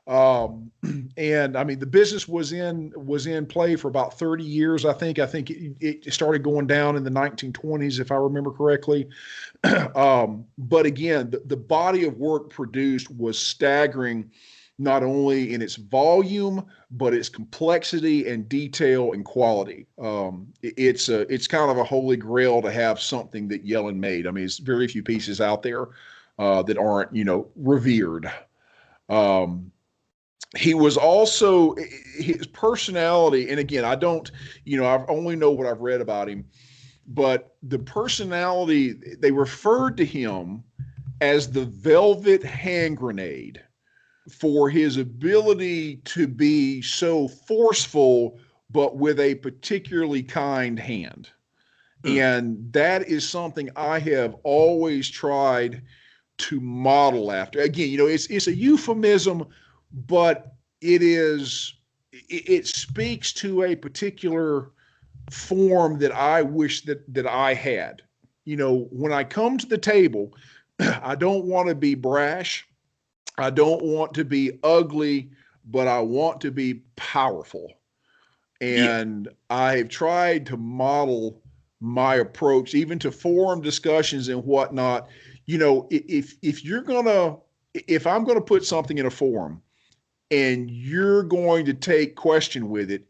And I mean, the business was in play for about 30 years. I think it started going down in the 1920s, if I remember correctly. But again, the body of work produced was staggering, not only in its volume, but its complexity and detail and quality. It's kind of a holy grail to have something that Yellen made. I mean, it's very few pieces out there that aren't, revered. He was also, his personality, and again, I don't, I only know what I've read about him, but the personality, they referred to him as the velvet hand grenade for his ability to be so forceful, but with a particularly kind hand. And that is something I have always tried to model after. Again, it's a euphemism, but it speaks to a particular form that I wish that I had. When I come to the table, I don't want to be brash. I don't want to be ugly, but I want to be powerful. And I've tried to model my approach, even to forum discussions and whatnot. If I'm gonna put something in a forum and you're going to take question with it,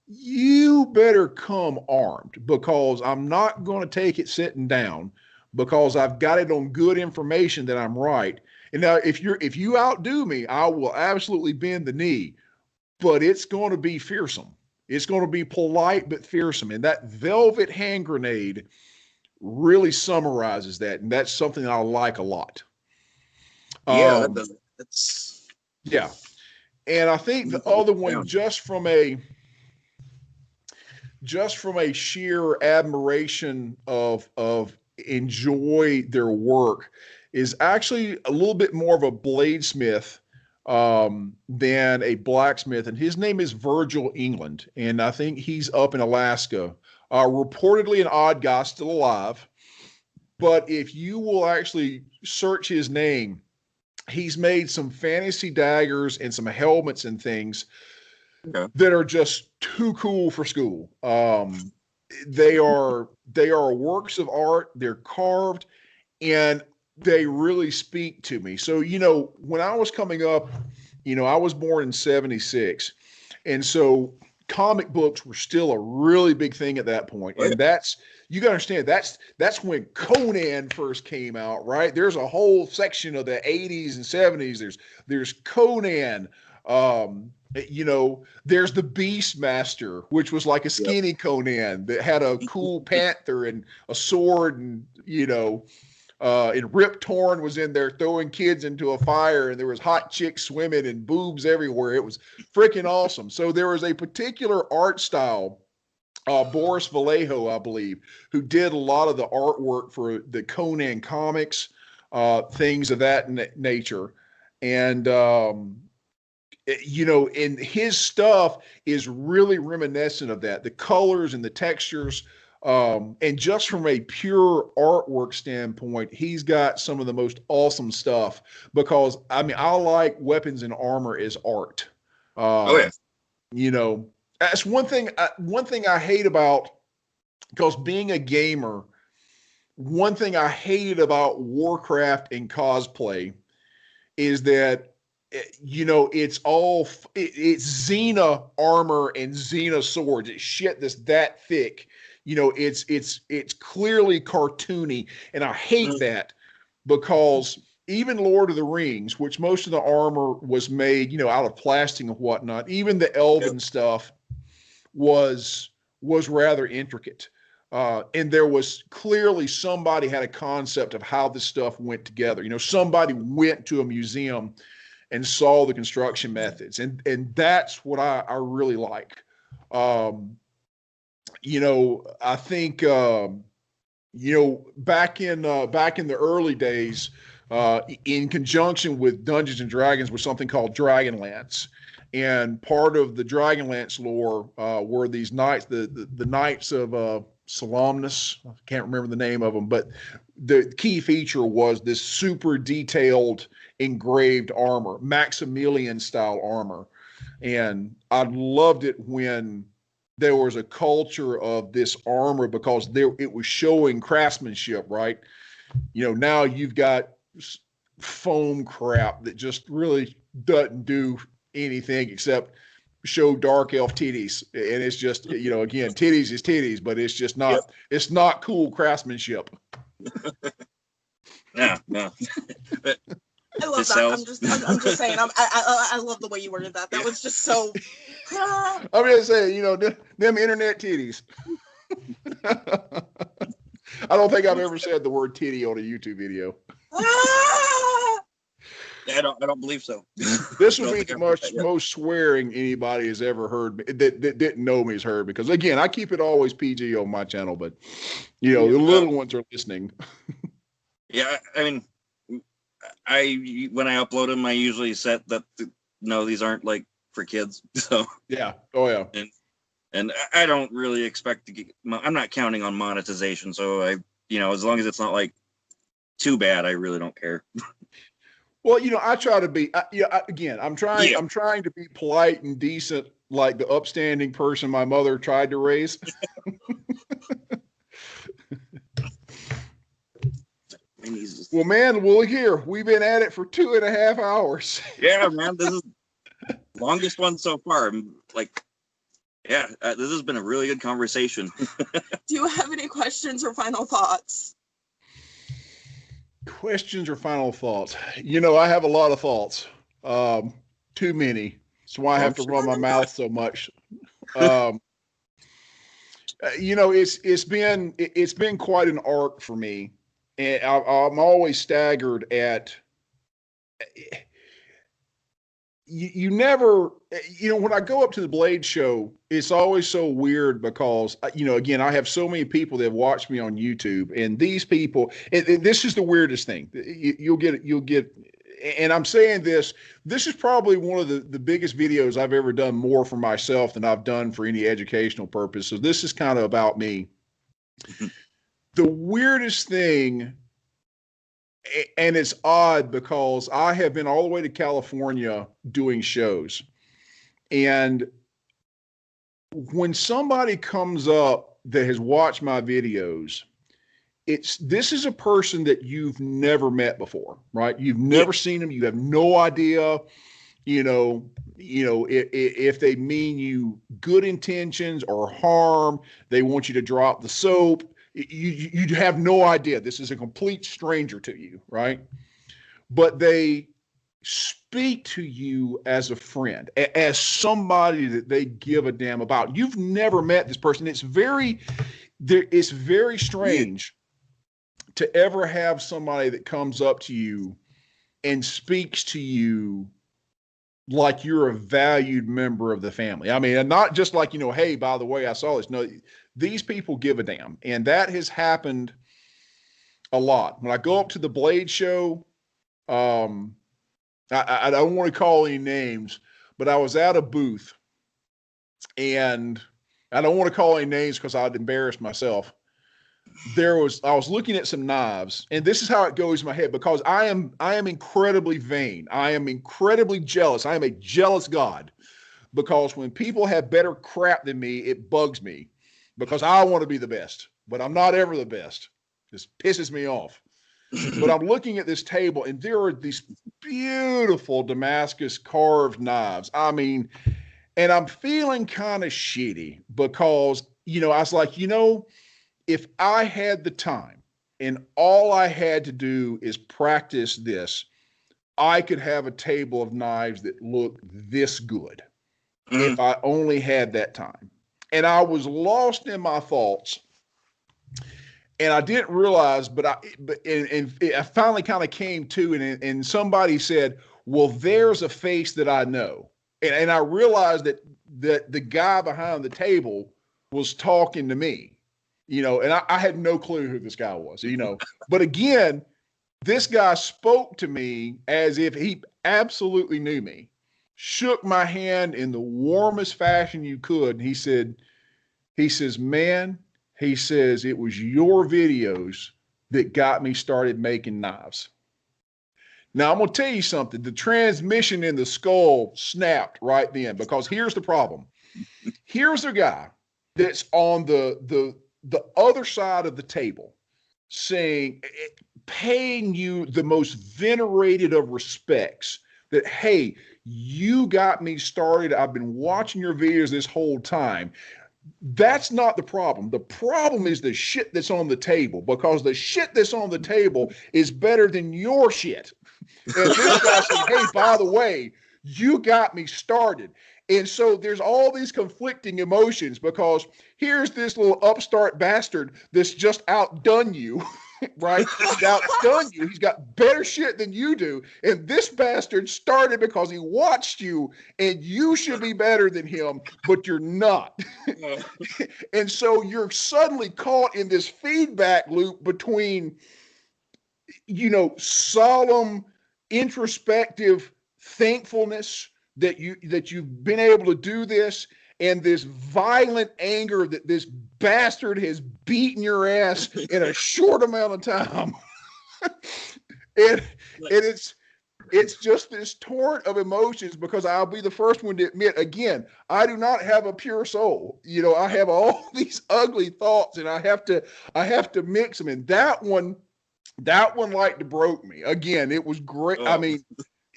you better come armed, because I'm not going to take it sitting down, because I've got it on good information that I'm right. And now if you outdo me, I will absolutely bend the knee, but it's going to be fearsome. It's going to be polite, but fearsome. And that velvet hand grenade really summarizes that. And that's something I like a lot. Yeah. Yeah. And I think the other one, just from a sheer admiration of enjoy their work, is actually a little bit more of a bladesmith than a blacksmith. And his name is Virgil England. And I think he's up in Alaska, reportedly an odd guy, still alive. But if you will actually search his name, he's made some fantasy daggers and some helmets and things that are just too cool for school. They are works of art. They're carved, and they really speak to me. So, when I was coming up, I was born in 1976. And so comic books were still a really big thing at that point. And you got to understand, that's when Conan first came out, right? There's a whole section of the 80s and 70s. There's Conan. There's the Beastmaster, which was like a skinny Conan that had a cool panther and a sword, and and Rip Torn was in there throwing kids into a fire, and there was hot chicks swimming and boobs everywhere. It was freaking awesome. So there was a particular art style, Boris Vallejo, I believe, who did a lot of the artwork for the Conan comics, things of that nature. And and his stuff is really reminiscent of that. The colors and the textures, and just from a pure artwork standpoint, he's got some of the most awesome stuff. Because I mean, I like weapons and armor as art. Oh yeah. That's one thing. One thing I hate about, because being a gamer, one thing I hated about Warcraft and cosplay is that it's Xena armor and Xena swords. It's shit that's that thick. It's clearly cartoony, and I hate that, because even Lord of the Rings, which most of the armor was made, out of plastic and whatnot, even the elven stuff was rather intricate. And there was clearly somebody had a concept of how this stuff went together. Somebody went to a museum and saw the construction methods, and that's what I really like. I think back in the early days, in conjunction with Dungeons and Dragons, was something called Dragonlance. And part of the Dragonlance lore were these knights, the Knights of Solemnus. I can't remember the name of them, but the key feature was this super detailed engraved armor, Maximilian style armor. And I loved it when there was a culture of this armor, because it was showing craftsmanship, right? Now you've got foam crap that just really doesn't do anything except show dark elf titties, and it's just again, titties is titties, but it's just not it's not cool craftsmanship. No. I love that. I'm just saying. I love the way you worded that. That was just so. I'm just saying, them internet titties. I don't think I've ever said the word titty on a YouTube video. Yeah, I don't believe so. This would be the most swearing anybody has ever heard that didn't know me has heard, because again, I keep it always PG on my channel, but the little ones are listening. Yeah, I mean, when I upload them, I usually set that no, these aren't like for kids. So yeah, oh yeah, and I don't really expect to get. I'm not counting on monetization, so as long as it's not like too bad, I really don't care. Well, I try to be. I'm trying to be polite and decent, like the upstanding person my mother tried to raise. Well, man, look here. We've been at it for 2.5 hours. Yeah, man, this is the longest one so far. This has been a really good conversation. Do you have any questions or final thoughts? Questions or final thoughts? I have a lot of thoughts. Too many. That's why I have to run my mouth so much. It's been quite an arc for me, and I'm always staggered at. You never, when I go up to the Blade show, it's always so weird because, again, I have so many people that have watched me on YouTube, and these people, and this is the weirdest thing. You'll get, and I'm saying this is probably one of the biggest videos I've ever done more for myself than I've done for any educational purpose. So this is kind of about me. The weirdest thing, and it's odd because I have been all the way to California doing shows. And when somebody comes up that has watched my videos, this is a person that you've never met before, right? You've never seen them. You have no idea, if they mean you good intentions or harm. They want you to drop the soap. You have no idea. This is a complete stranger to you, right? But they speak to you as a friend, as somebody that they give a damn about. You've never met this person. It's very strange to ever have somebody that comes up to you and speaks to you like you're a valued member of the family. I mean, and not just like, hey, by the way, I saw this. No, these people give a damn. And that has happened a lot. When I go up to the Blade show, I don't want to call any names, but I was at a booth, and I don't want to call any names because I'd embarrass myself. I was looking at some knives, and this is how it goes in my head, because I am incredibly vain. I am incredibly jealous. I am a jealous God, because when people have better crap than me, it bugs me, because I want to be the best, but I'm not ever the best. Just pisses me off. But I'm looking at this table, and there are these beautiful Damascus carved knives. I mean, and I'm feeling kind of shitty because, I was like, if I had the time and all I had to do is practice this, I could have a table of knives that look this good if I only had that time. And I was lost in my thoughts. And I didn't realize, but I finally kind of came to, and somebody said, well, there's a face that I know. And I realized that the guy behind the table was talking to me, and I had no clue who this guy was, But again, this guy spoke to me as if he absolutely knew me, shook my hand in the warmest fashion you could. And he says, man, he says, it was your videos that got me started making knives. Now, I'm going to tell you something. The transmission in the skull snapped right then, because here's the problem. Here's a guy that's on the other side of the table saying, paying you the most venerated of respects, that, hey, you got me started. I've been watching your videos this whole time. That's not the problem. The problem is the shit that's on the table, because the shit that's on the table is better than your shit. And this guy said, hey, by the way, you got me started. And so there's all these conflicting emotions, because here's this little upstart bastard that's just outdone you, right? He's outdone you. He's got better shit than you do. And this bastard started because he watched you, and you should be better than him, but you're not. And so you're suddenly caught in this feedback loop between, solemn, introspective thankfulness that you've been able to do this, and this violent anger that this bastard has beaten your ass in a short amount of time. and it's just this torrent of emotions, because I'll be the first one to admit, again, I do not have a pure soul. I have all these ugly thoughts, and I have to mix them. And that one like to broke me. Again, it was great. Oh. I mean,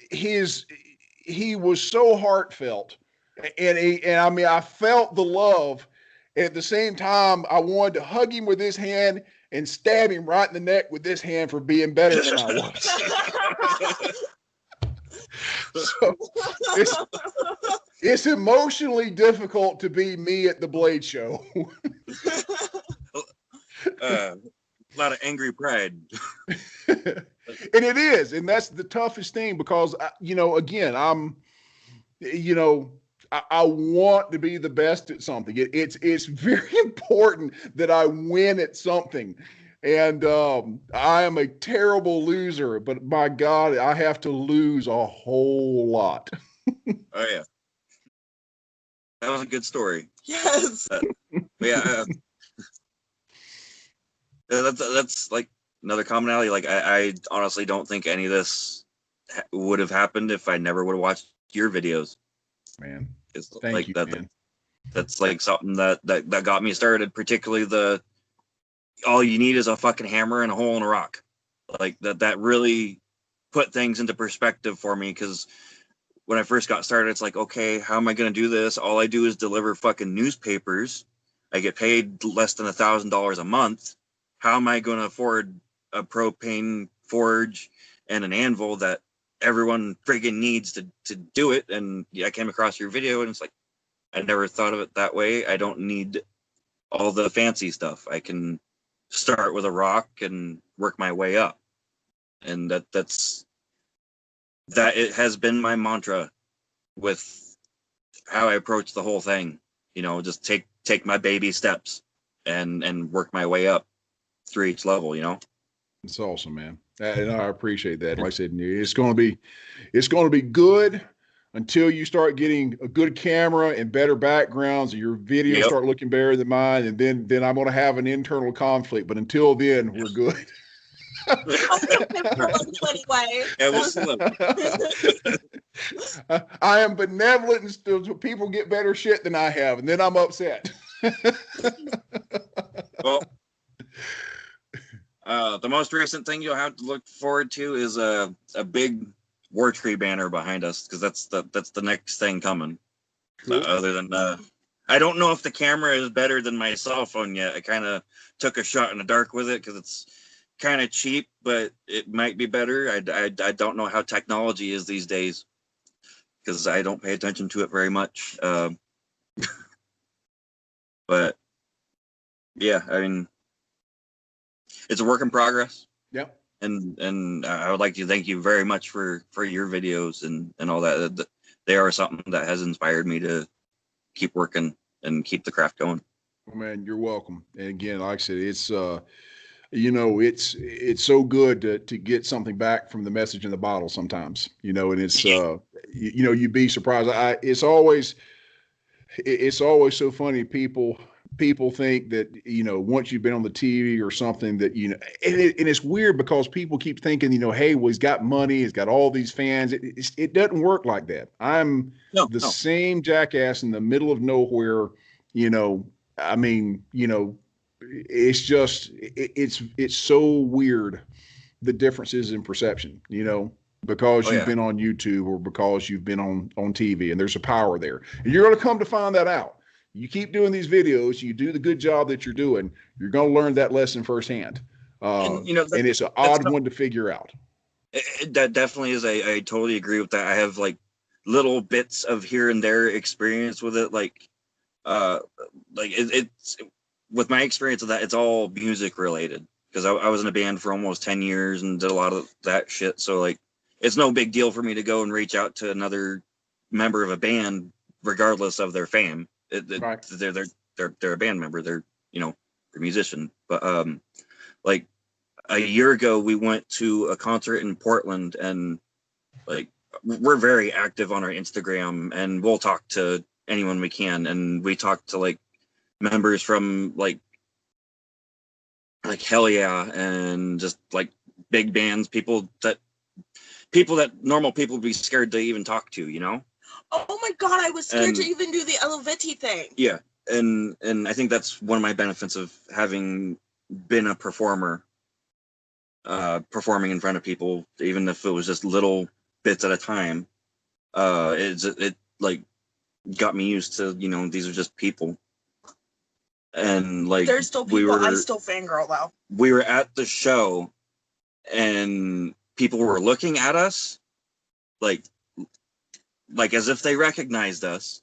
he was so heartfelt, and I felt the love. At the same time, I wanted to hug him with this hand and stab him right in the neck with this hand for being better than I was. So it's emotionally difficult to be me at the Blade Show. A lot of angry pride. And it is, and that's the toughest thing, because again, I want to be the best at something. It's very important that I win at something. And I am a terrible loser, but my God, I have to lose a whole lot. Oh yeah, that was a good story. Yes. Yeah, that's like another commonality. Like I honestly don't think any of this would have happened if I never would have watched your videos. Man, thank like you, that. Man. That's like something that got me started. Particularly all you need is a fucking hammer and a hole in a rock. Like that really put things into perspective for me, because when I first got started, it's like, okay, how am I going to do this? All I do is deliver fucking newspapers. I get paid less than $1,000 a month. How am I going to afford a propane forge and an anvil that everyone friggin' needs to do it? And I came across your video, and it's like, I never thought of it that way. I don't need all the fancy stuff. I can start with a rock and work my way up. And that's it has been my mantra with how I approach the whole thing. Just take my baby steps and work my way up through each level. It's awesome, man. And I appreciate that. Like I said, it's going to be good until you start getting a good camera and better backgrounds, and your videos start looking better than mine, and then I'm going to have an internal conflict. But until then, we're good. Anyway. Yeah, we'll see. I am benevolent and still people get better shit than I have, and then I'm upset. Well, the most recent thing you'll have to look forward to is a big Wartree banner behind us, because that's the next thing coming. Cool. Other than I don't know if the camera is better than my cell phone yet. I kind of took a shot in the dark with it because it's kind of cheap, but it might be better. I don't know how technology is these days, because I don't pay attention to it very much. But yeah, I mean, it's a work in progress. Yep. And I would like to thank you very much for your videos and all that. They are something that has inspired me to keep working and keep the craft going. Well, man, you're welcome. And again, like I said, it's it's so good to get something back from the message in the bottle sometimes, and it's you'd be surprised. It's always so funny. People think that, once you've been on the TV or something that, and it's weird because people keep thinking, hey, well, he's got money, he's got all these fans. It doesn't work like that. I'm the same jackass in the middle of nowhere. I mean, it's just, it's so weird, the differences in perception, because you've been on YouTube or because you've been on TV, and there's a power there. And you're going to come to find that out. You keep doing these videos, you do the good job that you're doing, you're going to learn that lesson firsthand. And it's an odd one to figure out. That definitely is. I totally agree with that. I have like little bits of here and there experience with it. It's with my experience of that, it's all music related, because I was in a band for almost 10 years and did a lot of that shit. So like, it's no big deal for me to go and reach out to another member of a band, regardless of their fame. Right. They're a band member. They're a musician. But like a year ago, we went to a concert in Portland, and like we're very active on our Instagram, and we'll talk to anyone we can. And we talked to like members from like HELLYEAH and just like big bands, people that normal people would be scared to even talk to, Oh my God, I was scared to even do the Elevetti thing. Yeah, and I think that's one of my benefits of having been a performer, performing in front of people, even if it was just little bits at a time. It like got me used to, these are just people. And like, there's still people. I still fangirl though. We were at the show, and people were looking at us like as if they recognized us,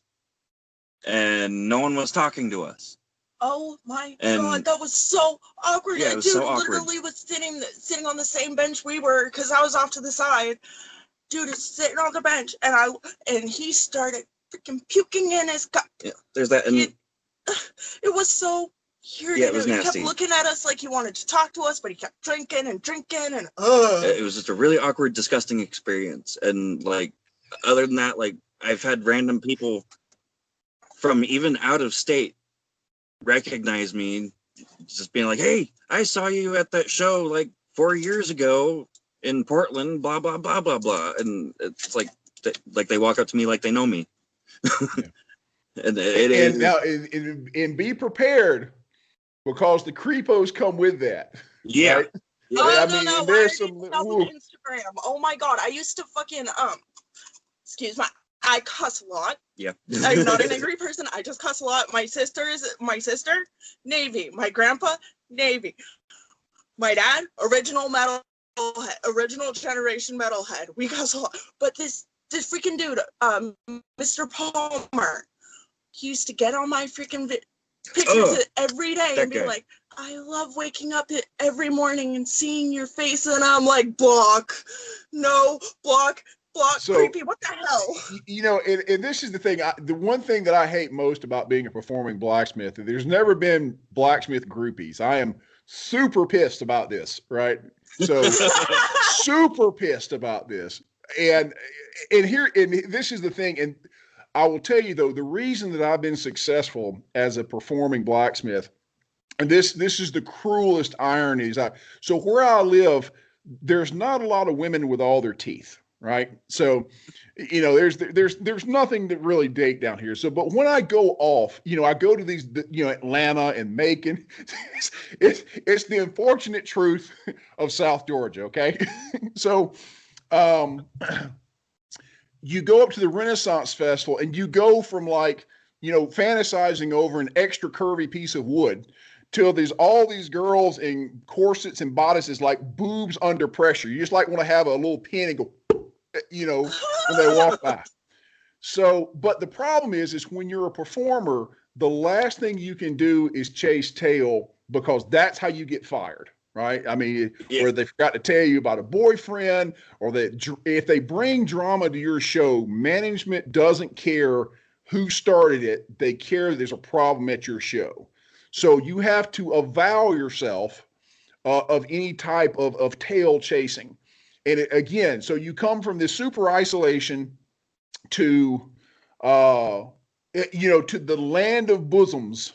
and no one was talking to us. Oh my God, that was so awkward. Yeah, it was so awkward. Literally was sitting on the same bench we were, because I was off to the side. Dude is sitting on the bench, and he started freaking puking in his cup. Yeah, there's that. And it was so weird. Yeah, it was he nasty. kept looking at us like he wanted to talk to us, but he kept drinking, and it was just a really awkward, disgusting experience. And like, other than that, like, I've had random people from even out of state recognize me, just being like, "Hey, I saw you at that show like 4 years ago in Portland, blah blah blah blah blah." And it's like they walk up to me like they know me. Yeah. And be prepared, because the creepos come with that. Yeah. Right? No. There's some Instagram. Oh my God, I used to fucking excuse my. I cuss a lot. Yeah. I'm not an angry person. I just cuss a lot. My sister, Navy. My grandpa, Navy. My dad, original generation metalhead. We cuss a lot. But this freaking dude, Mr. Palmer, he used to get on my freaking pictures every day and be like, "I love waking up every morning and seeing your face," and I'm like, block, so, creepy. What the hell? And this is the thing. The one thing that I hate most about being a performing blacksmith, there's never been blacksmith groupies. I am super pissed about this, right? So super pissed about this. and this is the thing, and I will tell you though, the reason that I've been successful as a performing blacksmith, and this is the cruelest irony, so where I live, there's not a lot of women with all their teeth, right? So, there's nothing to really date down here. So, but when I go off, I go to these, Atlanta and Macon. It's the unfortunate truth of South Georgia. Okay, so, you go up to the Renaissance Festival and you go from fantasizing over an extra curvy piece of wood till there's all these girls in corsets and bodices like boobs under pressure. You just want to have a little pin and go, when they walk by. So, but the problem is when you're a performer, the last thing you can do is chase tail, because that's how you get fired. Right? I mean, or they forgot to tell you about a boyfriend, or that if they bring drama to your show, management doesn't care who started it. They care there's a problem at your show. So you have to avow yourself of any type of tail chasing. And again, so you come from this super isolation to, to the land of bosoms,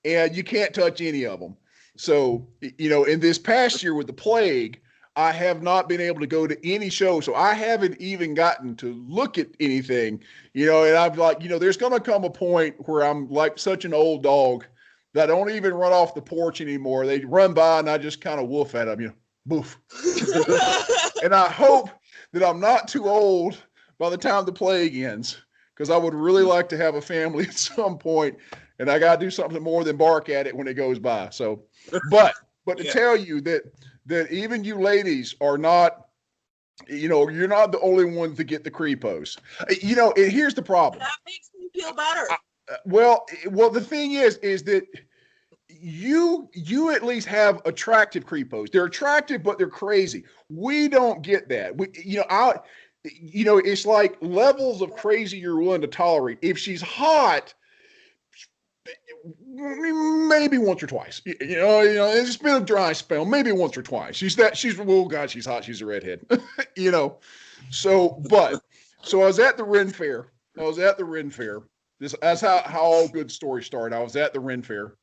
and you can't touch any of them. So, in this past year with the plague, I have not been able to go to any show. So I haven't even gotten to look at anything, and I'm like, there's going to come a point where I'm like such an old dog that I don't even run off the porch anymore. They run by and I just kind of woof at them, boof. And I hope that I'm not too old by the time the plague ends, because I would really like to have a family at some point, and I got to do something more than bark at it when it goes by. So, but to tell you that even you ladies are not, you're not the only ones to get the creepos. And here's the problem. That makes me feel better. Well, the thing is that you at least have attractive creepos. They're attractive, but they're crazy. We don't get that. It's like levels of crazy you're willing to tolerate. If she's hot, maybe once or twice. It's been a dry spell. Maybe once or twice. She's oh God, she's hot. She's a redhead. So I was at the Ren Fair. That's how all good stories start. I was at the Ren Fair.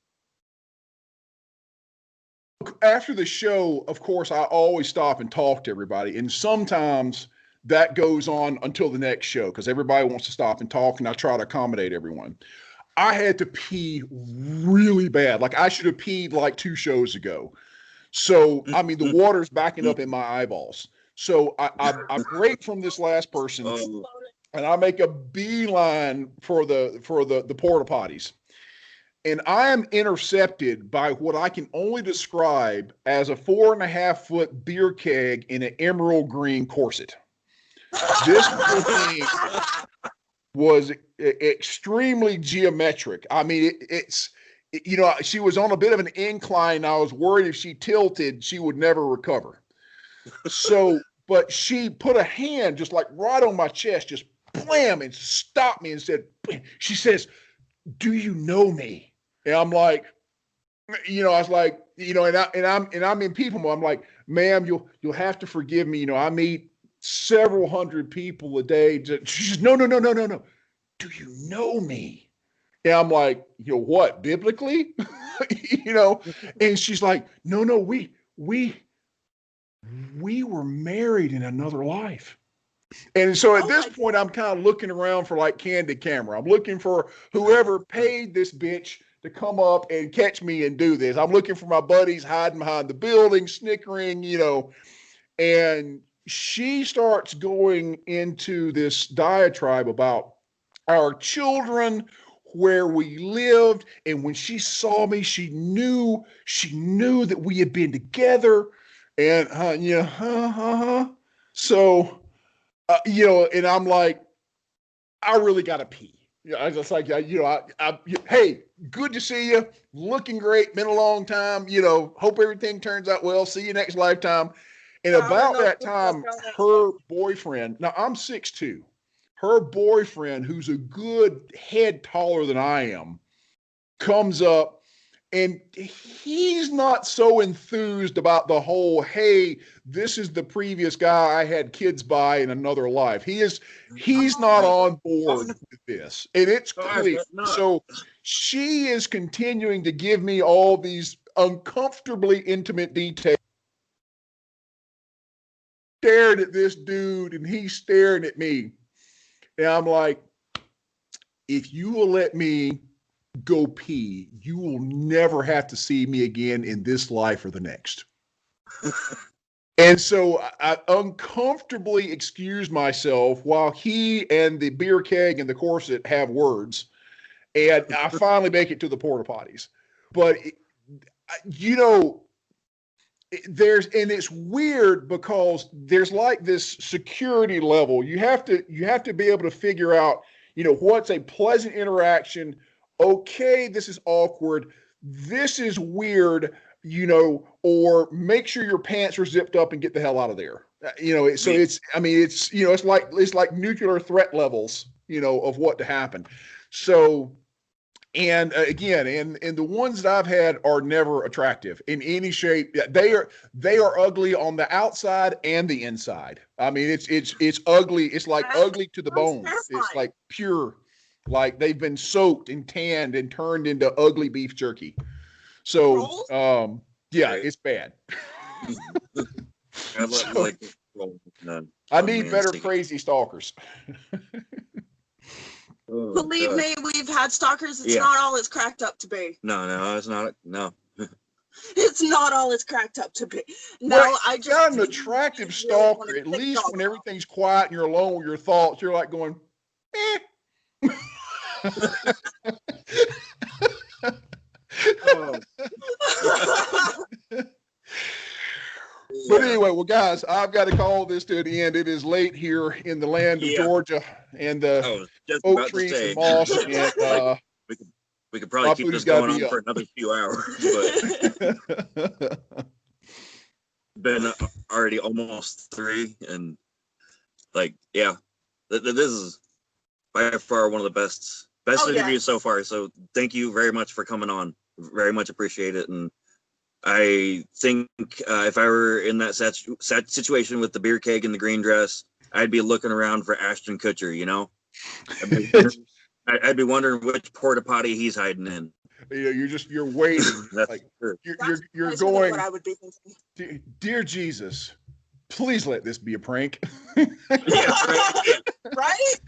After the show, of course, I always stop and talk to everybody. And sometimes that goes on until the next show, because everybody wants to stop and talk, and I try to accommodate everyone. I had to pee really bad. Like I should have peed like 2 shows ago. So, I mean, the water's backing up in my eyeballs. So I break from this last person and I make a beeline for the porta potties. And I am intercepted by what I can only describe as a 4.5-foot beer keg in an emerald green corset. This thing was extremely geometric. I mean, she was on a bit of an incline. I was worried if she tilted, she would never recover. So, but she put a hand just like right on my chest, just blam, and stopped me and she says, "Do you know me?" And I'm like, I was like, and I'm in people mode. I'm like, "Ma'am, you'll have to forgive me. I meet several hundred people a day." She says, No. "Do you know me?" And I'm like, what, biblically? And she's like, No, we were married in another life. And so at this point, I'm kind of looking around for like candid camera. I'm looking for whoever paid this bitch to come up and catch me and do this. I'm looking for my buddies hiding behind the building, snickering, and she starts going into this diatribe about our children, where we lived, and when she saw me, she knew that we had been together, and So, and I'm like, I really gotta pee. I was just like, hey, good to see you. Looking great. Been a long time. Hope everything turns out well. See you next lifetime. And about that time, her boyfriend, now I'm 6'2", her boyfriend, who's a good head taller than I am, comes up And he's not so enthused about the whole, hey, this is the previous guy I had kids by in another life. He's not on board with this. And it's clear. So she is continuing to give me all these uncomfortably intimate details. Stared at this dude and he's staring at me. And I'm like, if you will let me go pee, you will never have to see me again in this life or the next. And so I uncomfortably excused myself while he and the beer keg and the corset have words. And I finally make it to the porta potties. But, you know, it's weird because there's like this security level. You have to be able to figure out, you know, what's a pleasant interaction. Okay, this is awkward. This is weird, you know, or make sure your pants are zipped up and get the hell out of there. You know, so it's you know, it's like nuclear threat levels, you know, of what to happen. So, and again, and the ones that I've had are never attractive in any shape. They are ugly on the outside and the inside. I mean, it's ugly. It's like ugly to the bone. It's like pure. Like they've been soaked and tanned and turned into ugly beef jerky. So, yeah, it's bad. I need better crazy stalkers. Believe me, we've had stalkers. It's not all it's cracked up to be. No, it's not. No. It's not all it's cracked up to be. No, well, I just got an attractive stalker. At least when everything's quiet and you're alone with your thoughts, you're like going, eh. But anyway, well, guys, I've got to call this to the end. It is late here in the land of Georgia and the oak trees and moss. And, we could probably keep this going on for another few hours, but been already almost 3, and like, yeah, this is by far one of the best interviews so far. So thank you very much for coming on. Very much appreciate it. And I think if I were in that situation with the beer keg and the green dress, I'd be looking around for Ashton Kutcher, you know? I'd be wondering which porta potty he's hiding in. You know, you're waiting. That's like, true. You're going, what I would be thinking. Dear Jesus, please let this be a prank. Right?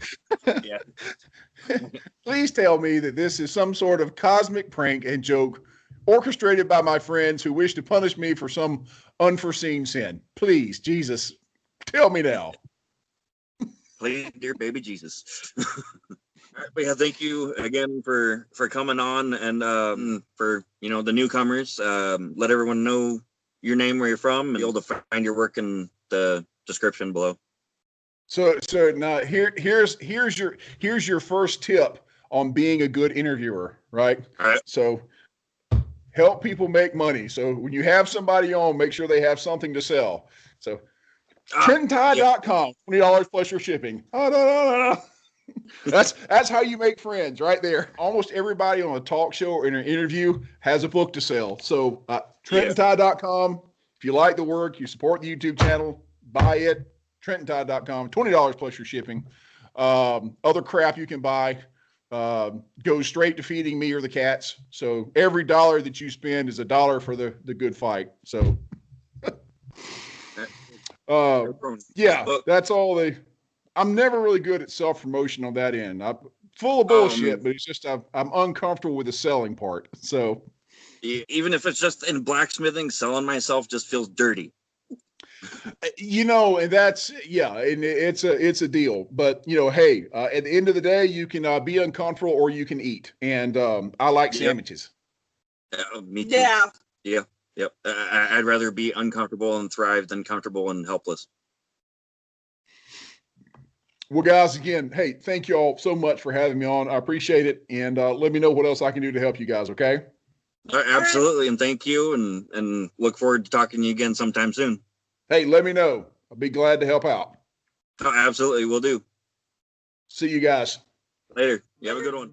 Yeah. Please tell me that this is some sort of cosmic prank and joke orchestrated by my friends who wish to punish me for some unforeseen sin. Please, Jesus, tell me now. Please, dear baby Jesus. All right, but yeah, thank you again for coming on, and for, you know, the newcomers. Let everyone know your name, where you're from, and be able to find your work in the description below. So now here's your first tip on being a good interviewer, right? All right. So help people make money. So when you have somebody on, make sure they have something to sell. So TrentonTye.com, $20 plus your shipping. Oh, no. That's how you make friends right there. Almost everybody on a talk show or in an interview has a book to sell. So TrentonTye.com. If you like the work, you support the YouTube channel, buy it. TrentonTye.com, $20 plus your shipping. Other crap you can buy goes straight to feeding me or the cats. So every dollar that you spend is $1 for the good fight. So yeah, that's all I'm never really good at self-promotion on that end. I'm full of bullshit, but it's just I'm uncomfortable with the selling part. So even if it's just in blacksmithing, selling myself just feels dirty. You know, and that's, and it's a deal. But, you know, hey, at the end of the day, you can be uncomfortable or you can eat. And I like sandwiches. Me too. Yeah. Yep. I'd rather be uncomfortable and thrive than comfortable and helpless. Well, guys, again, hey, thank you all so much for having me on. I appreciate it. And let me know what else I can do to help you guys, okay? Absolutely. And thank you. And look forward to talking to you again sometime soon. Hey, let me know. I'll be glad to help out. Oh, absolutely. Will do. See you guys. Later. You have a good one.